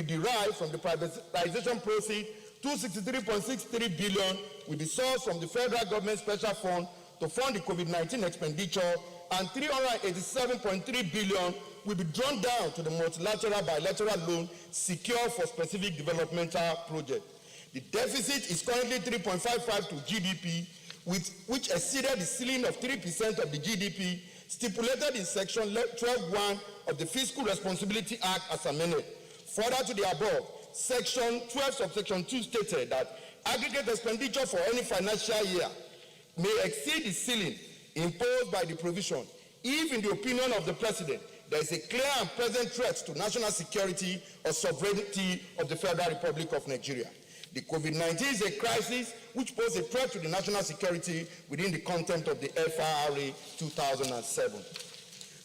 derived from the privatization proceeds, 263.63 billion will be sourced from the federal government special fund to fund the COVID-19 expenditure, and 387.3 billion will be drawn down to the multilateral bilateral loan secured for specific developmental projects. The deficit is currently 3.55 to GDP, which exceeded the ceiling of 3% of the GDP stipulated in Section 12(1) of the Fiscal Responsibility Act as amended. Further to the above, Section 12 subsection 2 stated that aggregate expenditure for any financial year may exceed the ceiling imposed by the provision if, in the opinion of the President, there is a clear and present threat to national security or sovereignty of the Federal Republic of Nigeria. The COVID-19 is a crisis which poses a threat to the national security within the content of the FRA 2007.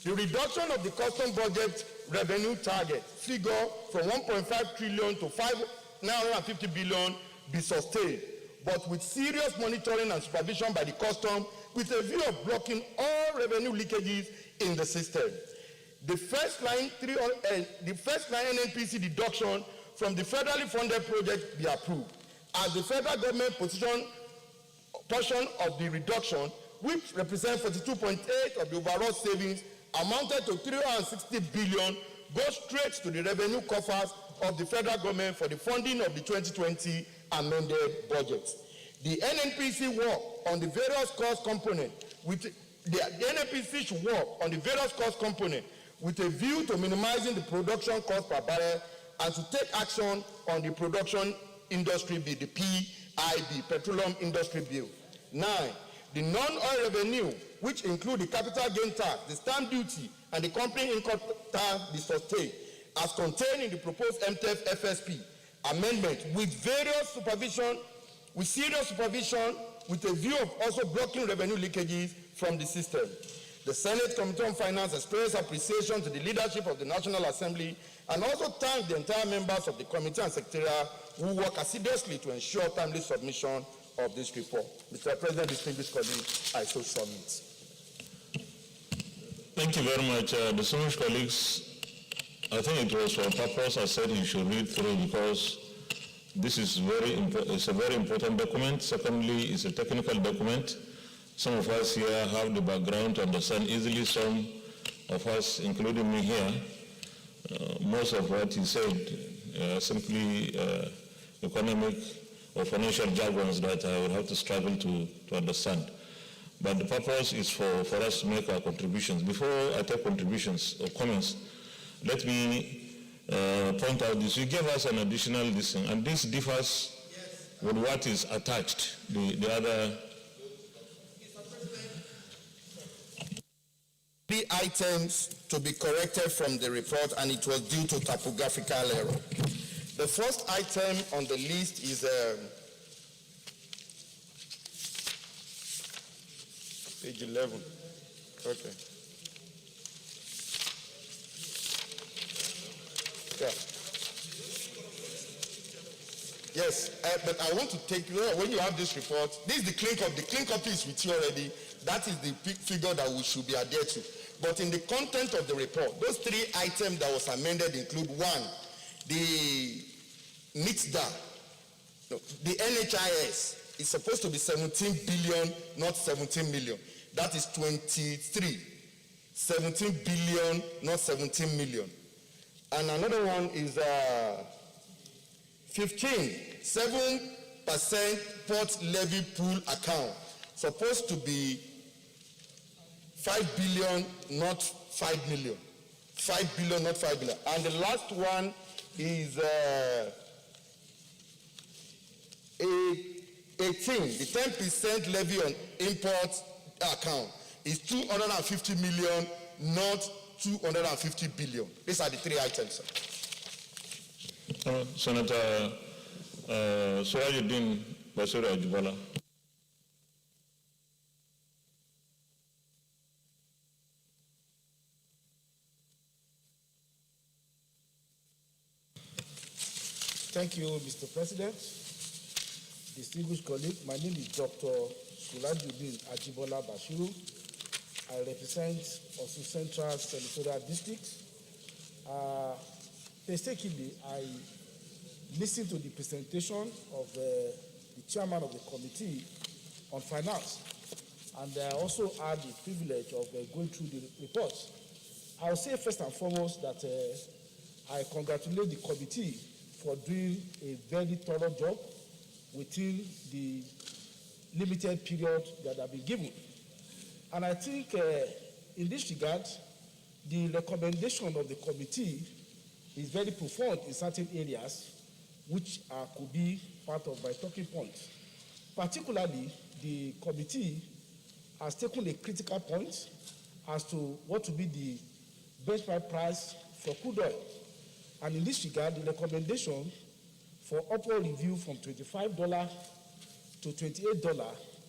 The reduction of the custom budget revenue target figure from 1.5 trillion to 950 billion be sustained, but with serious monitoring and supervision by the custom with a view of blocking all revenue leakages in the system. The first line Nnpc deduction from the federally funded project be approved, as the federal government portion of the reduction, which represents 42.8% of the overall savings, amounted to 360 billion, goes straight to the revenue coffers of the federal government for the funding of the 2020 amended budget. The Nnpc work on the various cost components the Nnpc should work on the various cost components with a view to minimizing the production cost per barrel and to take action on the production industry bill, the PIB, Petroleum Industry Bill. 9. The non-oil revenue, which include the capital gain tax, the stamp duty, and the company income tax be sustained, as contained in the proposed MTF FSP amendment with serious supervision with a view of also blocking revenue leakages from the system. The Senate Committee on Finance expressed appreciation to the leadership of the National Assembly and also thanked the entire members of the committee and secretariat who work assiduously to ensure timely submission of this report. Mr. President, distinguished colleagues, I so submit. Thank you very much, distinguished colleagues. I think it was for a purpose I said you should read through, because this is it's a very important document. Secondly, it's a technical document. Some of us here have the background to understand easily. Some of us, including me here, most of what he said simply economic or financial jargons that I would have to struggle to understand. But the purpose is for us to make our contributions. Before I take contributions or comments, let me point out this. You gave us an additional listing, and this differs with what is attached, the other. 3 items to be corrected from the report, and it was due to typographical error. The first item on the list is page 11. Okay. Yeah. Yes, but I want to take, when you have this report, this is the clean copy. The clean copy is with you already. That is the figure that we should be adhered to. But in the content of the report, those 3 items that was amended include: 1, the NITSDA, the NHIS is supposed to be 17 billion, not 17 million. That is 23. 17 billion, not 17 million. And another one is 15, 7% port levy pool account, supposed to be 5 billion, not 5 million. 5 billion, not 5 billion. And the last one is 18, the 10% levy on import account is 250 million, not 250 billion. These are the 3 items, sir. Senator Surajudeen Basiru Ajibala. Thank you, Mr. President. Distinguished colleagues, my name is Dr. Surajudeen Ajibala Basiru. I represent Osun Central Senatorial District. Mistakenly, I listened to the presentation of the chairman of the Committee on Finance, and I also had the privilege of going through the report. I will say first and foremost that I congratulate the committee for doing a very thorough job within the limited period that have been given. And I think in this regard, the recommendation of the committee is very profound in certain areas, which could be part of my talking point. Particularly, the committee has taken a critical point as to what will be the benchmark price for crude oil. And in this regard, the recommendation for upward review from $25 to $28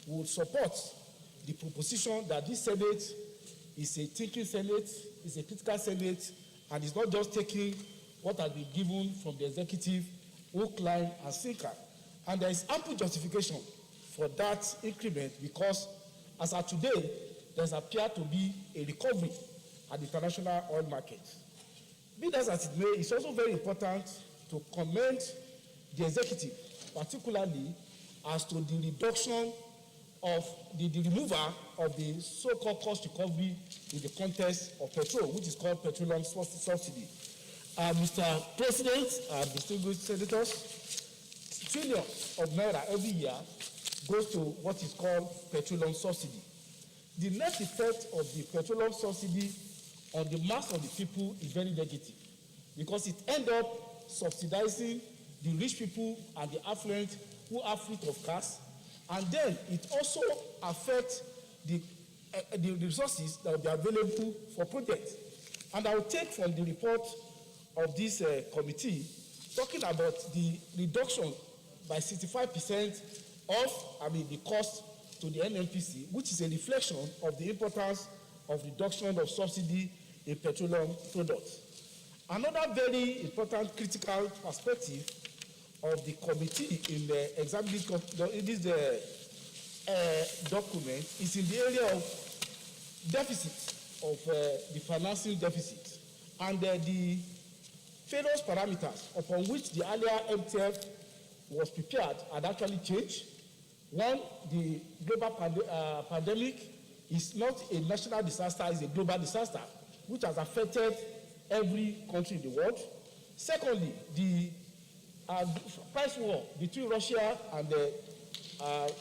would support the proposition that this Senate is a thinking Senate, is a critical Senate, and is not just taking what has been given from the executive, hook, line, and sinker. And there is ample justification for that increment because, as of today, there appears to be a recovery at the international oil market. Be that as it may, it's also very important to commend the executive, particularly as to the reduction of the removal of the so-called cost recovery in the context of petrol, which is called petroleum subsidy. Mr. President, distinguished senators, trillions of naira every year goes to what is called petroleum subsidy. The net effect of the petroleum subsidy on the mass of the people is very negative because it ends up subsidizing the rich people and the affluent who have fleet of cars, and then it also affects the resources that will be available for projects. And I will take from the report of this committee talking about the reduction by 65% of the cost to the Nnpc, which is a reflection of the importance of reduction of subsidy in petroleum products. Another very important critical perspective of the committee in examining this document is in the area of deficit, of the financing deficit, and the various parameters upon which the earlier MTF was prepared had actually changed. One, the global pandemic is not a national disaster, it's a global disaster, which has affected every country in the world. Secondly, the price war between Russia and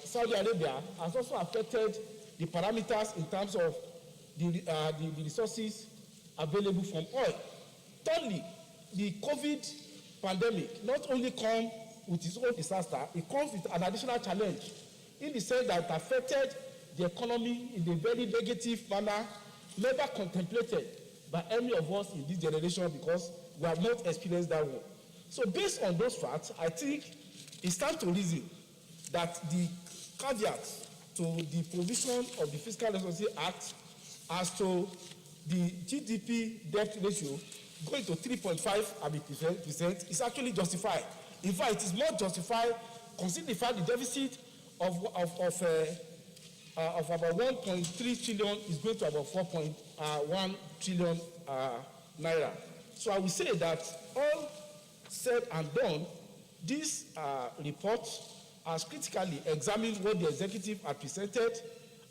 Saudi Arabia has also affected the parameters in terms of the resources available from oil. Thirdly, the COVID pandemic not only comes with its own disaster, it comes with an additional challenge in the sense that it affected the economy in a very negative manner, never contemplated by any of us in this generation because we have not experienced that one. So based on those facts, I think it's time to reason that the caveat to the provision of the Fiscal Responsibility Act as to the GDP debt ratio going to 3.5% is actually justified. In fact, it is more justified considering the fact the deficit of about 1.3 trillion is going to about 4.1 trillion naira. So I will say that all said and done, this report has critically examined what the executive had presented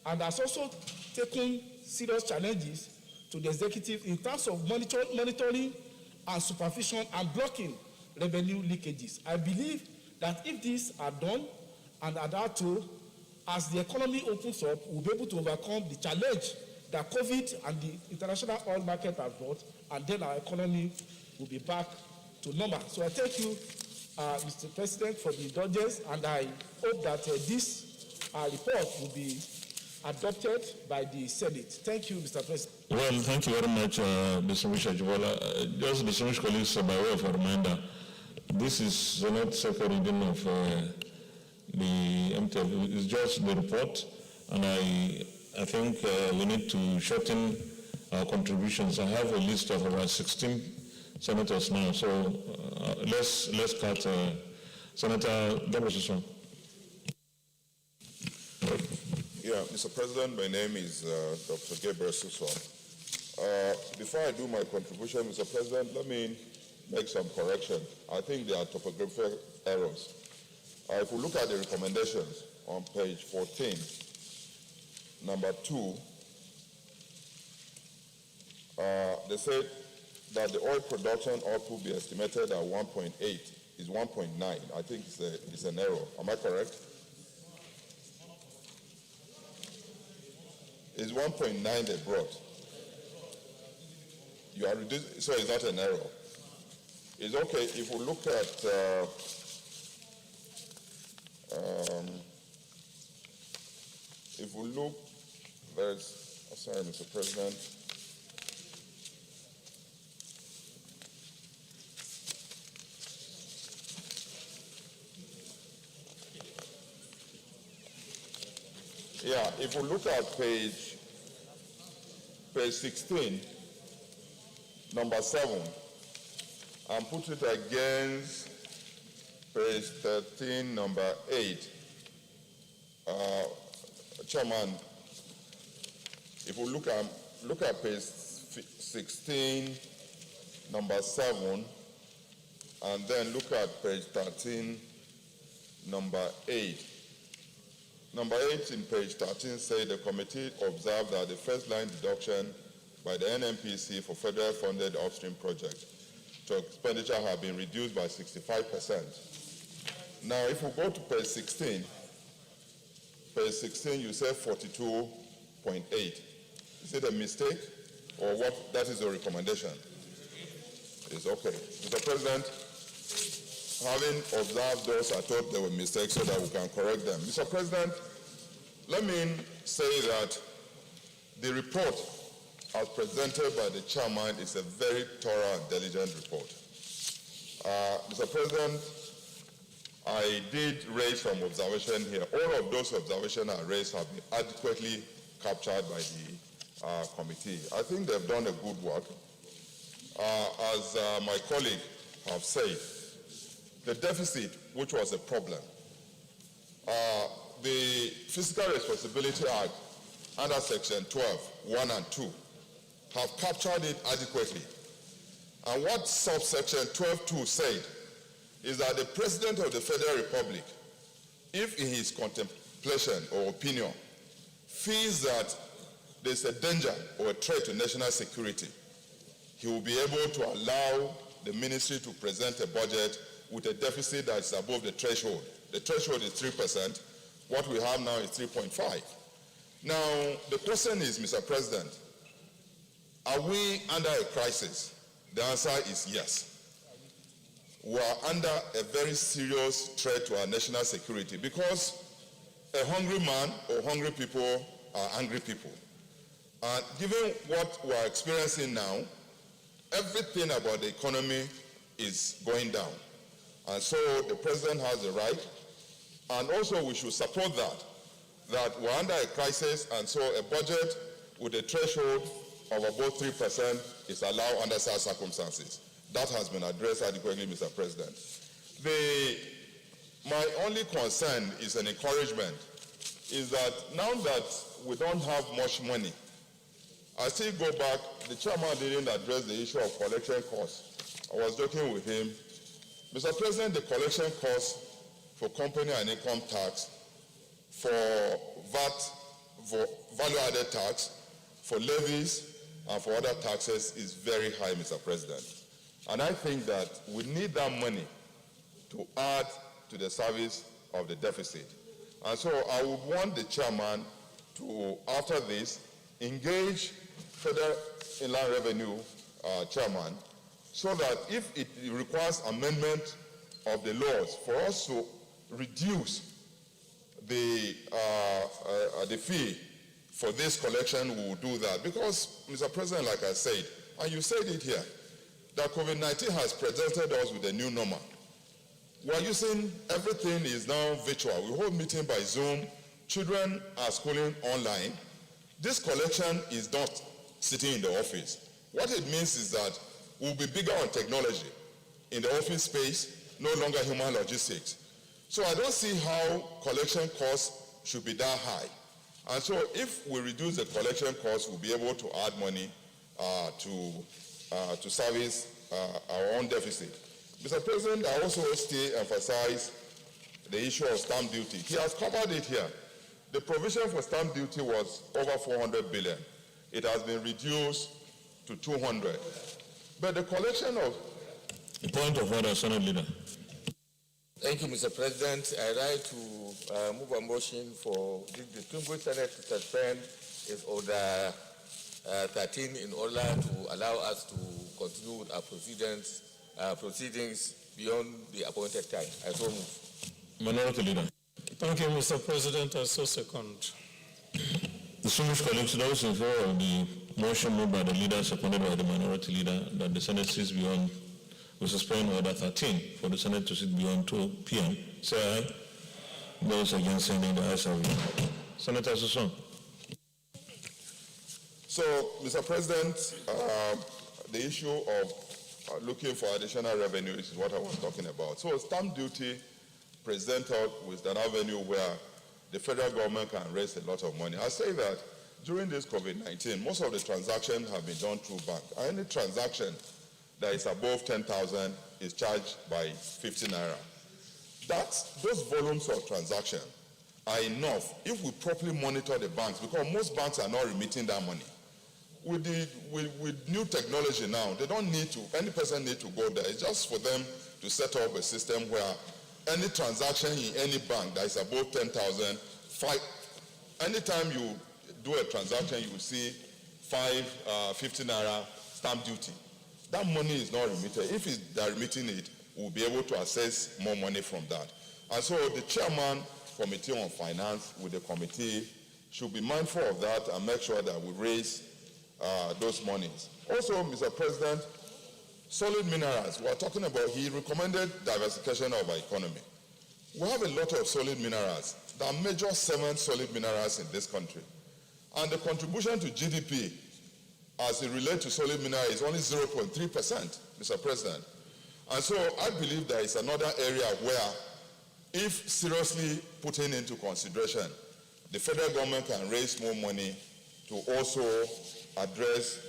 and has also taken serious challenges to the executive in terms of monitoring and supervision and blocking revenue leakages. I believe that if these are done and adhered to, as the economy opens up, we'll be able to overcome the challenge that COVID and the international oil market have brought, and then our economy will be back to normal. So I thank you, Mr. President, for the indulgence, and I hope that this report will be adopted by the Senate. Thank you, Mr. President. Well, thank you very much, Distinguished Ajibola. Just distinguished colleagues, by way of a reminder, this is not second reading of the MTF. It's just the report, and I think we need to shorten our contributions. I have a list of around 16 senators now, so let's cut Senator Diversification. Yeah, Mr. President, my name is Dr. Gabriel Suso. Before I do my contribution, Mr. President, let me make some correction. I think there are topographical errors. If we look at the recommendations on page 14, number 2, they said that the oil production output be estimated at 1.8 is 1.9. I think it's an error. Am I correct? It's 1.9 they brought. You are reducing, so it's not an error. It's okay if we look at if we look, there's, sorry, Mr. President. Yeah, if we look at page 16, number 7, and put it against page 13, number 8, Chairman, if we look at page 16, number 7, and then look at page 13, number 8. Number 8 in page 13 says the committee observed that the first line deduction by the Nnpc for federal funded upstream projects to expenditure have been reduced by 65%. Now, if we go to page 16 you say 42.8. Is it a mistake or what? That is a recommendation. It's okay. Mr. President, having observed those, I thought they were mistakes so that we can correct them. Mr. President, let me say that the report as presented by the chairman is a very thorough and diligent report. Mr. President, I did raise some observation here. All of those observations I raised have been adequately captured by the committee. I think they've done a good work. As my colleague have said, the deficit, which was a problem, the Fiscal Responsibility Act under Section 12, 1 and 2, have captured it adequately. And what subsection 12.2 said is that the President of the Federal Republic, if in his contemplation or opinion, feels that there's a danger or a threat to national security, he will be able to allow the ministry to present a budget with a deficit that is above the threshold. The threshold is 3%. What we have now is 3.5. Now, the question is, Mr. President, are we under a crisis? The answer is yes. We are under a very serious threat to our national security because a hungry man or hungry people are angry people. And given what we are experiencing now, everything about the economy is going down. And so the president has the right, and also we should support that we're under a crisis, and so a budget with a threshold of about 3% is allowed under such circumstances. That has been addressed adequately, Mr. President. My only concern is an encouragement, is that now that we don't have much money, I still go back, the chairman didn't address the issue of collection costs. I was joking with him. Mr. President, the collection costs for company and income tax, for VAT, for value-added tax, for levies, and for other taxes is very high, Mr. President. And I think that we need that money to add to the service of the deficit. And so I would want the chairman to, after this, engage Federal Inland Revenue chairman so that if it requires amendment of the laws for us to reduce the fee for this collection, we will do that. Because, Mr. President, like I said, and you said it here, that COVID-19 has presented us with a new normal. We are using, everything is now virtual. We hold meeting by Zoom. Children are schooling online. This collection is not sitting in the office. What it means is that we'll be bigger on technology. In the office space, no longer human logistics. So I don't see how collection costs should be that high. And so if we reduce the collection costs, we'll be able to add money to service our own deficit. Mr. President, I also still emphasize the issue of stamp duty. He has covered it here. The provision for stamp duty was over 400 billion. It has been reduced to 200. But the collection of... The point of order, Senate Leader. Thank you, Mr. President. I like to move a motion for the distinguished Senate to suspend is order 13 in order to allow us to continue with our proceedings beyond the appointed time. I so move. Minority Leader. Thank you, Mr. President. I so second. Distinguished colleagues, those in favor of the motion moved by the leader, seconded by the minority leader, that the Senate sits beyond, we suspend order 13 for the Senate to sit beyond 2 p.m. Say aye. Those against saying the ayes have it. Senator Susson. So, Mr. President, the issue of looking for additional revenue is what I was talking about. So, stamp duty presents us with an avenue where the federal government can raise a lot of money. I say that during this COVID-19, most of the transactions have been done through bank. Any transaction that is above 10,000 is charged by 50 naira. Those volumes of transaction are enough if we properly monitor the banks, because most banks are not remitting that money. With new technology now, they don't need to, any person need to go there. It's just for them to set up a system where any transaction in any bank that is above 10,000, anytime you do a transaction, you will see 50 naira stamp duty. That money is not remitted. If they're remitting it, we'll be able to access more money from that. And so the chairman, Committee on Finance, with the committee, should be mindful of that and make sure that we raise those monies. Also, Mr. President, solid minerals, we are talking about, he recommended diversification of our economy. We have a lot of solid minerals. There are major 7 solid minerals in this country. And the contribution to GDP as it relates to solid mineral is only 0.3%, Mr. President. And so I believe there is another area where, if seriously put into consideration, the federal government can raise more money to also address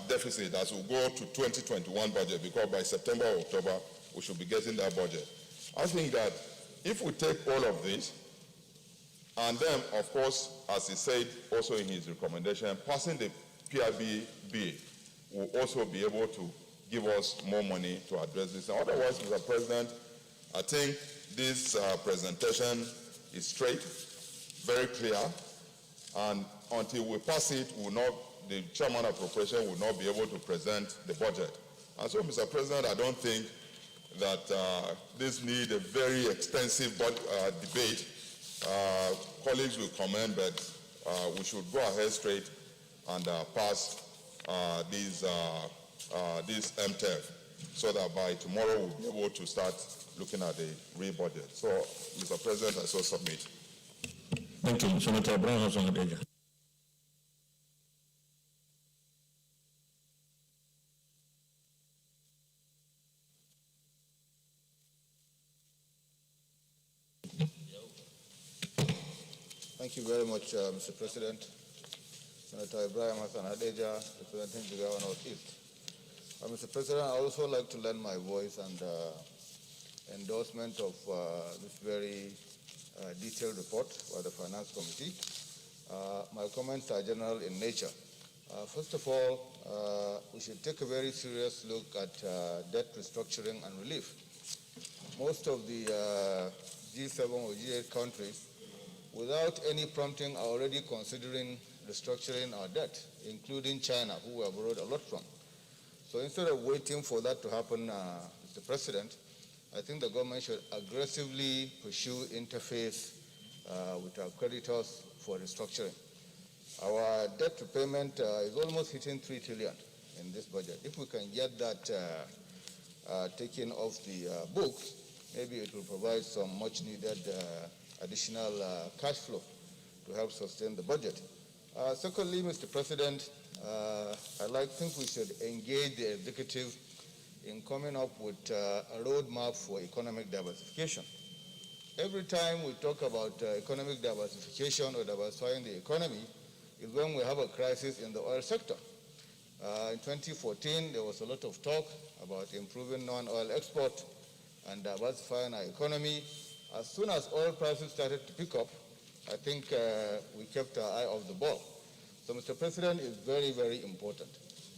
deficit as we go to 2021 budget, because by September or October, we should be getting that budget. I think that if we take all of this, and then, of course, as he said also in his recommendation, passing the PIB bill will also be able to give us more money to address this. Otherwise, Mr. President, I think this presentation is straight, very clear, and until we pass it, the chairman of appropriation will not be able to present the budget. And so, Mr. President, I don't think that this needs a very extensive debate. Colleagues will comment, but we should go ahead straight and pass this MTEF, so that by tomorrow we'll be able to start looking at the real budget. So, Mr. President, I so submit. Thank you. Senator Brown has on the agenda. Thank you very much, Mr. President. Senator Ibrahim Hassan Hadeja, representing the Governor of East. Mr. President, I also like to lend my voice and endorsement of this very detailed report by the Finance Committee. My comments are general in nature. First of all, we should take a very serious look at debt restructuring and relief. Most of the G7 or G8 countries, without any prompting, are already considering restructuring our debt, including China, who we have borrowed a lot from. So instead of waiting for that to happen, Mr. President, I think the government should aggressively pursue interface with our creditors for restructuring. Our debt repayment is almost hitting 3 trillion in this budget. If we can get that taken off the books, maybe it will provide some much needed additional cash flow to help sustain the budget. Secondly, Mr. President, I think we should engage the executive in coming up with a roadmap for economic diversification. Every time we talk about economic diversification or diversifying the economy is when we have a crisis in the oil sector. In 2014, there was a lot of talk about improving non-oil export and diversifying our economy. As soon as oil prices started to pick up, I think we kept our eye off the ball. So, Mr. President, it's very, very important.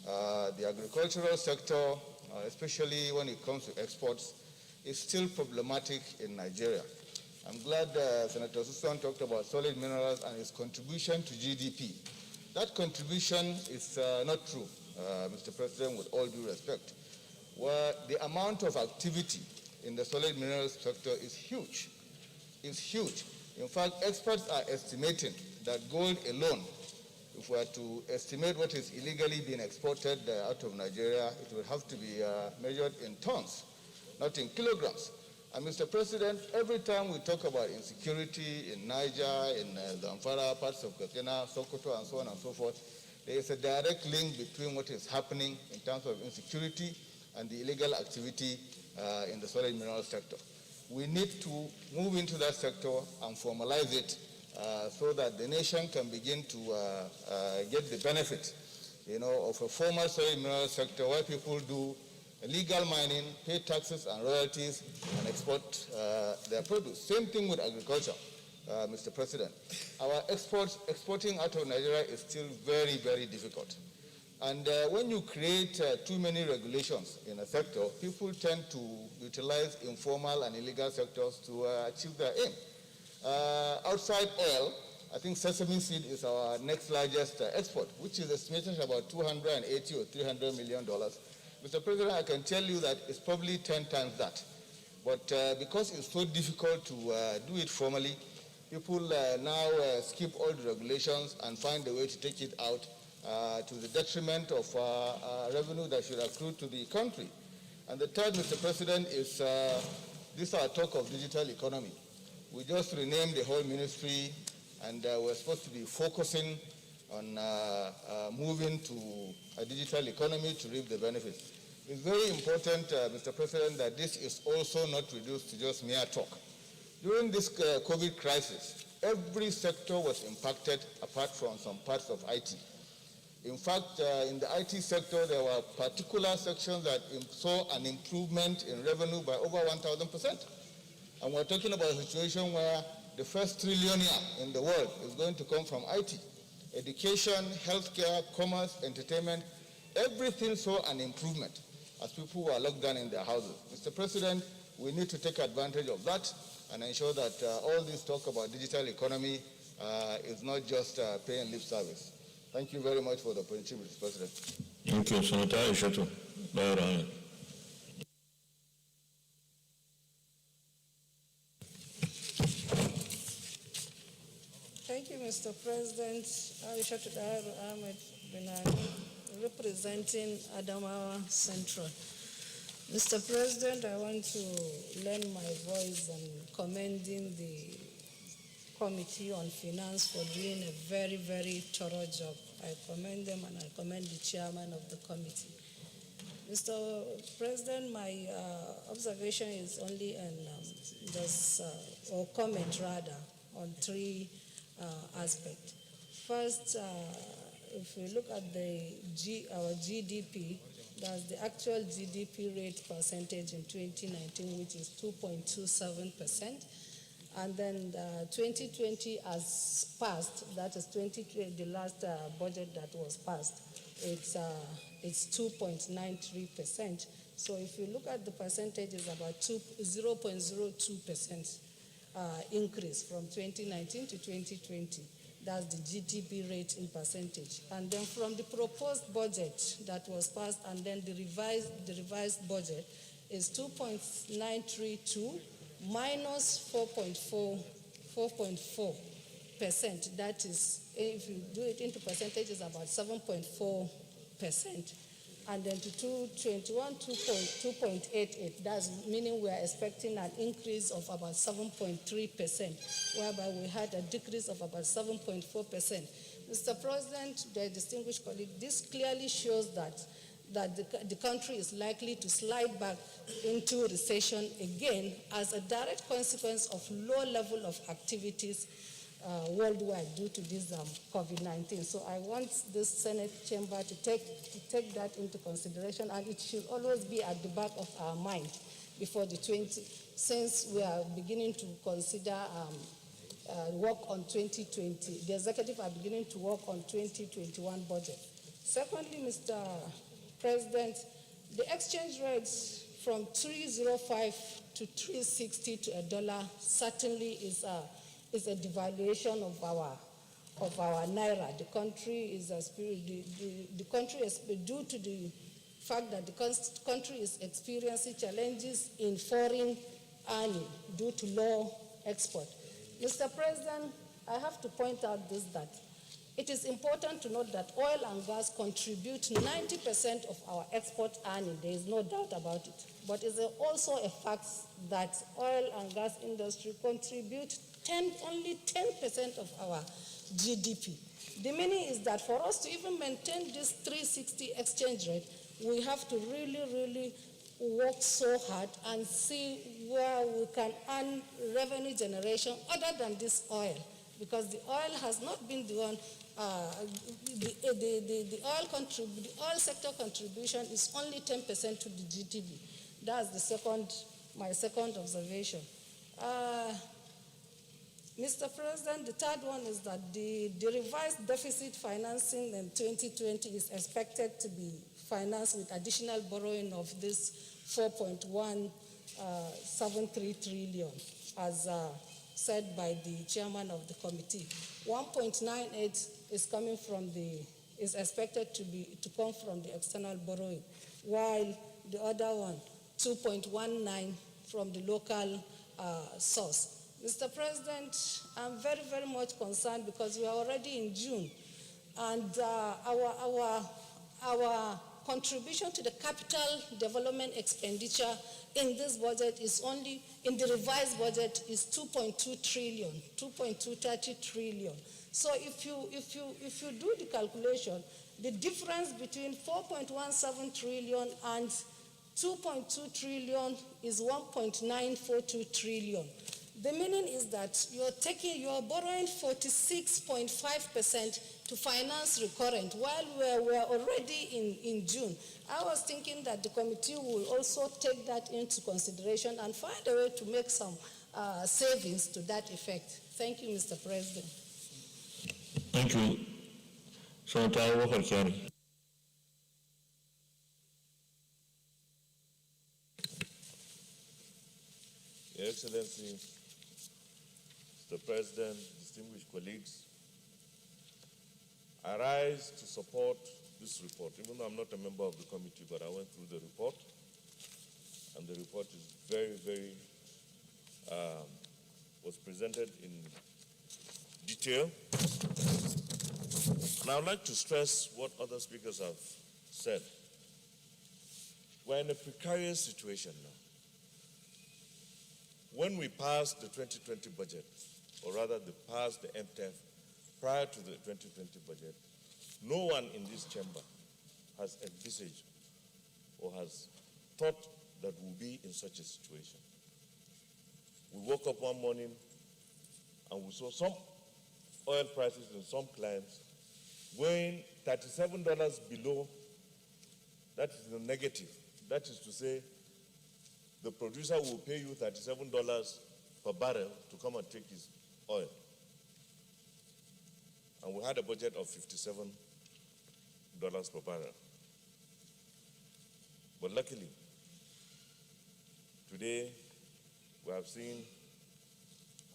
The agricultural sector, especially when it comes to exports, is still problematic in Nigeria. I'm glad Senator Susan talked about solid minerals and its contribution to GDP. That contribution is not true, Mr. President, with all due respect. Where the amount of activity in the solid minerals sector is huge. It's huge. In fact, experts are estimating that gold alone, if we are to estimate what is illegally being exported out of Nigeria, it will have to be measured in tons, not in kilograms. And Mr. President, every time we talk about insecurity in Niger, in Zamfara, parts of Katsina, Sokoto, and so on and so forth, there is a direct link between what is happening in terms of insecurity and the illegal activity in the solid mineral sector. We need to move into that sector and formalize it so that the nation can begin to get the benefit, of a formal solid mineral sector where people do legal mining, pay taxes and royalties, and export their produce. Same thing with agriculture, Mr. President. Our exporting out of Nigeria is still very, very difficult. And when you create too many regulations in a sector, people tend to utilize informal and illegal sectors to achieve their aim. Outside oil, I think sesame seed is our next largest export, which is estimated at about $280 or $300 million. Mr. President, I can tell you that it's probably 10 times that. But because it's so difficult to do it formally, people now skip all the regulations and find a way to take it out to the detriment of revenue that should accrue to the country. And the third, Mr. President, is this our talk of digital economy. We just renamed the whole ministry, and we're supposed to be focusing on moving to a digital economy to reap the benefits. It's very important, Mr. President, that this is also not reduced to just mere talk. During this COVID crisis, every sector was impacted apart from some parts of IT. In fact, in the IT sector, there were particular sections that saw an improvement in revenue by over 1,000%. And we're talking about a situation where the first trillionaire in the world is going to come from IT. Education, healthcare, commerce, entertainment, everything saw an improvement as people were locked down in their houses. Mr. President, we need to take advantage of that and ensure that all this talk about digital economy is not just paying lip service. Thank you very much for the opportunity, Mr. President. Thank you, Senator Ishoto. Thank you, Mr. President. Aisha Ahmed Benani, representing Adamawa Central. Mr. President, I want to lend my voice and commending the Committee on Finance for doing a very, very thorough job. I commend them and I commend the chairman of the committee. Mr. President, my observation is only or comment rather, on three aspects. First, if we look at our GDP, that's the actual GDP rate percentage in 2019, which is 2.27%. And then 2020 has passed, that is the last budget that was passed, it's 2.93%. So if you look at the percentage, it's about 0.02% increase from 2019 to 2020. That's the GDP rate in percentage. And then from the proposed budget that was passed and then the revised budget is 2.932 minus 4.4%. That is, if you do it into percentage, it's about 7.4%. And then to 2021, 2.88. That's meaning we are expecting an increase of about 7.3%, whereby we had a decrease of about 7.4%. Mr. President, the distinguished colleague, this clearly shows that the country is likely to slide back into recession again as a direct consequence of low level of activities worldwide due to this COVID-19. So I want this Senate chamber to take that into consideration, and it should always be at the back of our mind before the 20, since we are beginning to consider work on 2020. The executive are beginning to work on 2021 budget. Secondly, Mr. President, the exchange rates from 305 to 360 to $1 certainly is a devaluation of of our naira. The country is the country is due to the fact that the country is experiencing challenges in foreign earning due to low export. Mr. President, I have to point out this, that it is important to note that oil and gas contribute 90% of our export earning. There is no doubt about it. But it's also a fact that oil and gas industry contribute only 10% of our GDP. The meaning is that for us to even maintain this 360 exchange rate, we have to really work so hard and see where we can earn revenue generation other than this oil, because the oil has not been the one. The oil sector contribution is only 10% to the GDP. That's my second observation. Mr. President, the third one is that the revised deficit financing in 2020 is expected to be financed with additional borrowing of this 4.173 trillion, as said by the chairman of the committee. 1.98 is expected to come from the external borrowing, while the other one, 2.19 from the local source. Mr. President, I'm very much concerned because we are already in June, and our contribution to the capital development expenditure in this budget is only, in the revised budget, is 2.2 trillion, 2.230 trillion. So if you do the calculation, the difference between 4.17 trillion and 2.2 trillion is 1.942 trillion. The meaning is that you are borrowing 46.5% to finance recurrent, while we're already in June. I was thinking that the committee will also take that into consideration and find a way to make some savings to that effect. Thank you, Mr. President. Thank you. Senator Walker. Your Excellency, Mr. President, distinguished colleagues, I rise to support this report, even though I'm not a member of the committee, but I went through the report, and the report is very, was presented in detail. And I would like to stress what other speakers have said. We're in a precarious situation now. When we passed the 2020 budget, or rather passed the MTF prior to the 2020 budget, no one in this chamber has envisaged or has thought that we'll be in such a situation. We woke up one morning and we saw some oil prices in some clients going $37 below. That is the negative. That is to say, the producer will pay you $37 per barrel to come and take his oil. And we had a budget of $57 per barrel. But luckily, today we have seen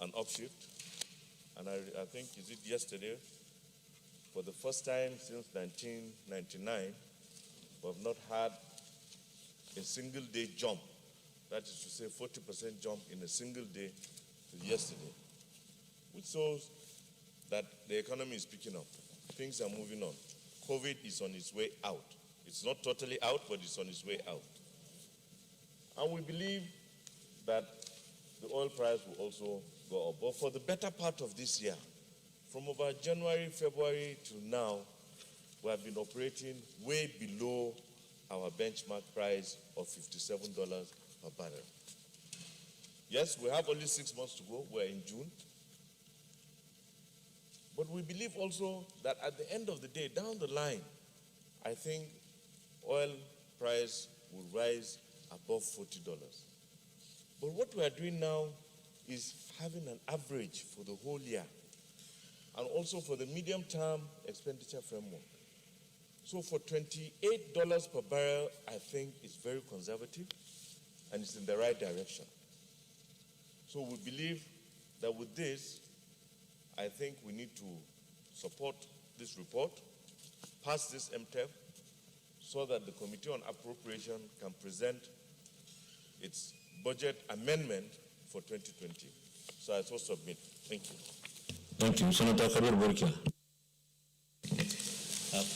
an upshift, and I think, is it yesterday, for the first time since 1999, we have not had a single day jump. That is to say 40% jump in a single day to yesterday, which shows that the economy is picking up. Things are moving on. COVID is on its way out. It's not totally out, but it's on its way out. And we believe that the oil price will also go up. But for the better part of this year, from about January, February to now, we have been operating way below our benchmark price of $57 per barrel. Yes, we have only 6 months to go. We're in June. But we believe also that at the end of the day, down the line, I think oil price will rise above $40. But what we are doing now is having an average for the whole year and also for the medium-term expenditure framework. So for $28 per barrel, I think it's very conservative and it's in the right direction. So we believe that with this, I think we need to support this report, pass this MTEF, so that the Committee on Appropriation can present its budget amendment for 2020. So I so submit. Thank you. Thank you. Senator Kabir Burkia.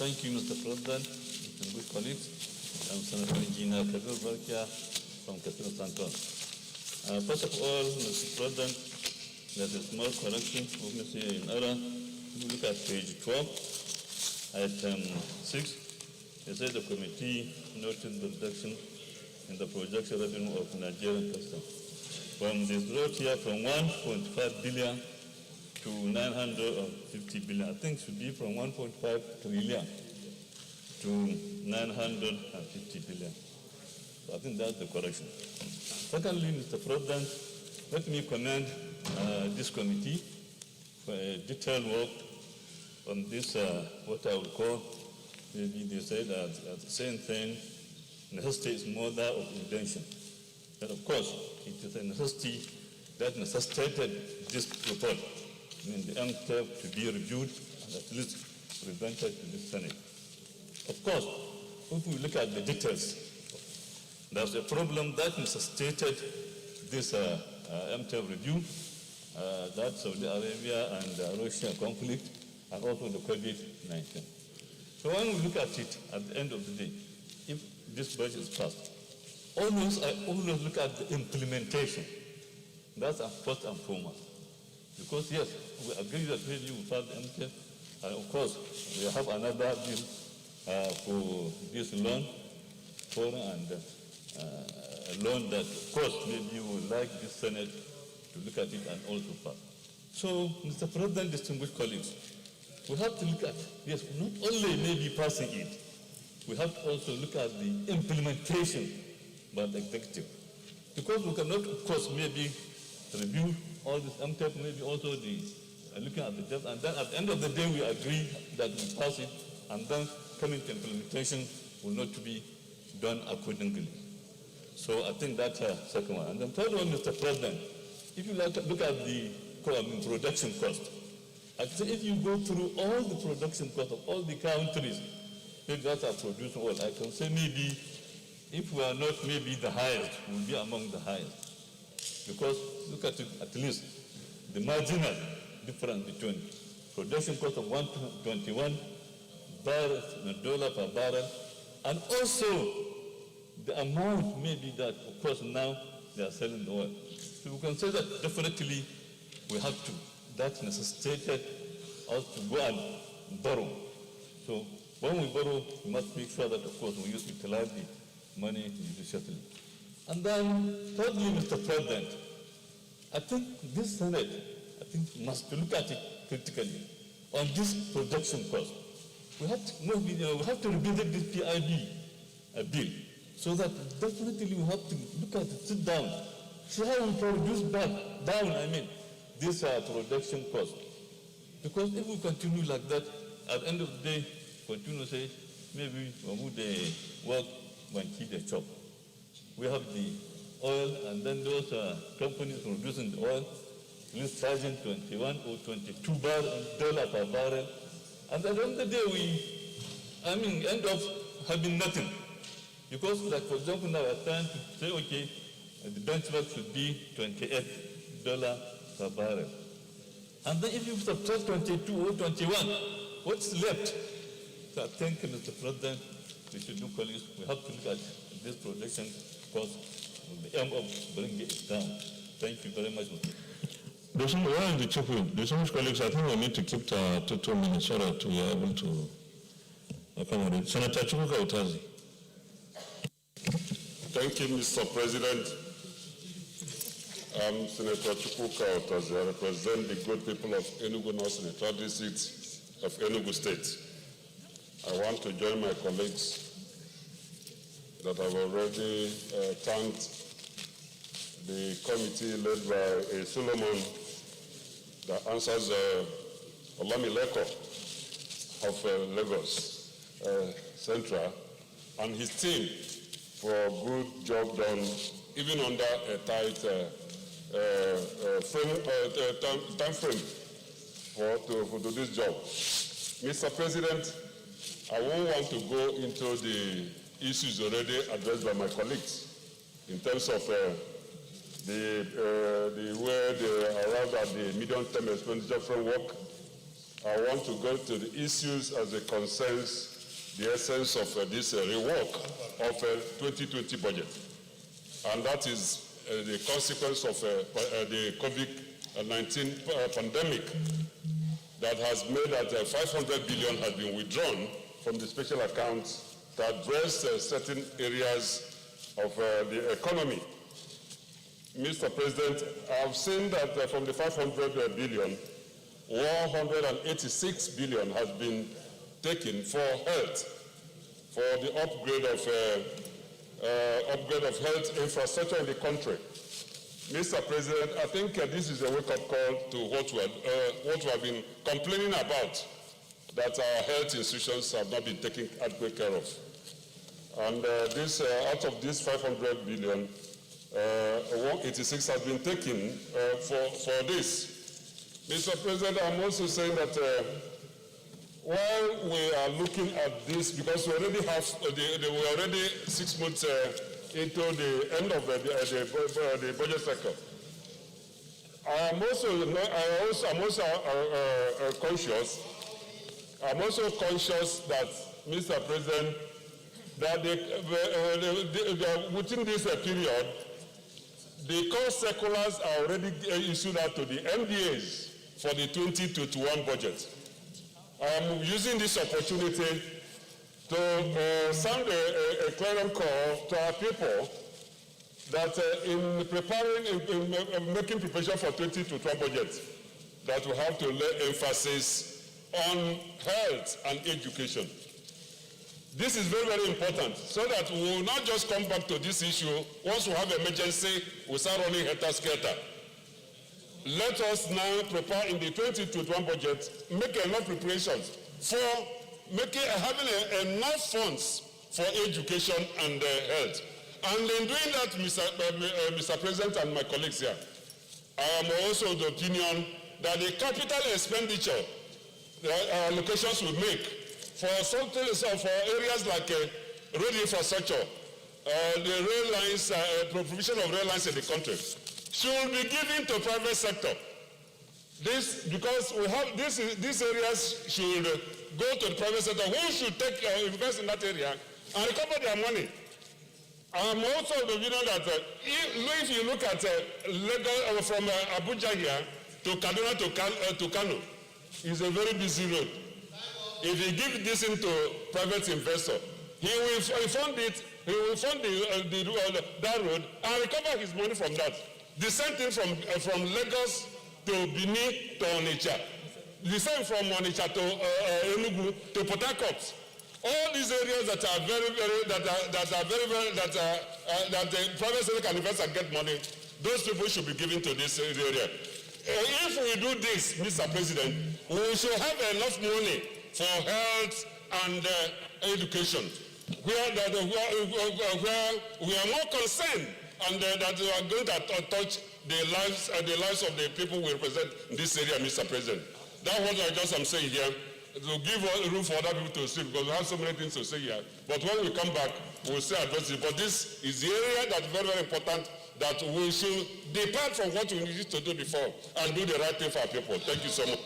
Thank you, Mr. President, good colleagues. I'm Senator Engineer Kabir Burkia from Katsina Central. First of all, Mr. President, there's a small correction of Mr. in error. If you look at page 12, item 6, it says the committee noted the reduction in the projection revenue of Nigerian customs. From this road here, from 1.5 billion to 950 billion. I think it should be from 1.5 trillion to 950 billion. So I think that's the correction. Secondly, Mr. President, let me commend this committee for a detailed work on this, what I would call, maybe they say that the same thing, necessity is mother of invention. And of course, it is a necessity that necessitated this report. I mean, the MTEF to be reviewed and at least presented to the Senate. Of course, if we look at the details, there's a problem that necessitated this MTEF review, that Saudi Arabia and Russia conflict, and also the COVID-19. So when we look at it, at the end of the day, if this budget is passed, I always look at the implementation. That's first and foremost. Because yes, we agree that maybe we pass the MTEF, and of course, we have another bill for this loan, and a loan that, of course, maybe you would like the Senate to look at it and also pass. So, Mr. President, distinguished colleagues, we have to look at, yes, not only maybe passing it, we have to also look at the implementation by the executive. Because we cannot, of course, maybe review all this MTEF, maybe also the looking at the debt, and then at the end of the day we agree that we pass it, and then coming to implementation will not be done accordingly. So I think that's a second one. And then third one, Mr. President, if you look at the production cost, I think if you go through all the production cost of all the countries that are producing oil, I can say maybe if we are not maybe the highest, we'll be among the highest. Because look at it, at least the marginal difference between production cost of 121 barrels, $1 per barrel, and also the amount maybe that, of course, now they are selling the oil. So we can say that definitely we have to, that necessitated us to go and borrow. So when we borrow, we must make sure that, of course, we utilize the money judiciously. And then, thirdly, Mr. President, I think this Senate, must look at it critically on this production cost. We have to revisit this PIB bill, so that definitely we have to look at it, sit down, see how we produce down, this production cost. Because if we continue like that, at the end of the day, continue to say, maybe we would work when keep the chop. We have the oil, and then those companies producing the oil, at least charging 21 or 22 dollars per barrel. And at the end of the day, we end up having nothing. Because, like, for example, now we're trying to say, okay, the benchmark should be $28 per barrel. And then if you subtract 22 or 21, what's left? So I think, Mr. President, we should do, colleagues, we have to look at this production cost with the aim of bringing it down. Thank you very much, Mr. Where is the chip in? Distinguished colleagues, I think we need to keep to 2 minutes so that we are able to accommodate. Senator Chukwuka Utazi. Thank you, Mr. President. I'm Senator Chukwuka Utazi. I represent the good people of Enugu North Senatorial District of Enugu State. I want to join my colleagues that have already thanked the committee led by Solomon that answers Olamileko of Lagos Central and his team for a good job done, even under a tight time frame for this job. Mr. President, I won't want to go into the issues already addressed by my colleagues in terms of the way they arrived at the medium-term expenditure framework. I want to go to the issues as it concerns the essence of this rework of 2020 budget, and that is the consequence of the COVID-19 pandemic that has made that 500 billion has been withdrawn from the special accounts to address certain areas of the economy. Mr. President, I've seen that from the 500 billion, 186 billion has been taken for health, for the upgrade of health infrastructure in the country. Mr. President, I think this is a wake-up call to what we have been complaining about, that our health institutions have not been taken adequate care of. And out of this 500 billion, 186 has been taken for this. Mr. President, I'm also saying that while we are looking at this, because we already have, we're already 6 months into the end of the budget cycle, I'm also conscious that, Mr. President, that within this period, the core circulars are already issued out to the MDAs for the 2021 budget. I am using this opportunity to sound a clarion call to our people that in making preparation for 2021 budget, that we have to lay emphasis on health and education. This is very, very important, so that we will not just come back to this issue once we have emergency, we start running helter-skelter. Let us now prepare in the 2021 budget, make enough preparations for having enough funds for education and health. And in doing that, Mr. President and my colleagues here, I am also of the opinion that the capital expenditure allocations we make for areas like road infrastructure, the rail lines, provision of rail lines in the country, should be given to private sector. Because we have these areas should go to the private sector, who should take invest in that area and recover their money. I'm also of the opinion that if you look at Lagos from Abuja here to Kaduna to Kano, it's a very busy road. If you give this into private investor, he will fund it, he will fund that road and recover his money from that. The same thing from Lagos to Benin to Onitsha. The same from Onitsha to Enugu to Port Harcourt. All these areas that are that the private sector can invest and get money, those people should be given to this area. If we do this, Mr. President, we should have enough money for health and education, where we are more concerned and that we are going to touch the lives of the people we represent in this area, Mr. President. That's what I'm saying here, to give room for other people to speak, because we have so many things to say here. But when we come back, we'll say address it. But this is the area that's very, very important, that we should depart from what we used to do before and do the right thing for our people. Thank you so much.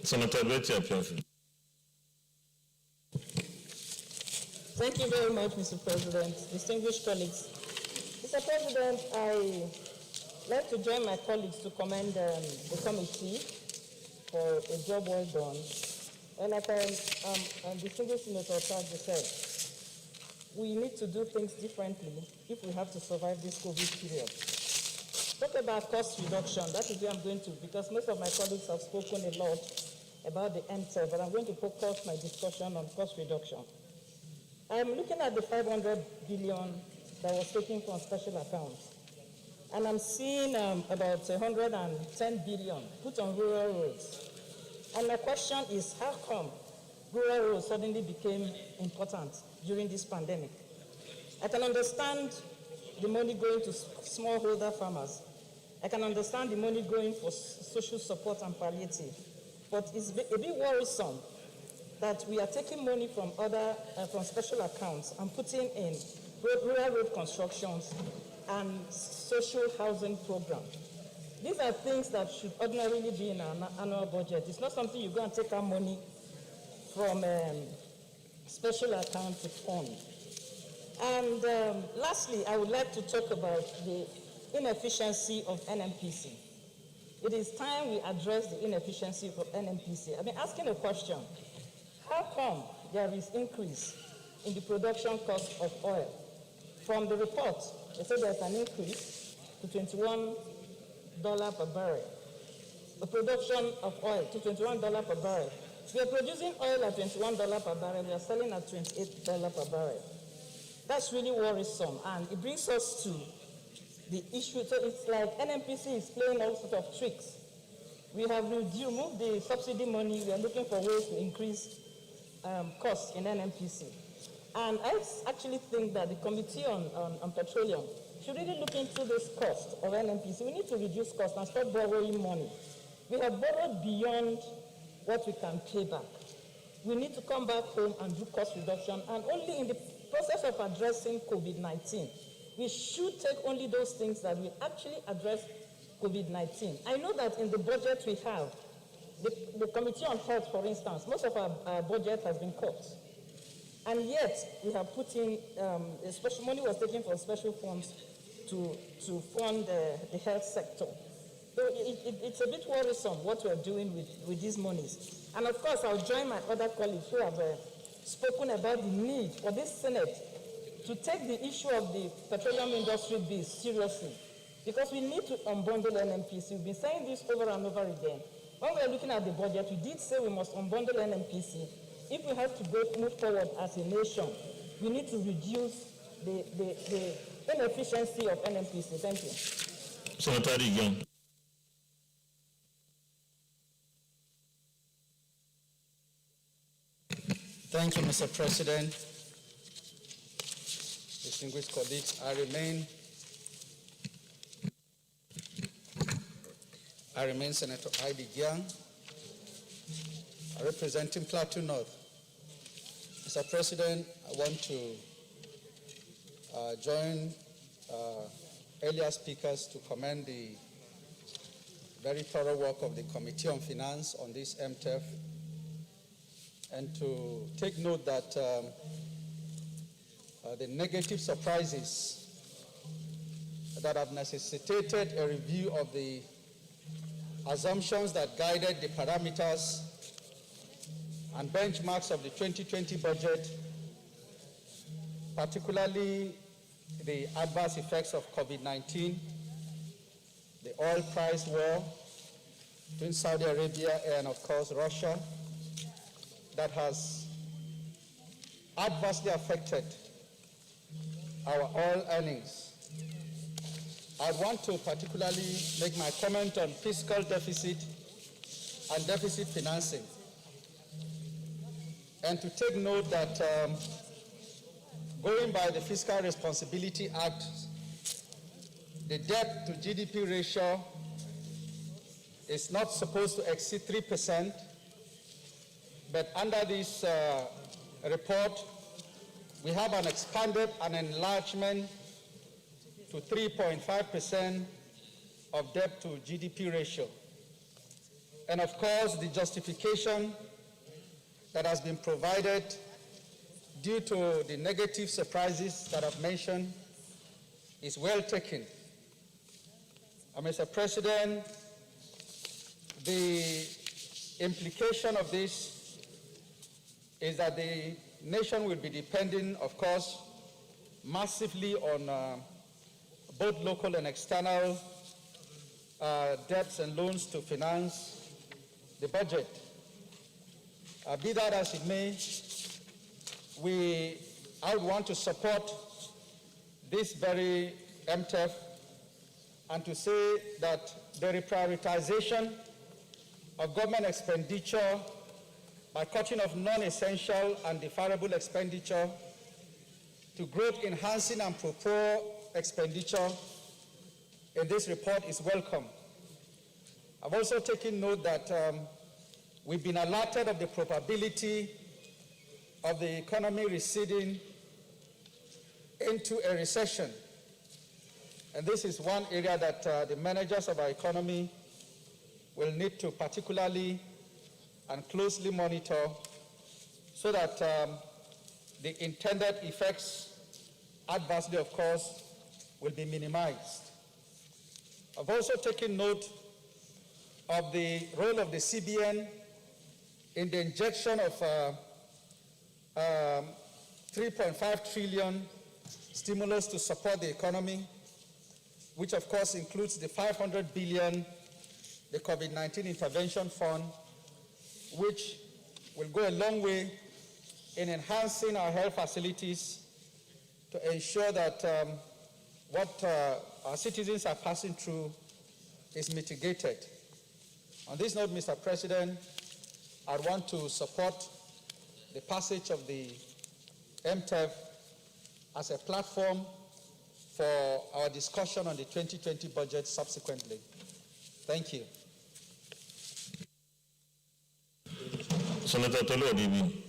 Senator Betty. Thank you very much, Mr. President. Distinguished colleagues. Mr. President, I like to join my colleagues to commend the committee for a job well done. And like distinguished Senator Charles said, we need to do things differently if we have to survive this COVID period. Talk about cost reduction. That is where I'm going to, because most of my colleagues have spoken a lot about the MTEL, but I'm going to focus my discussion on cost reduction. I'm looking at the 500 billion that was taken from special accounts, and I'm seeing about 110 billion put on rural roads. And my question is, how come rural roads suddenly became important during this pandemic? I can understand the money going to smallholder farmers. I can understand the money going for social support and palliative. but it's a bit worrisome that we are taking money from from special accounts and putting in rural road constructions and social housing program. These are things that should ordinarily be in our annual budget. It's not something you go and take our money from special account to fund. And lastly, I would like to talk about the inefficiency of Nnpc. It is time we address the inefficiency of Nnpc. I've been asking a question. How come there is increase in the production cost of oil? From the report, they say there's an increase to $21 per barrel. The production of oil to $21 per barrel. We are producing oil at $21 per barrel. We are selling at $28 per barrel. That's really worrisome, and it brings us to the issue. So it's like Nnpc is playing all sorts of tricks. We have removed the subsidy money. We are looking for ways to increase costs in Nnpc. And I actually think that the Committee on Petroleum should really look into this cost of Nnpc. We need to reduce costs and stop borrowing money. We have borrowed beyond what we can pay back. We need to come back home and do cost reduction, and only in the process of addressing COVID-19, we should take only those things that will actually address COVID-19. I know that in the budget we have, the Committee on Health, for instance, most of our budget has been cut. And yet, we have put in, special money was taken for special funds to fund the health sector. So it's a bit worrisome what we're doing with these monies. And of course, I'll join my other colleagues who have spoken about the need for this Senate to take the issue of the petroleum industry bill seriously, because we need to unbundle Nnpc. We've been saying this over and over again. When we are looking at the budget, we did say we must unbundle Nnpc. If we have to move forward as a nation, we need to reduce the inefficiency of Nnpc. Thank you. Senator again. Thank you, Mr. President. Distinguished colleagues, I remain Senator Heidi Gyang, representing Plateau North. Mr. President, I want to join earlier speakers to commend the very thorough work of the Committee on Finance on this MTEF, and to take note that the negative surprises that have necessitated a review of the assumptions that guided the parameters and benchmarks of the 2020 budget, particularly the adverse effects of COVID-19, the oil price war between Saudi Arabia and, of course, Russia, that has adversely affected our oil earnings. I want to particularly make my comment on fiscal deficit and deficit financing, and to take note that going by the Fiscal Responsibility Act, the debt to GDP ratio is not supposed to exceed 3%, but under this report, we have an expanded and enlargement to 3.5% of debt to GDP ratio. And of course, the justification that has been provided due to the negative surprises that I've mentioned is well taken. Mr. President, the implication of this is that the nation will be depending, of course, massively on both local and external debts and loans to finance the budget. Be that as it may, I would want to support this very MTEF and to say that the reprioritization of government expenditure by cutting off non-essential and deferrable expenditure to growth-enhancing and pro-poor expenditure in this report is welcome. I've also taken note that we've been alerted of the probability of the economy receding into a recession. And this is one area that the managers of our economy will need to particularly and closely monitor so that the intended effects, adversely of course, will be minimized. I've also taken note of the role of the CBN in the injection of 3.5 trillion stimulus to support the economy, which of course includes the 500 billion, the COVID-19 intervention fund, which will go a long way in enhancing our health facilities to ensure that what our citizens are passing through is mitigated. On this note, Mr. President, I want to support the passage of the MTEF as a platform for our discussion on the 2020 budget subsequently. Thank you. Senator Tolu Odibi.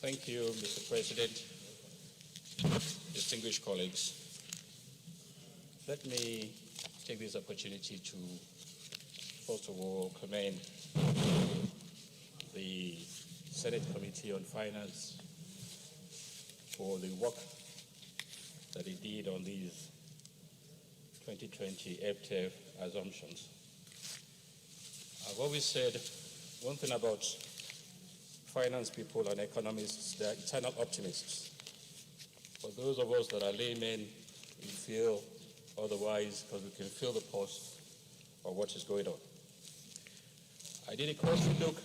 Thank you, Mr. President. Distinguished colleagues, let me take this opportunity to, first of all, commend the Senate Committee on Finance for the work that it did on these 2020 FTF assumptions. I've always said one thing about finance people and economists, they're eternal optimists. For those of us that are laymen, we feel otherwise because we can feel the pulse of what is going on. I did a close look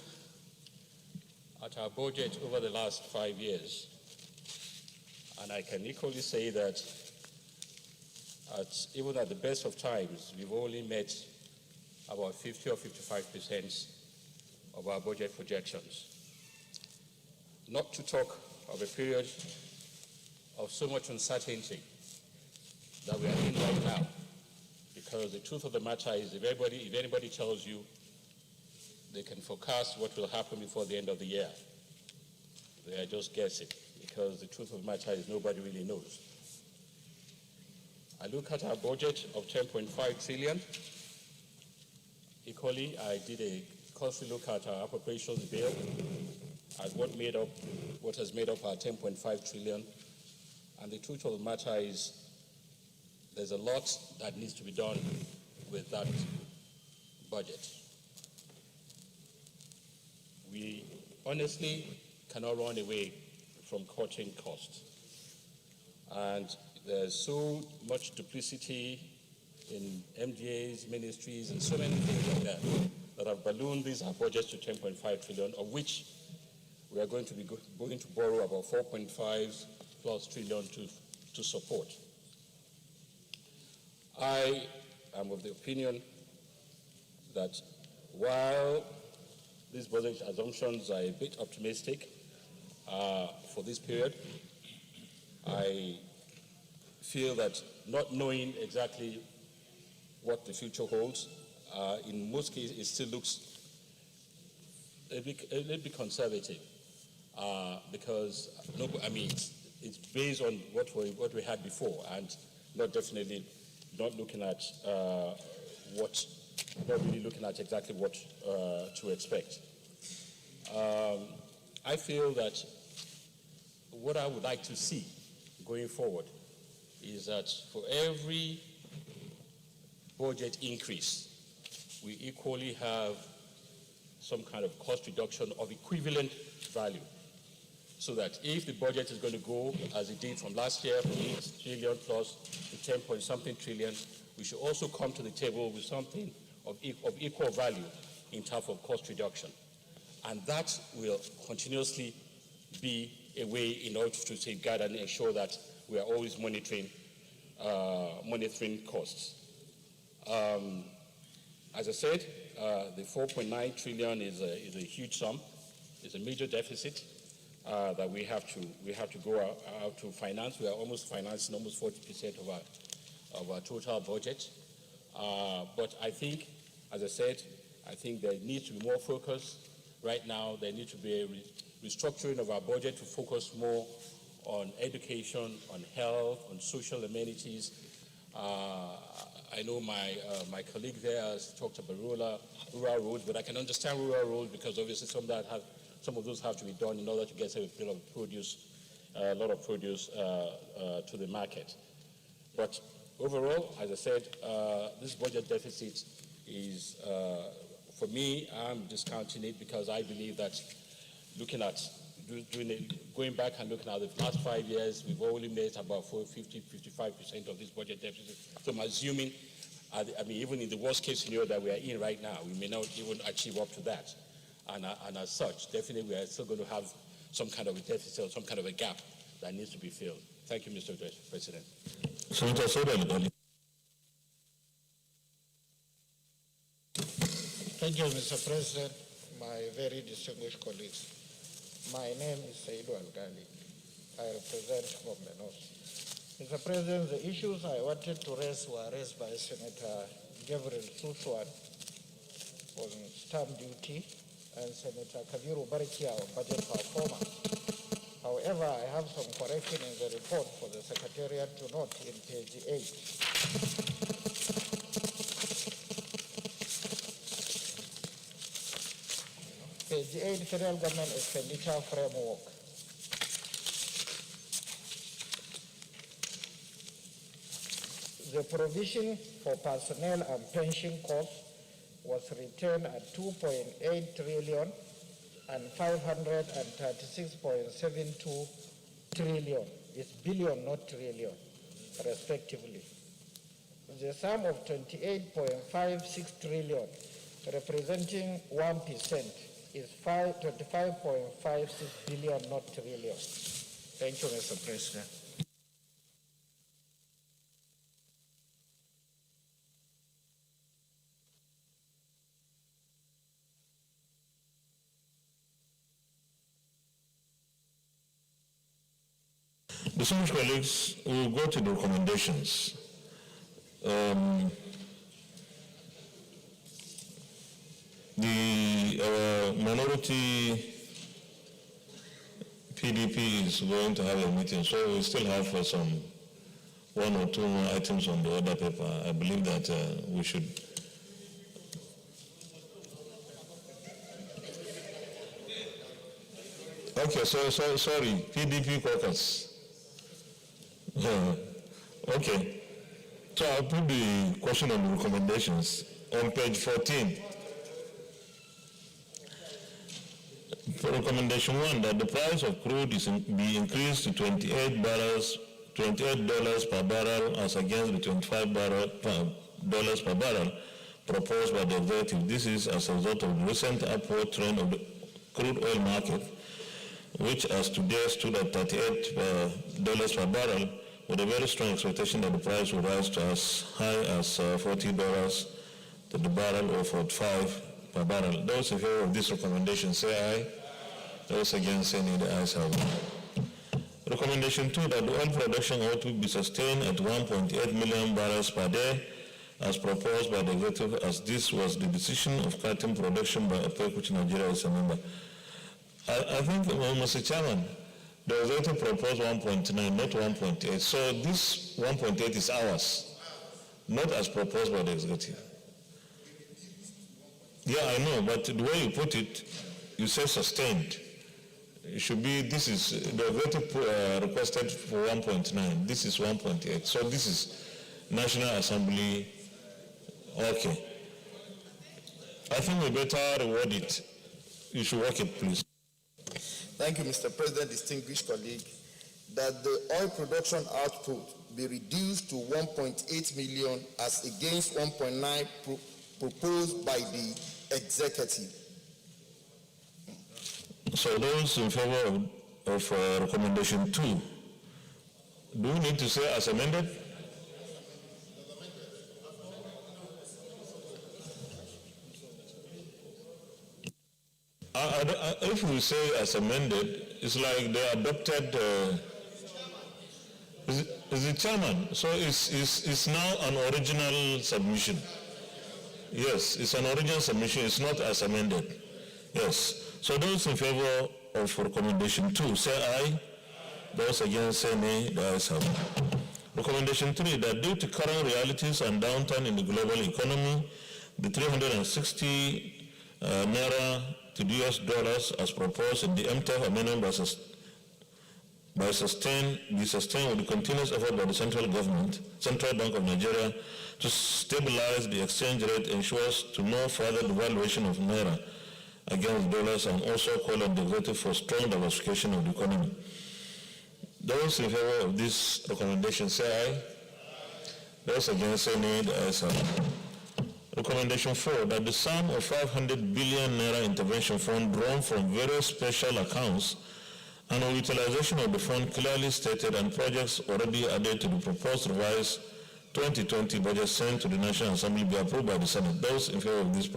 at our budget over the last 5 years, and I can equally say that even at the best of times, we've only met about 50 or 55% of our budget projections. Not to talk of a period of so much uncertainty that we are in right now, because the truth of the matter is if anybody tells you they can forecast what will happen before the end of the year, they are just guessing, because the truth of the matter is nobody really knows. I look at our budget of 10.5 trillion. Equally, I did a closely look at our appropriations bill and what has made up our 10.5 trillion. And the truth of the matter is there's a lot that needs to be done with that budget. We honestly cannot run away from cutting costs. And there's so much duplicity in MDAs, ministries, and so many things like that that have ballooned these our budgets to 10.5 trillion, of which we are going to be going to borrow about 4.5 plus trillion to support. I am of the opinion that while these budget assumptions are a bit optimistic for this period, I feel that not knowing exactly what the future holds, in most cases it still looks a little bit conservative because it's based on what we had before, and not looking at not really looking at exactly what to expect. I feel that what I would like to see going forward is that for every budget increase, we equally have some kind of cost reduction of equivalent value. So that if the budget is going to go as it did from last year, from 8 trillion plus to 10 point something trillion, we should also come to the table with something of equal value in terms of cost reduction. And that will continuously be a way in order to safeguard and ensure that we are always monitoring costs. As I said, the 4.9 trillion is a huge sum. It's a major deficit that we have to go out to finance. We are almost financing almost 40% of our total budget. But I think, as I said, I think there needs to be more focus. Right now, there needs to be a restructuring of our budget to focus more on education, on health, on social amenities. I know my colleague there has talked about rural roads, but I can understand rural roads because obviously some of those have to be done in order to get a lot of produce to the market. But overall, as I said, this budget deficit is, for me, I'm discounting it because I believe that looking at going back and looking at the last 5 years, we've only made about 55% of this budget deficit. So I'm assuming, even in the worst case scenario that we are in right now, we may not even achieve up to that. And as such, definitely we are still going to have some kind of a deficit or some kind of a gap that needs to be filled. Thank you, Mr. President. Senator Soda. Thank you, Mr. President, my very distinguished colleagues. My name is Saidu Al-Ghali. I represent from the North. Mr. President, the issues I wanted to raise were raised by Senator Gabriel Suswan on stamp duty and Senator Kabiru Barikia on budget performance. However, I have some correction in the report for the Secretariat to note in page 8. Page 8, Federal Government Expenditure Framework. The provision for personnel and pension costs was retained at 2.8 trillion and 536.72 trillion. It's billion, not trillion, respectively. The sum of 28.56 trillion, representing 1%, is 25.56 billion, not trillion. Thank you, Mr. President. Distinguished colleagues, we'll go to the recommendations. The minority PDP is going to have a meeting, so we still have one or two more items on the order paper. I believe that we should. Okay, sorry, PDP caucus. Okay, so I'll put the question on the recommendations on page 14. For recommendation 1, that the price of crude be increased to $28 per barrel as against the $25 per barrel proposed by the executive. This is as a result of the recent upward trend of the crude oil market, which as today stood at $38 per barrel, with a very strong expectation that the price will rise to as high as $40 to the barrel or $45 per barrel. Those in favor of this recommendation say aye. Those against say nay. The ayes have it. Recommendation 2, that the oil production output be sustained at 1.8 million barrels per day as proposed by the executive, as this was the decision of cutting production by OPEC, which Nigeria is a member. I think, Mr. Chairman, the executive proposed 1.9, not 1.8. So this 1.8 is ours, not as proposed by the executive. Yeah, I know, but the way you put it, you say sustained. It should be, this is, the executive requested for 1.9. This is 1.8. So this is National Assembly. Okay. I think we better reward it. You should work it, please. Thank you, Mr. President, distinguished colleague, that the oil production output be reduced to 1.8 million as against 1.9 proposed by the executive. So those in favor of recommendation 2, do we need to say as amended? if we say as amended, it's like they adopted. Is the chairman? So it's now an original submission. Yes, it's an original submission. It's not as amended. Yes. So those in favor of recommendation 2, say aye. Those against, say nay. The ayes have it. Recommendation 3, that due to current realities and downturn in the global economy, the 360 naira to US dollars as proposed in the MTF amendment be sustained with the continuous effort by the Central Bank of Nigeria to stabilize the exchange rate ensures to no further devaluation of naira against dollars, and also call on the executive for strong diversification of the economy. Those in favor of this recommendation say aye. Those against say nay. The ayes have it. Recommendation 4, that the sum of 500 billion naira intervention fund drawn from various special accounts and utilization of the fund clearly stated and projects already added to the proposed revised 2020 budget sent to the National Assembly be approved by the Senate. Those in favor of this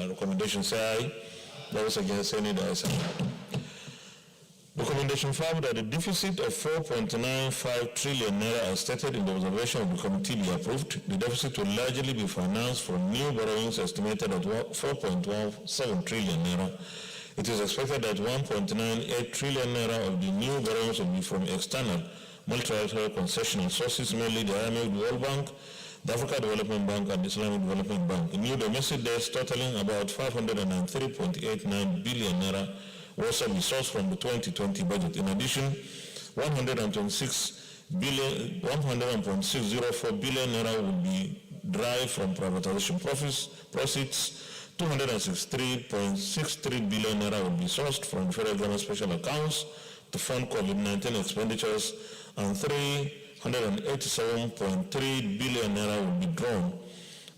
recommendation say aye. Those against say nay. The ayes have it. Recommendation 5, that the deficit of 4.95 trillion naira as stated in the observation of the committee be approved. The deficit will largely be financed from new borrowings estimated at 4.17 trillion naira. It is expected that 1.98 trillion naira of the new borrowings will be from external multilateral concessional sources, mainly the IMF, the World Bank, the Africa Development Bank, and the Islamic Development Bank. New domestic debts totaling about 593.89 billion naira will also be sourced from the 2020 budget. In addition, 106.604 billion naira will be derived from privatization proceeds. 263.63 billion naira will be sourced from federal government special accounts to fund COVID-19 expenditures, and 387.3 billion naira will be drawn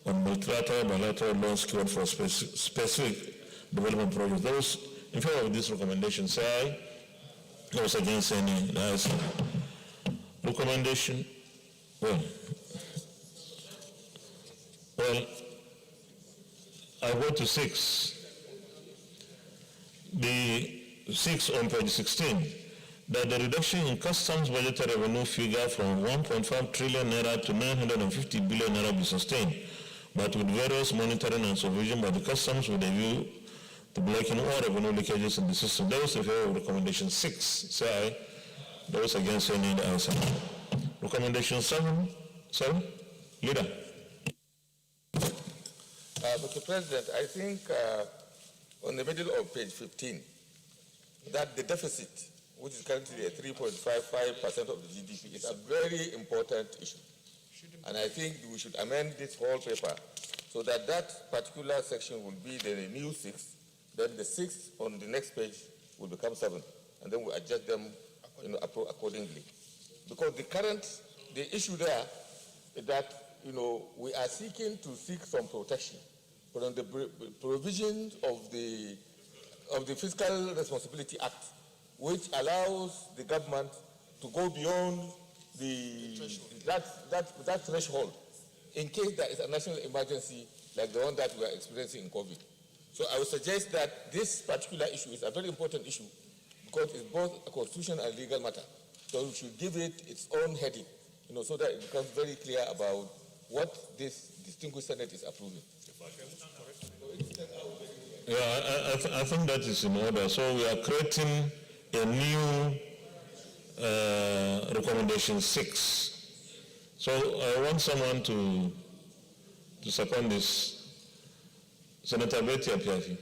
on multilateral bilateral loans secured for specific development projects. Those in favor of this recommendation say aye. Those against say nay. The ayes have it. Recommendation, well, I go to 6. The 6 on page 16, that the reduction in customs budgetary revenue figure from 1.5 trillion naira to 950 billion naira be sustained, but with various monitoring and supervision by the customs with a view to blocking all revenue leakages in the system. Those in favor of recommendation 6 say aye. Those against say nay. The ayes have it. Recommendation 7, Leader. Mr. President, I think on the middle of page 15, that the deficit, which is currently at 3.55% of the GDP, is a very important issue. And I think we should amend this whole paper so that that particular section will be the new 6, then the 6 on the next page will become 7, and then we adjust them accordingly. Because the issue there is that, we are seeking to seek some protection from the provisions of the Fiscal Responsibility Act, which allows the government to go beyond that threshold in case there is a national emergency like the one that we are experiencing in COVID. So I would suggest that this particular issue is a very important issue because it's both a constitutional and legal matter. So we should give it its own heading, so that it becomes very clear about what this distinguished Senate is approving. Yeah, I think that is in order. So we are creating a new recommendation 6. So I want someone to second this. Senator Betty Apiafi.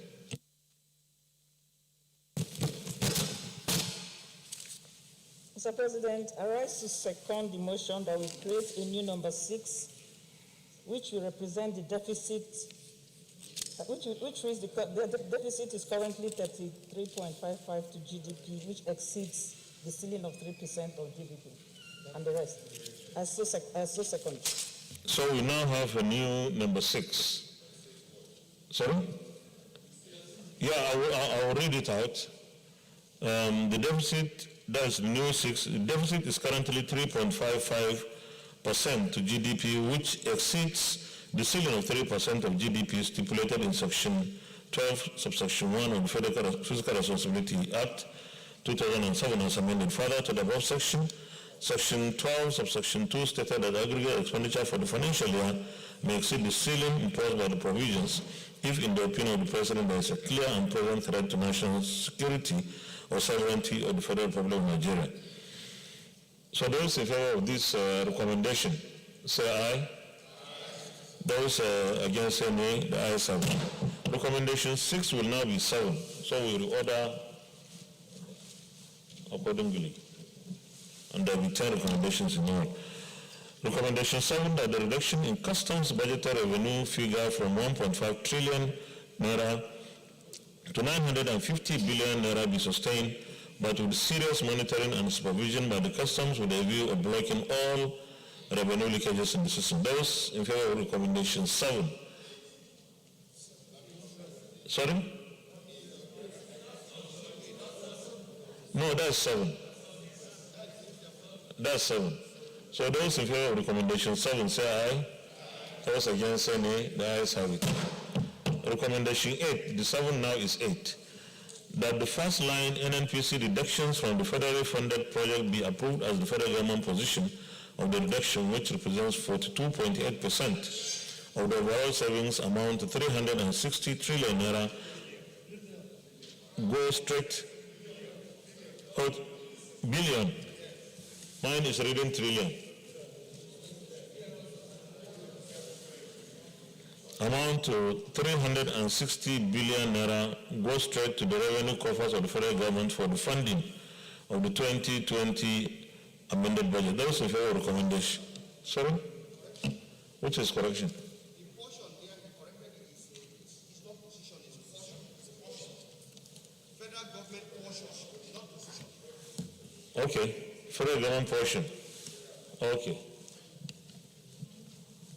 Mr. President, I rise to second the motion that we create a new number 6, which will represent the deficit, the deficit is currently 33.55 to GDP, which exceeds the ceiling of 3% of GDP, and the rest. I so second. So we now have a new number 6. Sorry? Yeah, I will read it out. The deficit, that's the new 6. The deficit is currently 3.55% to GDP, which exceeds the ceiling of 3% of GDP stipulated in Section 12, subsection 1 of the Federal Fiscal Responsibility Act 2007 as amended. Further to the above section, Section 12, subsection 2 stated that aggregate expenditure for the financial year may exceed the ceiling imposed by the provisions if, in the opinion of the President, there is a clear and present threat to national security or sovereignty of the Federal Republic of Nigeria. So those in favor of this recommendation, say aye. Those against, say nay. The ayes have it. Recommendation 6 will now be 7. So we will order accordingly. And there will be 10 recommendations in all. Recommendation 7, that the reduction in customs budgetary revenue figure from 1.5 trillion naira to 950 billion naira be sustained, but with serious monitoring and supervision by the customs with a view of blocking all revenue leakages in the system. Those in favor of recommendation 7. Sorry? No, that's 7. That's 7. So those in favor of recommendation 7 say aye. Those against say nay. The ayes have it. Recommendation 8, the 7 now is 8. That the first line Nnpc deductions from the federally funded project be approved as the federal government position of the reduction, which represents 42.8% of the overall savings amount to 360 trillion naira, go straight out billion. Mine is reading trillion. Amount to 360 billion naira goes straight to the revenue coffers of the federal government for the funding of the 2020 amended budget. That was in favor of recommendation. Sorry? Which is correction? The portion there you corrected is not position, it's portion. It's portion. Federal government portion, not position. Okay. Federal government portion. Okay.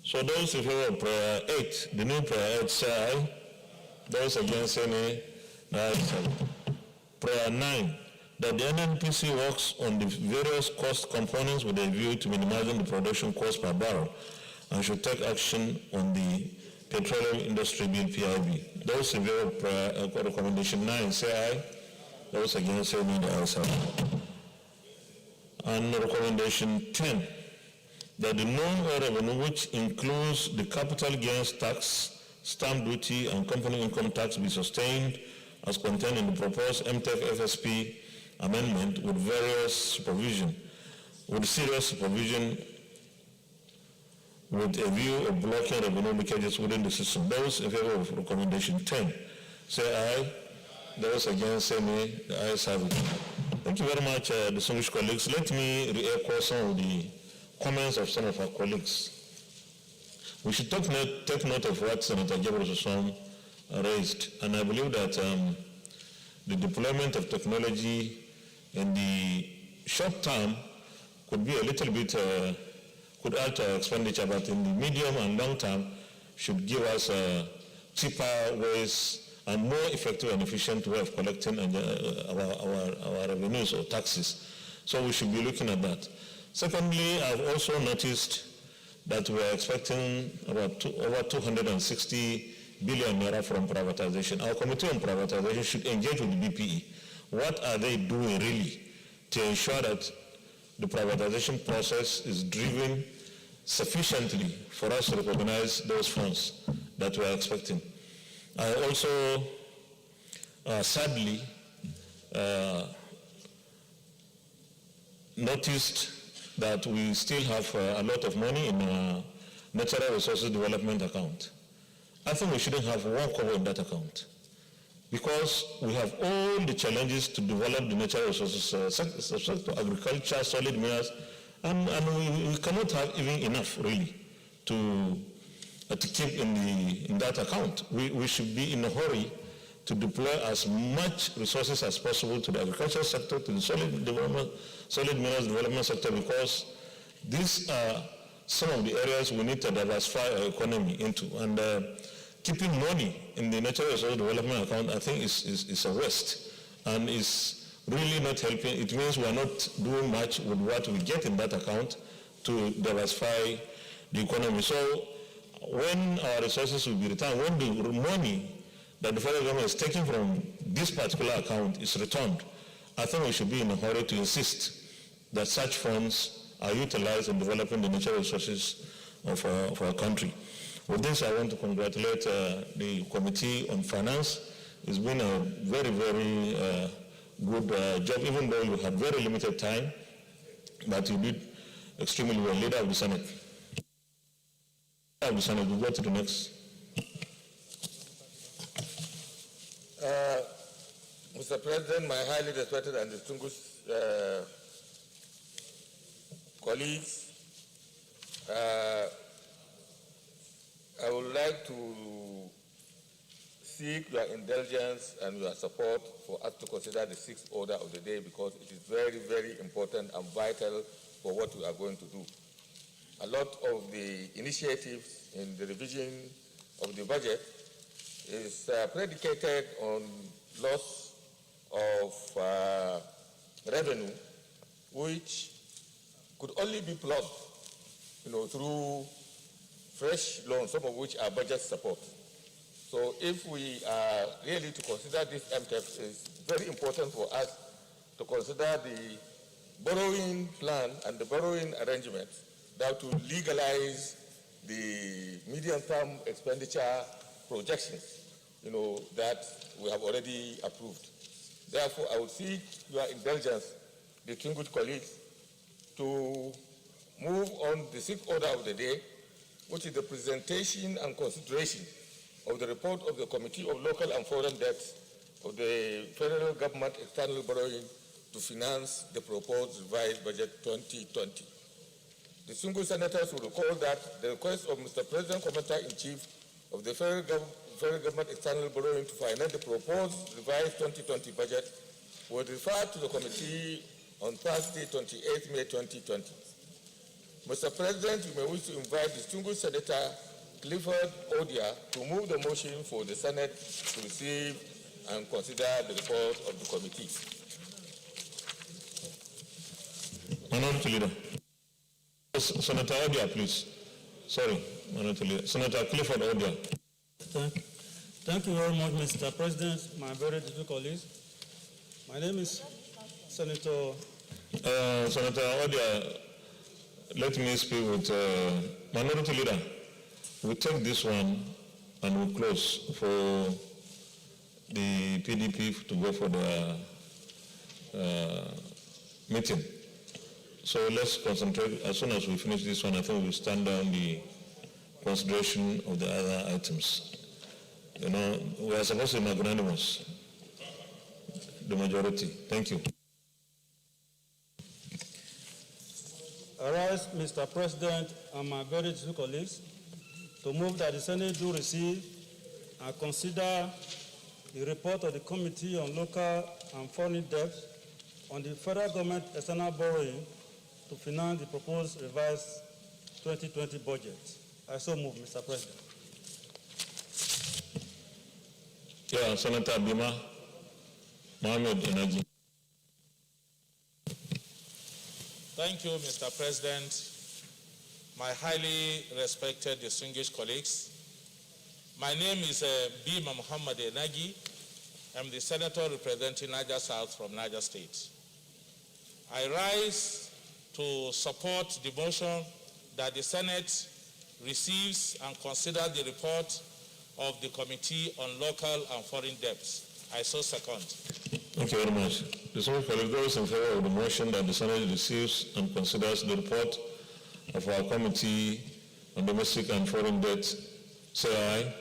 So those in favor of prayer 8, the new prayer 8 say aye. Those against say nay. Prayer 9, that the Nnpc works on the various cost components with a view to minimizing the production cost per barrel and should take action on the petroleum industry bill PIB. Those in favor of prayer, recommendation 9 say aye. Those against say nay. The ayes have it. And recommendation 10, that the non-oil revenue, which includes the capital gains tax, stamp duty, and company income tax, be sustained as contained in the proposed MTF-FSP amendment with various supervision, with serious supervision, with a view of blocking revenue leakages within the system. Those in favor of recommendation 10, say aye. Those against, say nay. The ayes have it. Thank you very much, distinguished colleagues. Let me re-echo some of the comments of some of our colleagues. We should take note of what Senator Gabriel raised, and I believe that the deployment of technology in the short term could be a little bit, could add to our expenditure, but in the medium and long term should give us cheaper ways and more effective and efficient way of collecting our revenues or taxes. So we should be looking at that. Secondly, I've also noticed that we are expecting about over 260 billion naira from privatization. Our committee on privatization should engage with the BPE. What are they doing really to ensure that the privatization process is driven sufficiently for us to recognize those funds that we are expecting? I also, sadly, noticed that we still have a lot of money in our natural resources development account. I think we shouldn't have one kobo in that account because we have all the challenges to develop the natural resources sector, agriculture, solid minerals, and we cannot have even enough really to keep in that account. We should be in a hurry to deploy as much resources as possible to the agricultural sector, to the solid minerals development sector, because these are some of the areas we need to diversify our economy into. And keeping money in the natural resource development account, I think, is a waste and is really not helping. It means we are not doing much with what we get in that account to diversify the economy. So when our resources will be returned, when the money that the federal government is taking from this particular account is returned, I think we should be in a hurry to insist that such funds are utilized in developing the natural resources of our country. With this, I want to congratulate the Committee on Finance. It's been a very, very good job, even though you had very limited time, but you did extremely well. Leader of the Senate. Leader of the Senate, we'll go to the next. Mr. President, my highly respected and distinguished colleagues, I would like to seek your indulgence and your support for us to consider the sixth order of the day, because it is very, very important and vital for what we are going to do. A lot of the initiatives in the revision of the budget is predicated on loss of revenue, which could only be plugged, through fresh loans, some of which are budget support. So if we are really to consider this MTEF, it's very important for us to consider the borrowing plan and the borrowing arrangements that will legalize the medium-term expenditure projections, that we have already approved. Therefore, I would seek your indulgence, distinguished colleagues, to move on the sixth order of the day, which is the presentation and consideration of the report of the Committee of Local and Foreign Debts of the Federal Government External Borrowing to finance the proposed revised budget 2020. Distinguished senators will recall that the request of Mr. President, Commander-in-Chief of the Federal Government External Borrowing to finance the proposed revised 2020 budget was referred to the committee on Thursday, 28 May 2020. Mr. President, you may wish to invite distinguished Senator Clifford Odia to move the motion for the Senate to receive and consider the report of the committee. Minority Leader. Senator Odia, please. Sorry, Minority Leader. Senator Clifford Odia. Thank you very much, Mr. President, my very dear colleagues. My name is Senator... Senator Odia, let me speak with Minority Leader. We take this one and we close for the PDP to go for the meeting. So let's concentrate. As soon as we finish this one, I think we'll stand down the consideration of the other items. We are supposed to be magnanimous, the majority. Thank you. Arise, Mr. President, and my very dear colleagues, to move that the Senate do receive and consider the report of the Committee on Local and Foreign Debt on the federal government external borrowing to finance the proposed revised 2020 budget. I so move, Mr. President. Yeah, Senator Bima Mohammed Energy. Thank you, Mr. President. My highly respected, distinguished colleagues, my name is Bima Muhammad Enagi. I'm the senator representing Niger South from Niger State. I rise to support the motion that the Senate receives and consider the report of the Committee on Local and Foreign Debts. I so second. Thank you very much. Distinguished colleagues, those in favor of the motion that the Senate receives and considers the report of our Committee on Domestic and Foreign Debt, say aye. Aye.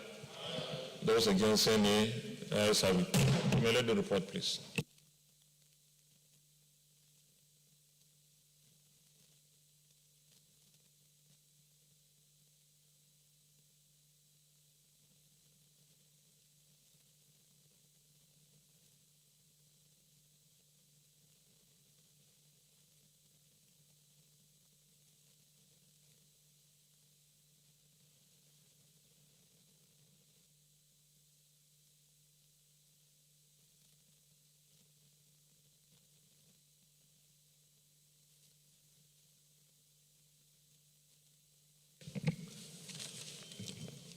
Those against say nay. Ayes have it. You may let the report, please.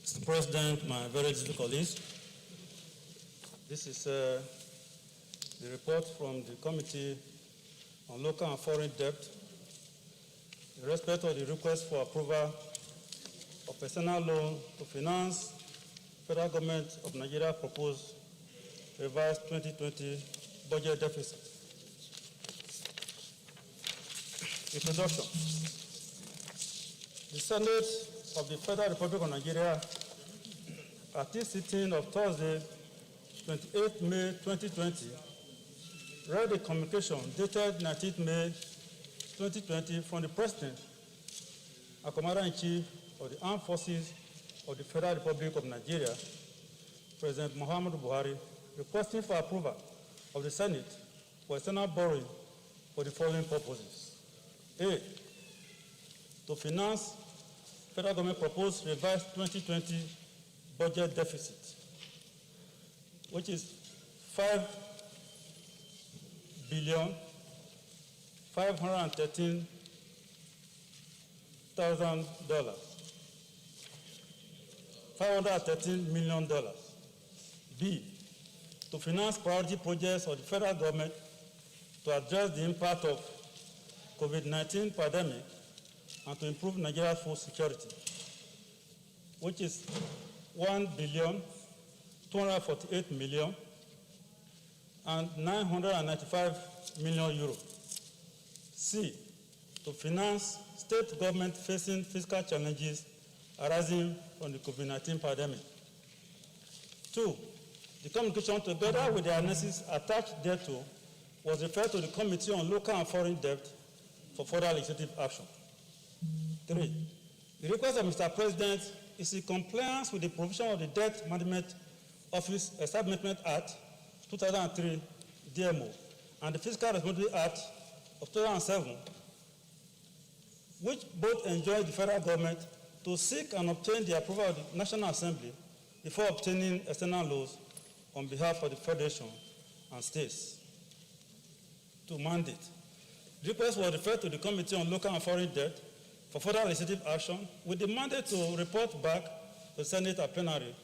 Mr. President, my very dear colleagues, This is the report from the Committee on Local and Foreign Debt in respect of the request for approval of personal loan to finance Federal Government of Nigeria proposed revised 2020 budget deficit. Introduction. The Senate of the Federal Republic of Nigeria, at its sitting of Thursday, 28 May 2020, read a communication dated 19 May 2020 from the President and Commander-in-Chief of the Armed Forces of the Federal Republic of Nigeria, President Muhammadu Buhari, requesting for approval of the Senate for external borrowing for the following purposes. A, to finance Federal Government proposed revised 2020 budget deficit, which is $513 million. B, to finance priority projects of the federal government to address the impact of COVID-19 pandemic and to improve Nigeria's food security, which is €1,248,995 million. C, to finance state government facing fiscal challenges arising from the COVID-19 pandemic. 2, the communication, together with the analysis attached thereto, was referred to the Committee on Local and Foreign Debt for further legislative action. 3, the request of Mr. President is in compliance with the provision of the Debt Management Office Establishment Act 2003 DMO and the Fiscal Responsibility Act of 2007, which both enjoin the federal government to seek and obtain the approval of the National Assembly before obtaining external loans on behalf of the Federation and states. 2, mandate. The request was referred to the Committee on Local and Foreign Debt for further legislative action with the mandate to report back to the Senate at plenary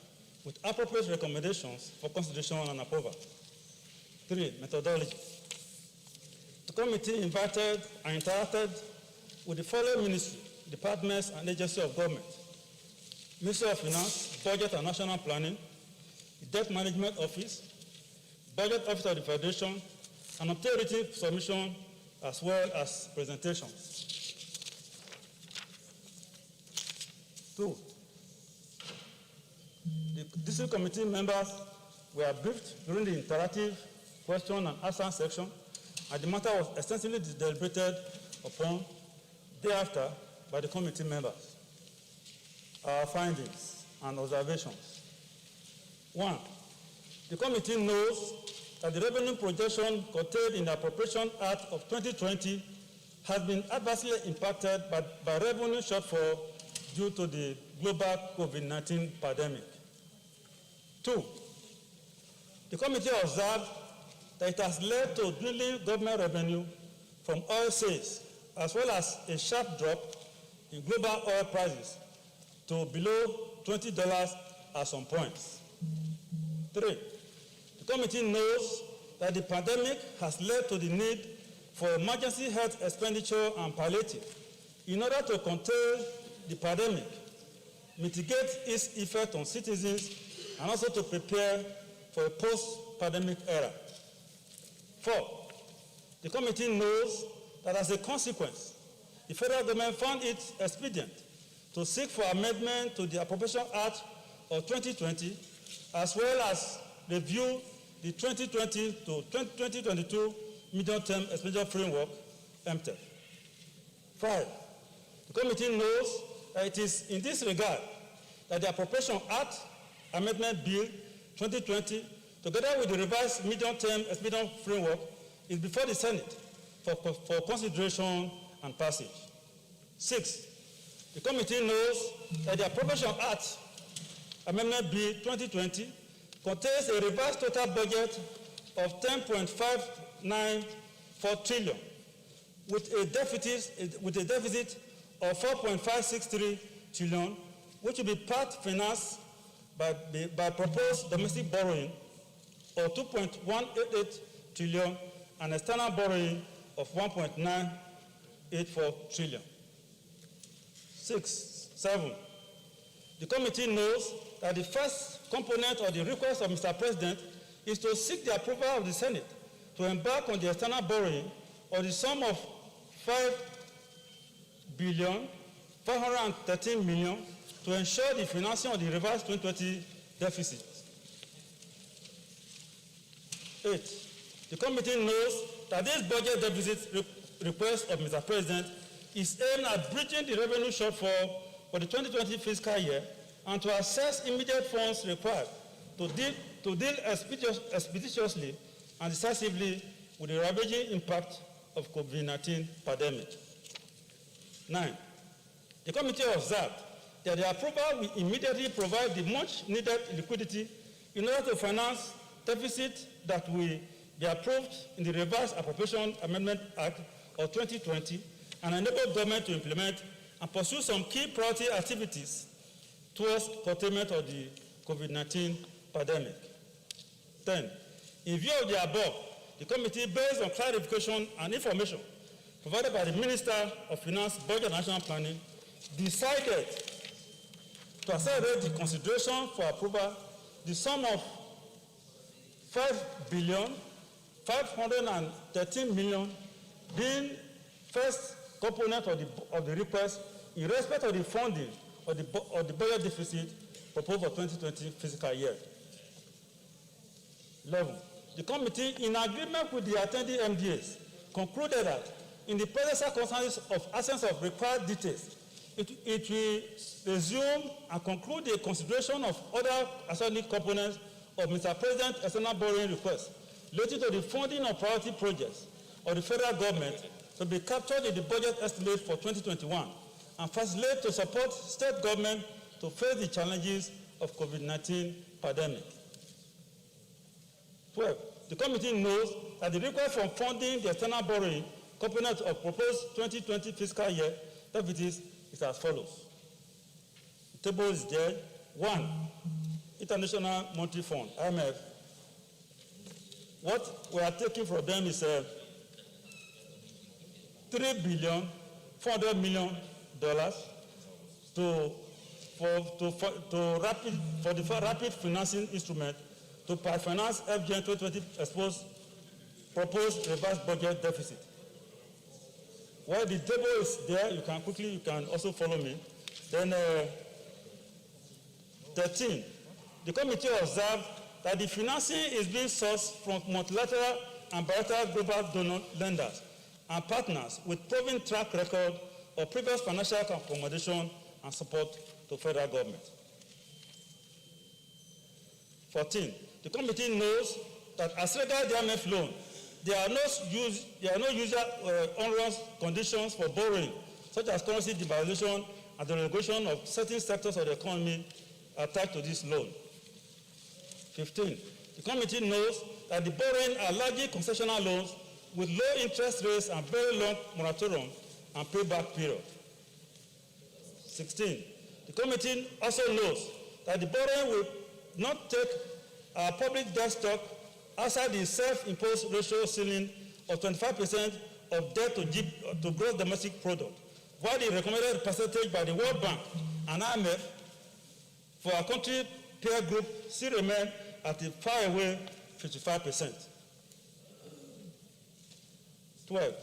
with appropriate recommendations for consideration and approval. 3, methodology. The committee invited and interacted with the following ministry, departments, and agencies of government: Ministry of Finance, Budget and National Planning, the Debt Management Office, Budget Office of the Federation, and obtained written submission as well as presentations. 2, the district committee members were briefed during the interactive question and answer section, and the matter was extensively deliberated upon thereafter by the committee members. Our findings and observations. 1, the committee knows that the revenue projection contained in the Appropriation Act of 2020 has been adversely impacted by revenue shortfall due to the global COVID-19 pandemic. 2, the committee observed that it has led to dwindling government revenue from oil sales, as well as a sharp drop in global oil prices to below $20 at some points. 3, the committee knows that the pandemic has led to the need for emergency health expenditure and palliative in order to contain the pandemic, mitigate its effect on citizens, and also to prepare for a post-pandemic era. 4, the committee knows that as a consequence, the federal government found it expedient to seek for amendment to the Appropriation Act of 2020, as well as review the 2020 to 2022 Medium-Term Expenditure Framework, MTEF. 5, the committee knows that it is in this regard that the Appropriation Act Amendment Bill 2020, together with the revised Medium-Term Expenditure Framework, is before the Senate for consideration and passage. 6, the committee knows that the Appropriation Act Amendment Bill 2020 contains a revised total budget of 10.594 trillion with a deficit of 4.563 trillion, which will be part financed by proposed domestic borrowing or 2.188 trillion and external borrowing of 1.984 trillion. 7. The committee knows that the first component of the request of Mr. President is to seek the approval of the Senate to embark on the external borrowing of the sum of $5,513 million to ensure the financing of the revised 2020 deficit. 8. The committee knows that this budget deficit request of Mr. President is aimed at bridging the revenue shortfall for the 2020 fiscal year and to assess immediate funds required to deal expeditiously and decisively with the ravaging impact of COVID-19 pandemic. 9. The committee observed that the approval will immediately provide the much needed liquidity in order to finance deficit that will be approved in the Revised Appropriation Amendment Act of 2020 and enable government to implement and pursue some key priority activities towards containment of the COVID-19 pandemic. 10. In view of the above, the committee, based on clarification and information provided by the Minister of Finance, Budget and National Planning, decided to accelerate the consideration for approval the sum of $5,513 million being first component of the request in respect of the funding of the budget deficit proposed for 2020 fiscal year. 11. The committee, in agreement with the attending MDAs, concluded that in the present circumstances of absence of required details, it will resume and conclude the consideration of other associated components of Mr. President's external borrowing request related to the funding of priority projects of the federal government to be captured in the budget estimate for 2021 and facilitate to support state government to face the challenges of COVID-19 pandemic. 12. The committee knows that the request for funding the external borrowing component of proposed 2020 fiscal year deficits is as follows. The table is there. 1. International Monetary Fund, IMF. What we are taking from them is $3.4 billion for the rapid financing instrument to finance FGN 2020 proposed revised budget deficit. While the table is there, you can also follow me. Then 13, the committee observed that the financing is being sourced from multilateral and bilateral global donor lenders and partners with proven track record of previous financial accommodation and support to federal government. 14, the committee knows that as regards the IMF loan, there are no usual onerous conditions for borrowing, such as currency devaluation and the relegation of certain sectors of the economy attached to this loan. 15, the committee knows that the borrowing are largely concessional loans with low interest rates and very long moratorium and payback period. 16, the committee also knows that the borrowing will not take public debt stock outside the self-imposed ratio ceiling of 25% of debt to gross domestic product, while the recommended percentage by the World Bank and IMF for our country peer group still remain at a far away 55%. 12.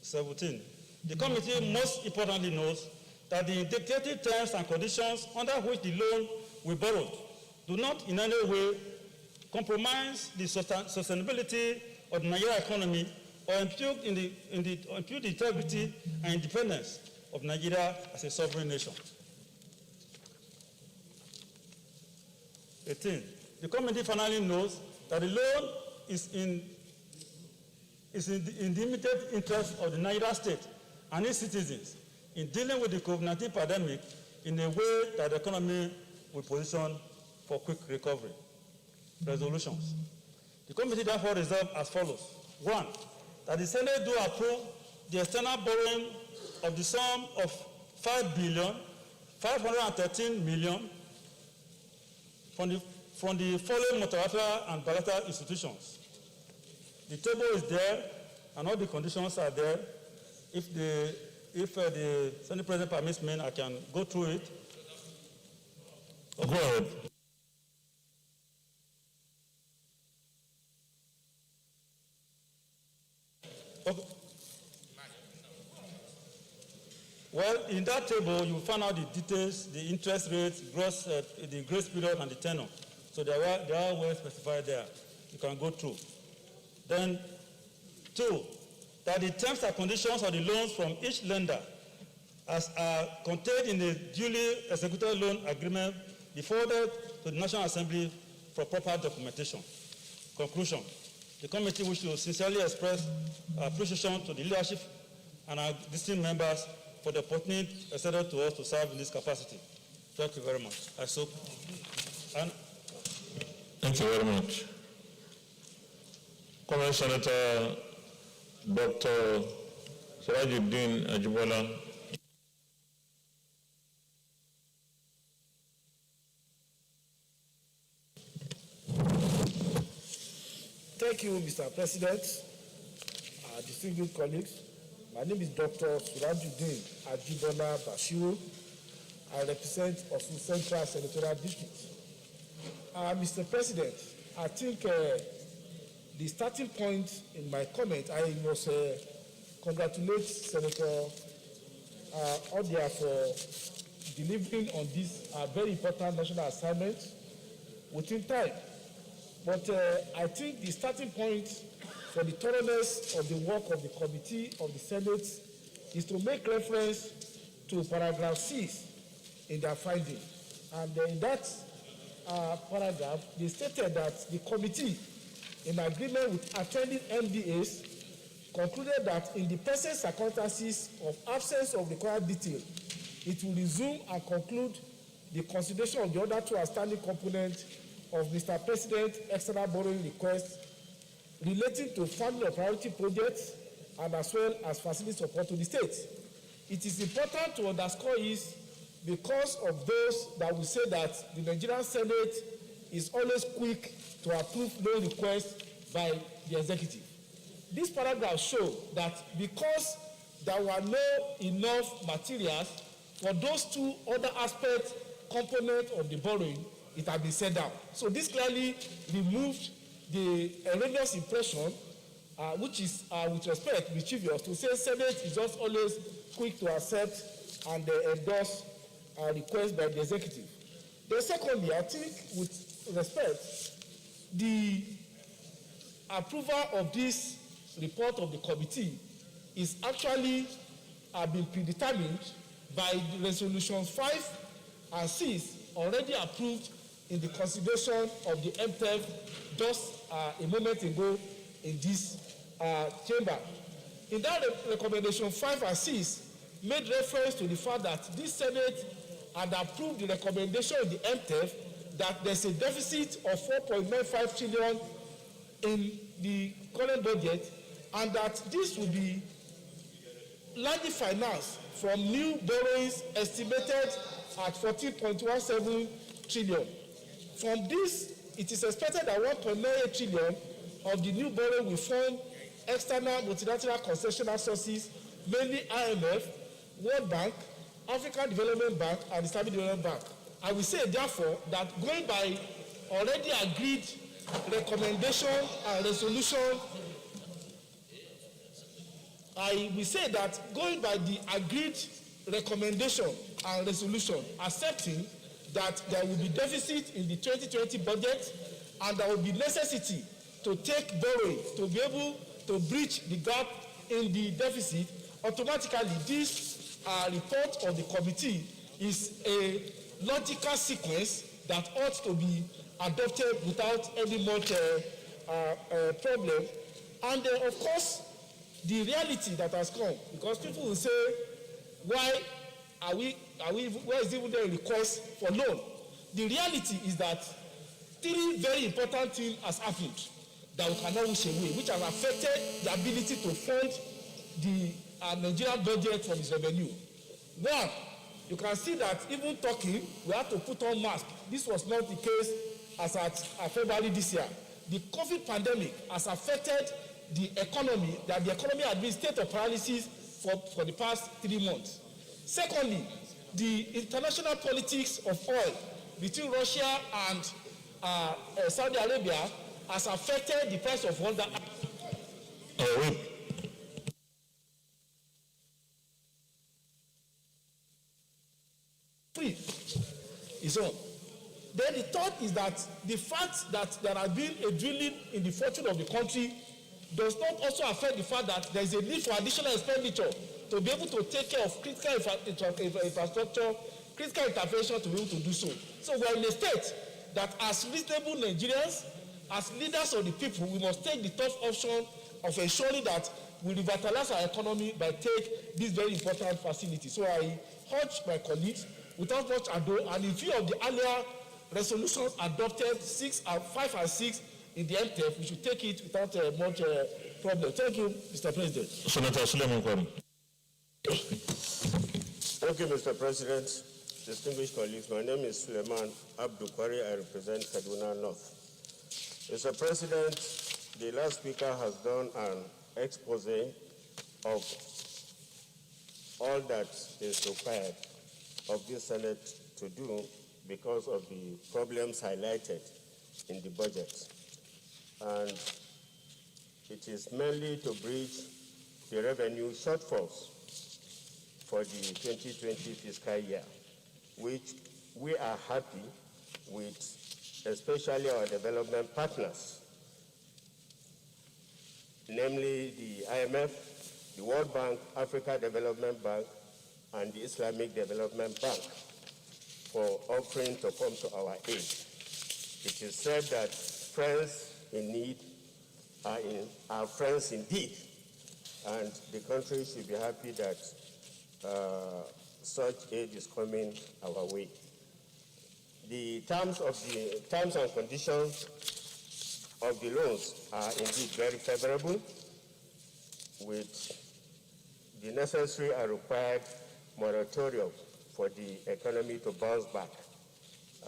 17. The committee most importantly knows that the indicative terms and conditions under which the loan will be borrowed do not in any way compromise the sustainability of the Nigerian economy or impugn the integrity and independence of Nigeria as a sovereign nation. 18. The committee finally knows that the loan is in the immediate interest of the Nigeria state and its citizens in dealing with the COVID-19 pandemic in a way that the economy will position for quick recovery. Resolutions. The committee therefore resolved as follows. 1. That the Senate do approve the external borrowing of the sum of $5,513 million from the following multilateral and bilateral institutions. The table is there, and all the conditions are there. If the Senate President permits me, I can go through it. Go ahead. Okay. Well, in that table, you find out the details, the interest rates, the grace period, and the tenor. So they are well specified there. You can go through. Then, 2, that the terms and conditions of the loans from each lender as are contained in the duly executed loan agreement be forwarded to the National Assembly for proper documentation. Conclusion. The committee wishes to sincerely express appreciation to the leadership and our distinct members for the opportunity extended to us to serve in this capacity. Thank you very much. Thank you very much. Comment Senator Dr. Sirajuddin Ajibola. Thank you, Mr. President, distinguished colleagues. My name is Dr. Sirajuddin Ajibola Bashiru. I represent Osun Central Senatorial District. Mr. President, I think the starting point in my comment, I must congratulate Senator Odia for delivering on this very important national assignment within time. But I think the starting point for the thoroughness of the work of the committee of the Senate is to make reference to paragraph 6 in their finding. And in that paragraph, they stated that the committee, in agreement with attending MDAs, concluded that in the present circumstances of absence of required detail, it will resume and conclude the consideration of the other 2 outstanding components of Mr. President's external borrowing request relating to funding of priority projects and as well as facility support to the state. It is important to underscore is because of those that will say that the Nigerian Senate is always quick to approve loan requests by the executive. This paragraph shows that because there were not enough materials for those 2 other aspects, components of the borrowing, it has been set down. So this clearly removed the erroneous impression, which is with respect mischievous, to say Senate is just always quick to accept and endorse requests by the executive. Then secondly, I think with respect, the approval of this report of the committee is actually been predetermined by the resolutions 5 and 6 already approved in the consideration of the MTEF just a moment ago in this chamber. In that recommendation 5 and 6 made reference to the fact that this Senate had approved the recommendation of the MTEF that there's a deficit of 4.95 trillion in the current budget and that this will be largely financed from new borrowings estimated at 14.17 trillion. From this, it is expected that 1.98 trillion of the new borrowing will fund external multilateral concessional sources, mainly IMF, World Bank, African Development Bank, and Islamic Development Bank. I will say, therefore, that going by already agreed recommendation and resolution, I will say that going by the agreed recommendation and resolution, accepting that there will be deficit in the 2020 budget and there will be necessity to take borrowing to be able to bridge the gap in the deficit, automatically this report of the committee is a logical sequence that ought to be adopted without any much problem. And of course, the reality that has come, because people will say, why is even there a request for loan? The reality is that 3 very important things has happened that we cannot wish away, which have affected the ability to fund the Nigerian budget from its revenue. 1, you can see that even talking, we have to put on masks. This was not the case as at February this year, the COVID pandemic has affected the economy, that the economy has been in state of paralysis for the past 3 months. Secondly, the international politics of oil between Russia and Saudi Arabia has affected the price of oil. Free is on. Then the third is that the fact that there has been a drilling in the fortune of the country does not also affect the fact that there is a need for additional expenditure to be able to take care of critical infrastructure, critical intervention to be able to do so. So we are in a state that as reasonable Nigerians, as leaders of the people, we must take the tough option of ensuring that we revitalize our economy by taking this very important facility. So I urge my colleagues, without much ado, and in view of the earlier resolutions adopted 5 and 6 in the MTF, we should take it without much problem. Thank you, Mr. President. Senator Suleiman Kwame. Thank you, Mr. President. Distinguished colleagues, my name is Suleiman Abdul Kwari. I represent Kaduna North. Mr. President, the last speaker has done an expose of all that is required of this Senate to do because of the problems highlighted in the budget. And it is mainly to bridge the revenue shortfalls for the 2020 fiscal year, which we are happy with, especially our development partners, namely the IMF, the World Bank, Africa Development Bank, and the Islamic Development Bank, for offering to come to our aid. It is said that friends in need are friends indeed, and the country should be happy that such aid is coming our way. The terms and conditions of the loans are indeed very favorable, with the necessary and required moratorium for the economy to bounce back.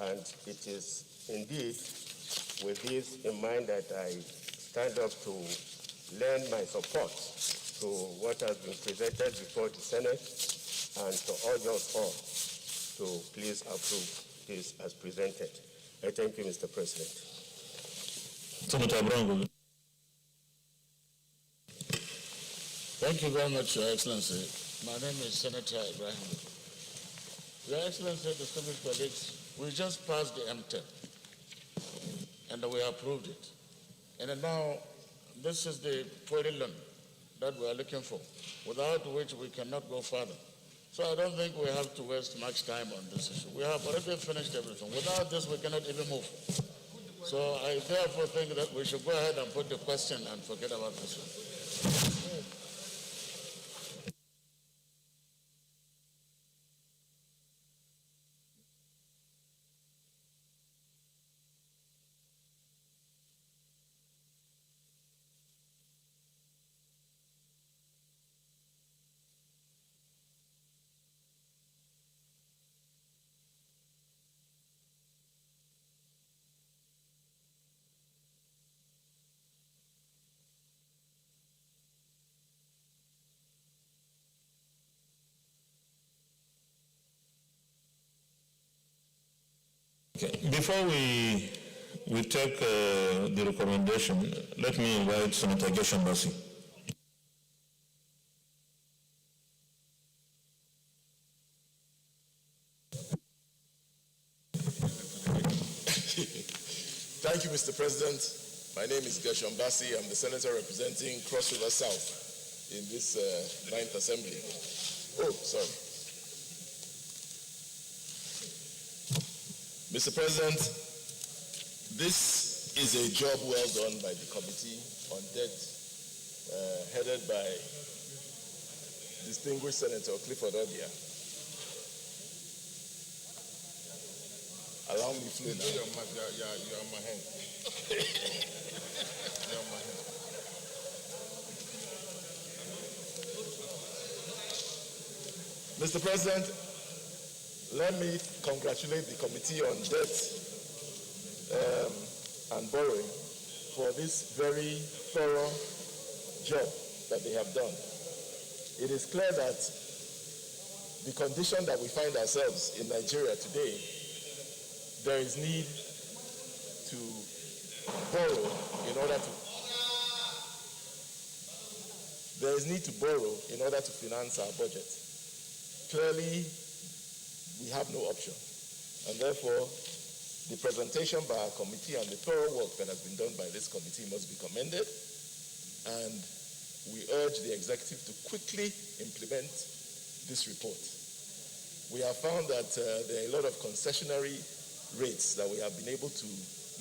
And it is indeed with this in mind that I stand up to lend my support to what has been presented before the Senate and to urge us all to please approve this as presented. I thank you, Mr. President. Senator Brown. Thank you very much, Your Excellency. My name is Senator Ibrahim. Your Excellency, distinguished colleagues, we just passed the MTEP and we approved it. And now this is the loan that we are looking for, without which we cannot go further. So I don't think we have to waste much time on this issue. We have already finished everything. Without this, we cannot even move. So I therefore think that we should go ahead and put the question and forget about this one. Okay. Before we take the recommendation, let me invite Senator Geshambasi. Thank you, Mr. President. My name is Gershon Bassi. I'm the senator representing Cross River South in this 9th Assembly. Oh, sorry. Mr. President, this is a job well done by the Committee on Debt, headed by distinguished Senator Clifford Odia. Allow me to now. You're on my hand. You're on my hand. Mr. President, let me congratulate the Committee on Debt and borrowing for this very thorough job that they have done. It is clear that the condition that we find ourselves in Nigeria today, there is need to borrow in order to finance our budget. Clearly, we have no option. And therefore, the presentation by our committee and the thorough work that has been done by this committee must be commended. And we urge the executive to quickly implement this report. We have found that there are a lot of concessionary rates that we have been able to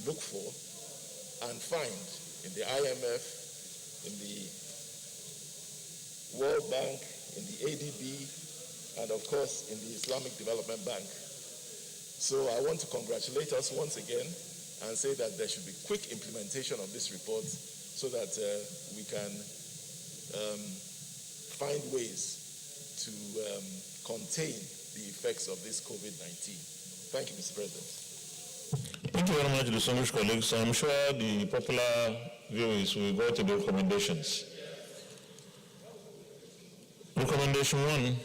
look for and find in the IMF, in the World Bank, in the ADB, and of course in the Islamic Development Bank. So I want to congratulate us once again and say that there should be quick implementation of this report so that we can find ways to contain the effects of this COVID-19. Thank you, Mr. President. Thank you very much, distinguished colleagues. I'm sure the popular viewers will go to the recommendations. Recommendation 1,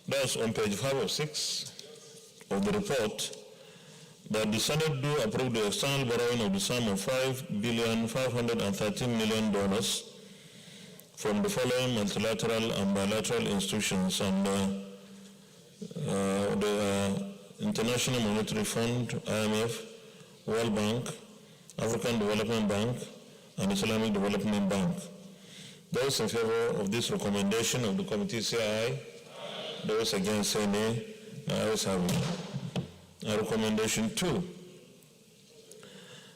that's on page 5 of 6 of the report, that the Senate do approve the external borrowing of the sum of $5,513,000,000 from the following multilateral and bilateral institutions and the International Monetary Fund, IMF, World Bank, African Development Bank, and Islamic Development Bank. Those in favor of this recommendation of the committee say aye. Those against say nay. The ayes have it. Recommendation 2,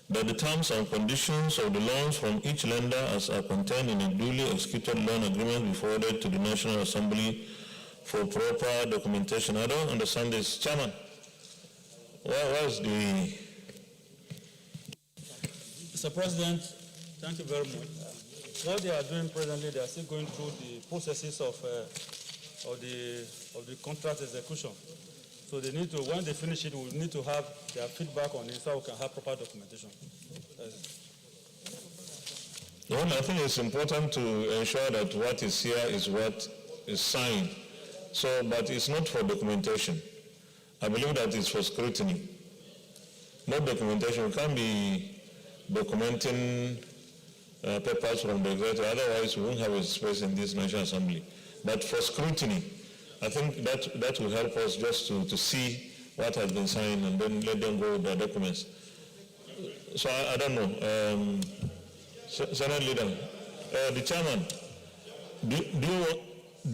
that the terms and conditions of the loans from each lender as are contained in a duly executed loan agreement be forwarded to the National Assembly for proper documentation. I don't understand this. Chairman, where's the... Mr. President, thank you very much. What they are doing presently, they are still going through the processes of the contract execution. So they need to, when they finish it, we need to have their feedback on it so we can have proper documentation. Well, I think it's important to ensure that what is here is what is signed. So, but it's not for documentation. I believe that it's for scrutiny. Not documentation. We can't be documenting papers from the executive, otherwise we won't have a space in this National Assembly. But for scrutiny, I think that will help us just to see what has been signed and then let them go with the documents. So I don't know. Senate Leader, the Chairman, do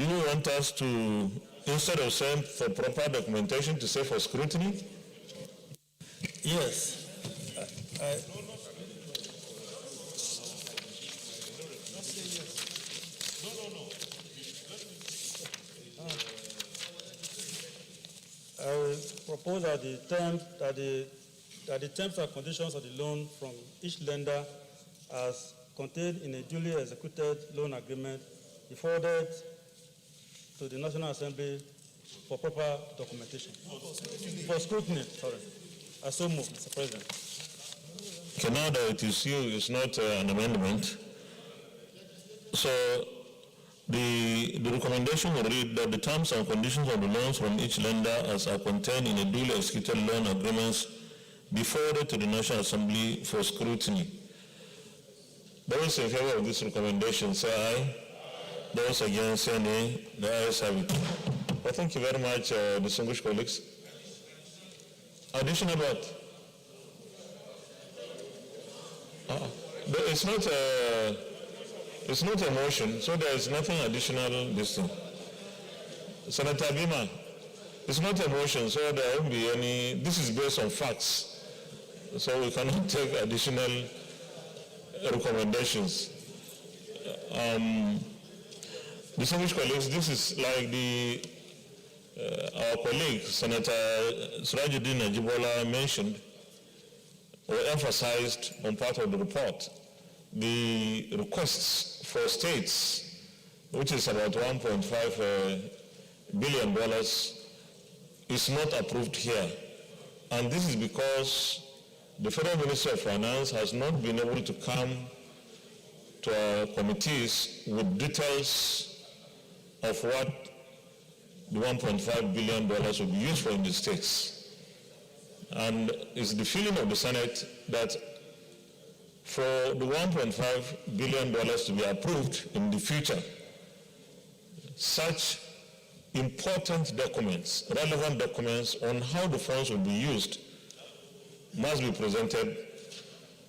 you want us to, instead of saying for proper documentation, to say for scrutiny? Yes. I will propose that the terms and conditions of the loan from each lender as contained in a duly executed loan agreement be forwarded to the National Assembly for proper documentation. For scrutiny, sorry. I so move, Mr. President. Okay, now that it is you, it's not an amendment. So the recommendation will read that the terms and conditions of the loans from each lender as are contained in a duly executed loan agreements be forwarded to the National Assembly for scrutiny. Those in favor of this recommendation say aye. Those against say nay. The ayes have it. Well, thank you very much, distinguished colleagues. Additional what? It's not a motion, so there is nothing additional this thing. Senator Bima, it's not a motion, so there won't be any, this is based on facts. So we cannot take additional recommendations. Distinguished colleagues, this is like our colleague, Senator Surajuddin Ajibola mentioned or emphasized on part of the report. The requests for states, which is about $1.5 billion, is not approved here. And this is because the Federal Ministry of Finance has not been able to come to our committees with details of what the $1.5 billion will be used for in the states. And it's the feeling of the Senate that for the $1.5 billion to be approved in the future, such important documents, relevant documents on how the funds will be used must be presented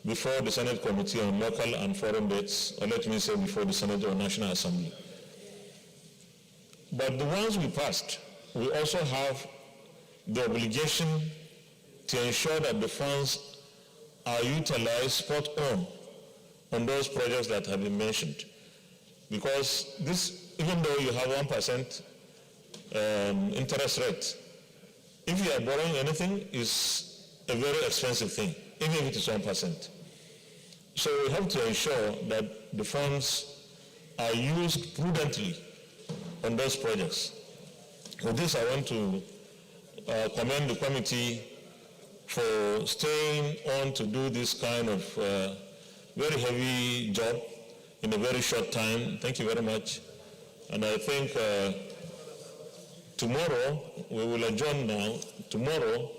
before the Senate Committee on Local and Foreign Debts, or let me say before the Senate or National Assembly. But the ones we passed, we also have the obligation to ensure that the funds are utilized spot on those projects that have been mentioned. Because this, even though you have 1% interest rate, if you are borrowing anything, is a very expensive thing, even if it is 1%. So we have to ensure that the funds are used prudently on those projects. With this, I want to commend the committee for staying on to do this kind of very heavy job in a very short time. Thank you very much. And I think tomorrow, we will adjourn now. Tomorrow,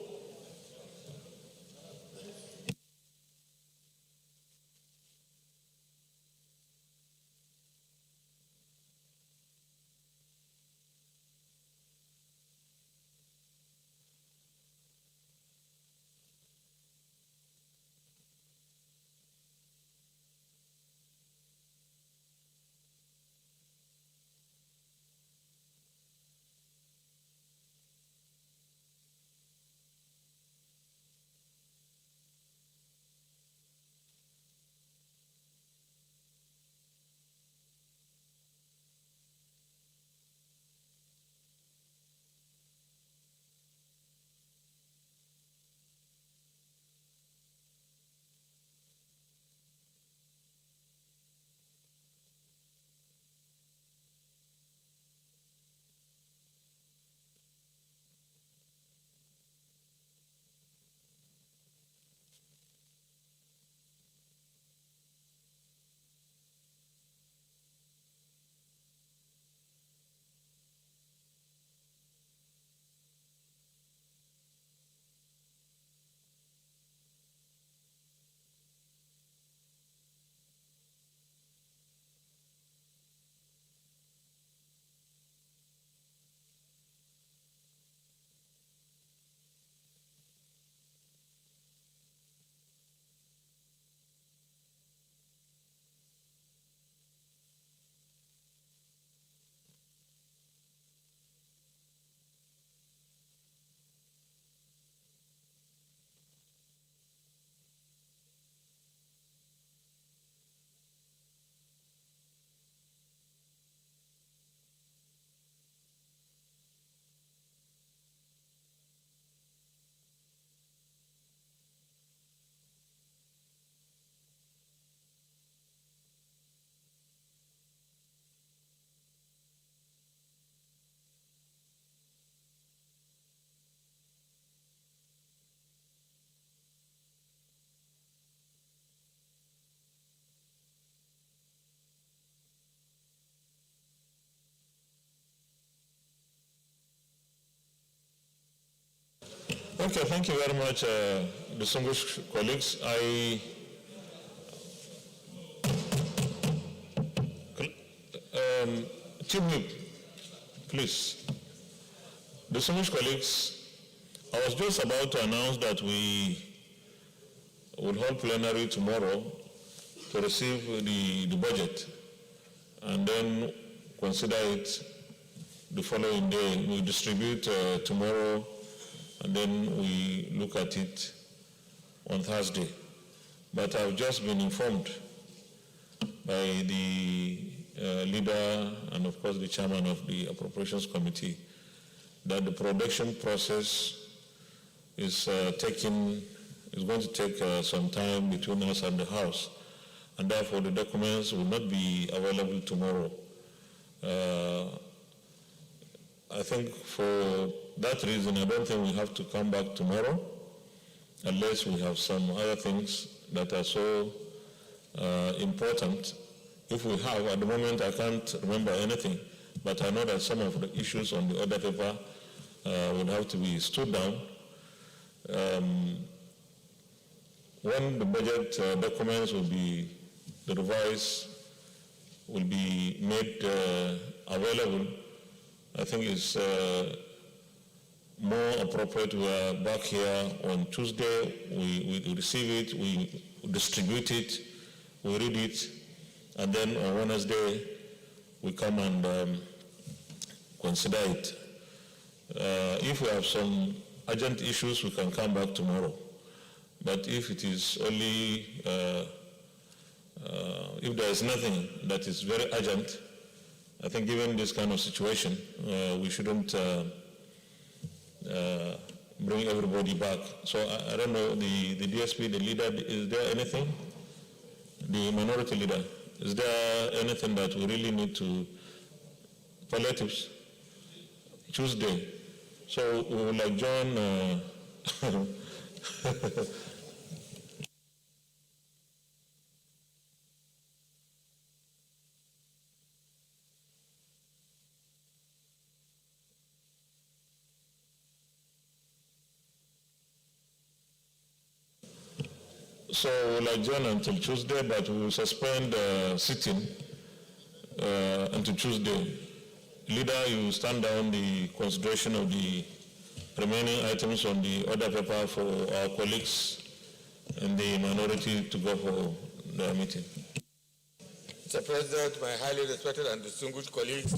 okay, thank you very much, distinguished colleagues. Chief Whip, please. Distinguished colleagues, I was just about to announce that we will hold plenary tomorrow to receive the budget and then consider it the following day. We distribute tomorrow and then we look at it on Thursday. But I've just been informed by the leader and of course the chairman of the Appropriations Committee that the production process is going to take some time between us and the House, and therefore the documents will not be available tomorrow. I think for that reason, I don't think we have to come back tomorrow. unless we have some other things that are so important. If we have, at the moment I can't remember anything, but I know that some of the issues on the order paper will have to be stood down. When the budget documents will be, the revised will be made available, I think it's more appropriate. We are back here on Tuesday, we receive it, we distribute it, we read it, and then on Wednesday we come and consider it. If we have some urgent issues, we can come back tomorrow. But if it is only, if there is nothing that is very urgent, I think given this kind of situation, we shouldn't bring everybody back. So I don't know, the DSP, the leader, is there anything? The minority leader, is there anything that we really need to, palliatives? Tuesday. So we will adjourn. So we'll adjourn until Tuesday, but we will suspend sitting until Tuesday. Leader, you stand down the consideration of the remaining items on the order paper for our colleagues and the minority to go for their meeting. Mr. President, my highly respected and distinguished colleagues,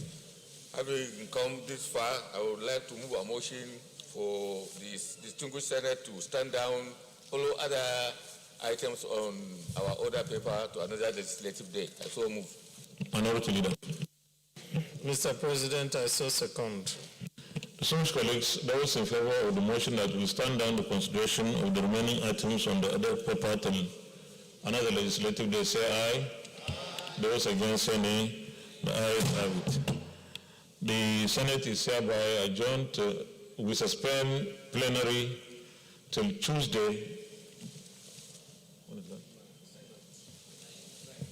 having come this far, I would like to move a motion for this distinguished Senate to stand down, follow other items on our order paper to another legislative day. I so move. Minority Leader. Mr. President, I so second. Distinguished colleagues, those in favor of the motion that we stand down the consideration of the remaining items on the other paper till another legislative day, say aye. Those against, say nay. The ayes have it. The Senate is hereby adjourned. We suspend plenary till Tuesday.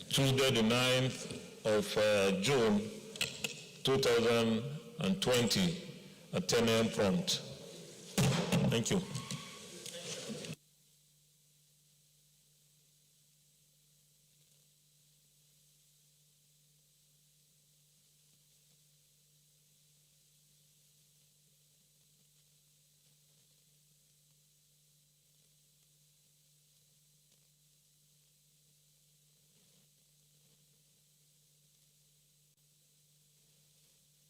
Tuesday, the 9th of June, 2020 at 10 a.m. prompt. Thank you.